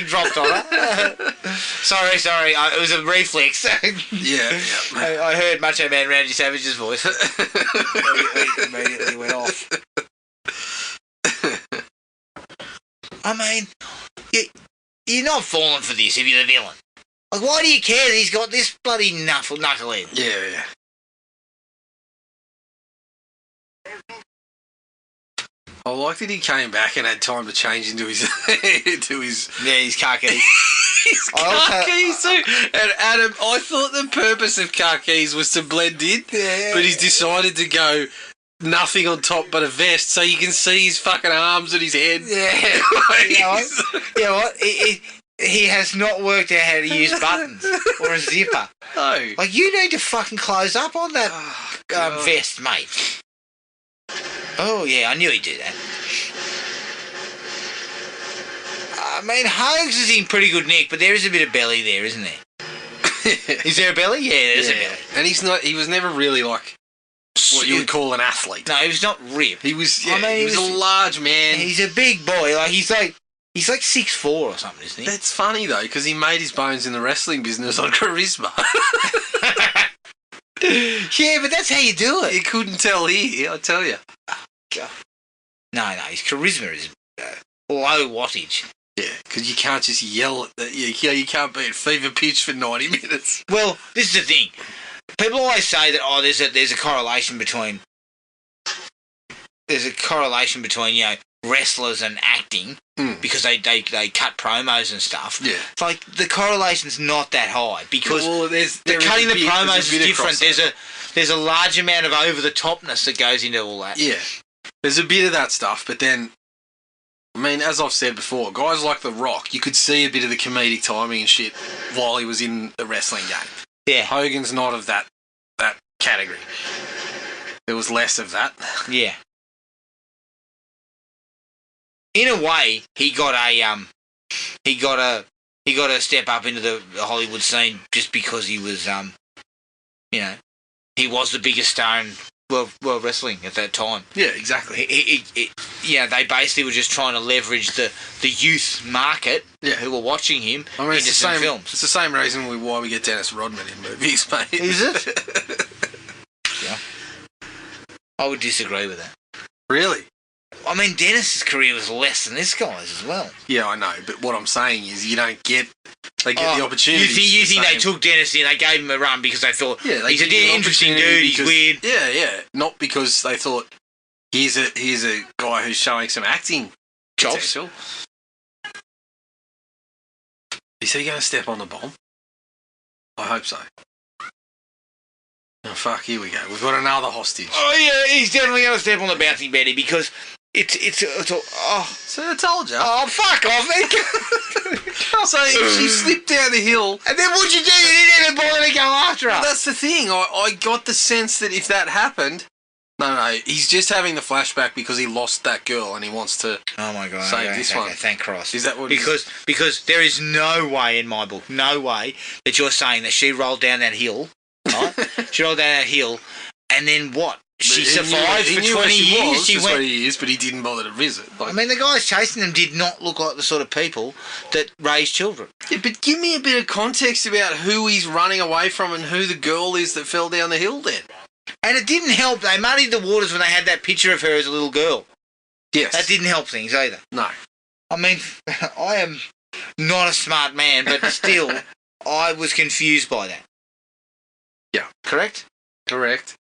S1: dropped on her. Sorry, it was a reflex.
S2: Yeah.
S1: I heard Macho Man Randy Savage's voice. Immediately went off. I mean, you're not falling for this if you're the villain. Like, why do you care that he's got this bloody knucklehead?
S2: Yeah. I like that he came back and had time to change into his
S1: his car keys.
S2: His car keys too. And Adam, I thought the purpose of car keys was to blend in, but he's decided to go nothing on top but a vest, so you can see his fucking arms and his head.
S1: Yeah. You know what? He has not worked out how to use buttons or a zipper.
S2: No.
S1: Like, you need to fucking close up on that vest, mate. Oh, yeah, I knew he'd do that. I mean, Hogs is in pretty good nick, but there is a bit of belly there, isn't there? Is there a belly? Yeah, there's a belly.
S2: And he was never really like what you would call an athlete.
S1: No, he was not ripped.
S2: He was, he was a large man.
S1: He's a big boy. Like, he's like 6'4" or something, isn't he?
S2: That's funny though, because he made his bones in the wrestling business on charisma.
S1: Yeah, but that's how you do it.
S2: You couldn't tell here, I tell you.
S1: No, his charisma is low wattage.
S2: Yeah, because you can't just yell at that. You can't be at fever pitch for 90 minutes.
S1: Well, this is the thing. People always say that there's a correlation between wrestlers and acting because they cut promos and stuff.
S2: Yeah,
S1: it's like the correlation's not that high because cutting the promos is different. There's a large amount of over the topness that goes into all that.
S2: Yeah, there's a bit of that stuff, but then, I mean, as I've said before, guys like The Rock, you could see a bit of the comedic timing and shit while he was in the wrestling game.
S1: Yeah,
S2: Hogan's not of that category. There was less of that.
S1: Yeah. In a way, he got a step up into the Hollywood scene just because he was he was the biggest star in world wrestling at that time.
S2: Yeah, exactly.
S1: They basically were just trying to leverage the youth market who were watching him into some films.
S2: It's the same reason why we get Dennis Rodman in movies, mate.
S1: Is it? Yeah. I would disagree with that.
S2: Really?
S1: I mean, Dennis's career was less than this guy's as well.
S2: Yeah, I know, but what I'm saying is they get the opportunity.
S1: You think they took Dennis in, they gave him a run because they thought he's an interesting dude, he's weird.
S2: Yeah, not because they thought here's a guy who's showing some acting
S1: chops.
S2: Potential. Is he going to step on the bomb? I hope so. Oh fuck! Here we go. We've got another hostage.
S1: Oh yeah, he's definitely going to step on the bouncing Betty because it's oh.
S2: So I told you.
S1: Oh, fuck off, man.
S2: So if she slipped down the hill...
S1: And then what'd you do? You didn't even bother to go after her.
S2: Well, that's the thing. I got the sense that if that happened... No, he's just having the flashback because he lost that girl and he wants to
S1: oh my God,
S2: save this one.
S1: Thank Christ.
S2: Is that what
S1: because there is no way in my book, no way that you're saying that she rolled down that hill, right? She rolled down that hill, and then what? She survived for 20 years.
S2: She went 20 years, but he didn't bother to visit.
S1: I mean, the guys chasing them did not look like the sort of people that raise children.
S2: Yeah, but give me a bit of context about who he's running away from and who the girl is that fell down the hill then.
S1: And it didn't help. They muddied the waters when they had that picture of her as a little girl.
S2: Yes.
S1: That didn't help things either.
S2: No.
S1: I mean, I am not a smart man, but still, I was confused by that.
S2: Yeah.
S1: Correct?
S2: Correct.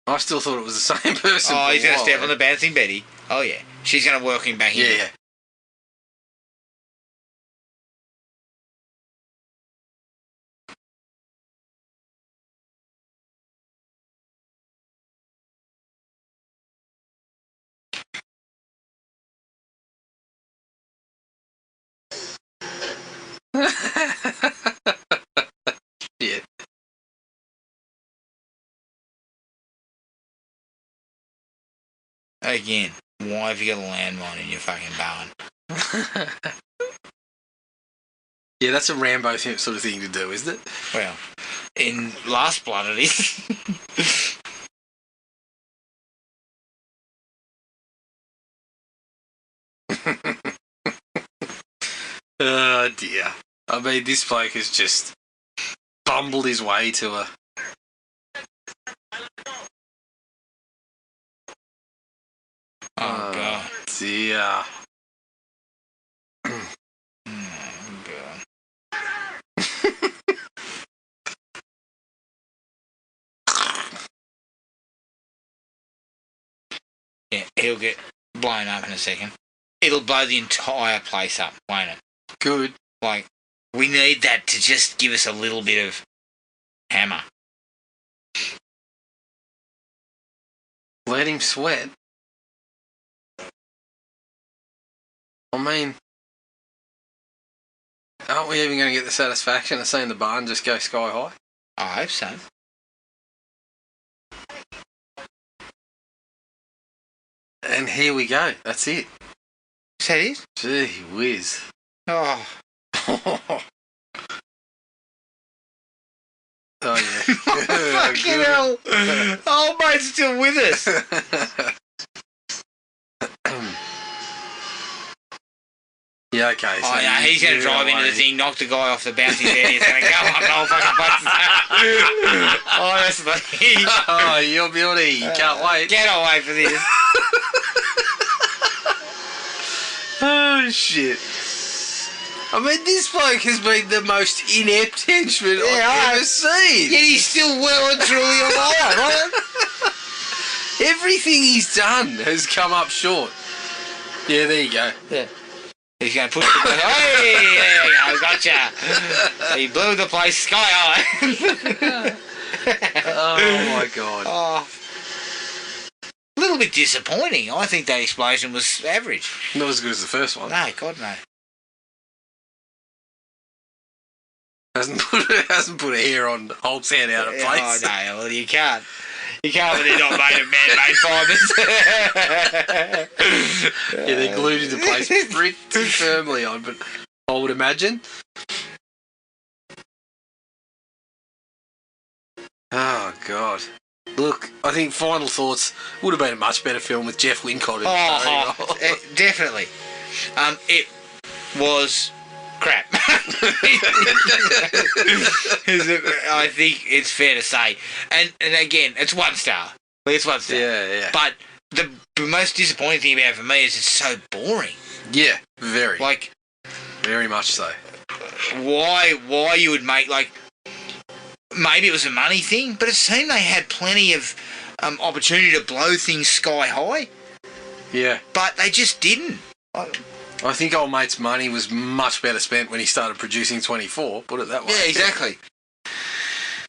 S2: I still thought it was the same person.
S1: Oh, he's going to step on the bouncing Betty. Oh, yeah. She's going to work him back in.
S2: Yeah. Yeah.
S1: Again, why have you got a landmine in your fucking barn?
S2: Yeah, that's a Rambo sort of thing to do, isn't it?
S1: Well, in Last Blood it is.
S2: Oh dear. I mean, this bloke has just bumbled his way to a...
S1: Oh, God.
S2: Dear.
S1: Oh, God. Yeah, he'll get blown up in a second. It'll blow the entire place up, won't it?
S2: Good.
S1: Like, we need that to just give us a little bit of hammer.
S2: Let him sweat. I mean, aren't we even going to get the satisfaction of seeing the barn just go sky high?
S1: I hope so.
S2: And here we go. That's it.
S1: Is that it?
S2: Gee whiz.
S1: Oh.
S2: Oh, yeah.
S1: Fucking hell. Old mate's still with us.
S2: Yeah, okay. So
S1: oh, yeah, he's going to drive into the thing, knock the guy off the bouncing bed. He's going to go up the whole fucking place. Honestly.
S2: Oh, you're beauty. You can't wait.
S1: Can't wait for this.
S2: Oh, shit. I mean, this bloke has been the most inept henchman I've ever seen.
S1: Yet he's still well and truly alive, right?
S2: Everything he's done has come up short. Yeah, there you go.
S1: Yeah. He's going to push the place. Hey, there you go, gotcha. He blew the place sky high.
S2: Oh, my God.
S1: Oh. A little bit disappointing. I think that explosion was average.
S2: Not as good as the first one.
S1: No, God, no.
S2: Hasn't put a hair on Hulk's head out of place.
S1: Oh, no, well, you can't. You can't when they're not made of man-made fibres.
S2: Yeah, they're glued into place pretty firmly on, but I would imagine. Oh, God. Look, I think Final Thoughts would have been a much better film with Jeff Wincott in it.
S1: Definitely. It was crap. I think it's fair to say. And again, it's 1 star. It's 1 star.
S2: Yeah.
S1: But the most disappointing thing about it for me is it's so boring.
S2: Yeah, very.
S1: Like,
S2: very much so.
S1: Why you would make, like, maybe it was a money thing, but it seemed they had plenty of opportunity to blow things sky high.
S2: Yeah.
S1: But they just didn't.
S2: I think old mate's money was much better spent when he started producing 24, put it that way.
S1: Yeah, exactly.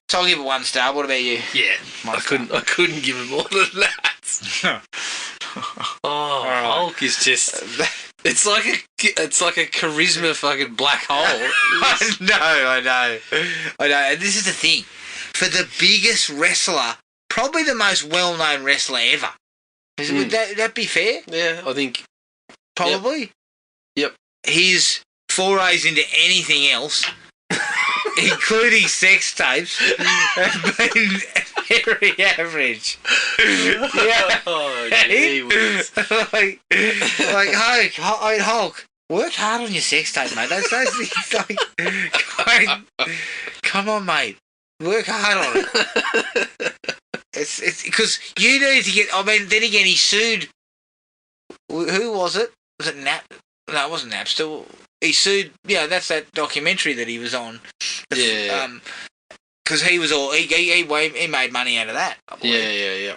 S1: So I'll give it 1 star. What about you?
S2: Yeah. I couldn't give it more than that. Oh,
S1: right.
S2: Hulk is just. It's like a charisma fucking black hole.
S1: I know. And this is the thing. For the biggest wrestler, probably the most well-known wrestler ever. Would that be fair?
S2: Yeah, I think.
S1: Probably.
S2: Yep.
S1: His forays into anything else, including sex tapes, have been very average. Yeah.
S2: Oh, gee whiz.
S1: like Hulk, work hard on your sex tape, mate. Those things, like, come on, mate. Work hard on it. It's because you need to get. I mean, then again, he sued. Who was it? Was it Nap? No, it wasn't Napster. He sued. Yeah, that's that documentary that he was on.
S2: Yeah.
S1: Because he was all he made money out of that.
S2: Yeah.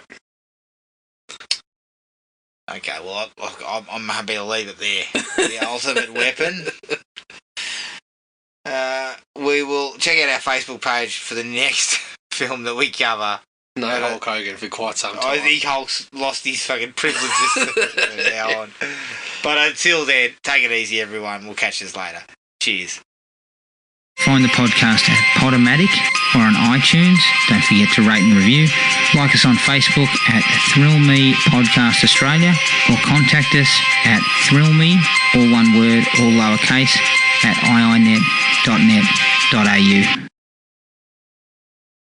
S1: Okay, well, I'm happy to leave it there. The ultimate weapon. We will check out our Facebook page for the next film that we cover.
S2: No Hulk Hogan for quite some time.
S1: I think Hulk's lost his fucking privileges from now on. But until then, take it easy, everyone. We'll catch you later. Cheers.
S4: Find the podcast at Podomatic or on iTunes. Don't forget to rate and review. Like us on Facebook at Thrill Me Podcast Australia or contact us at thrillme, all one word, all lowercase, at iinet.net.au.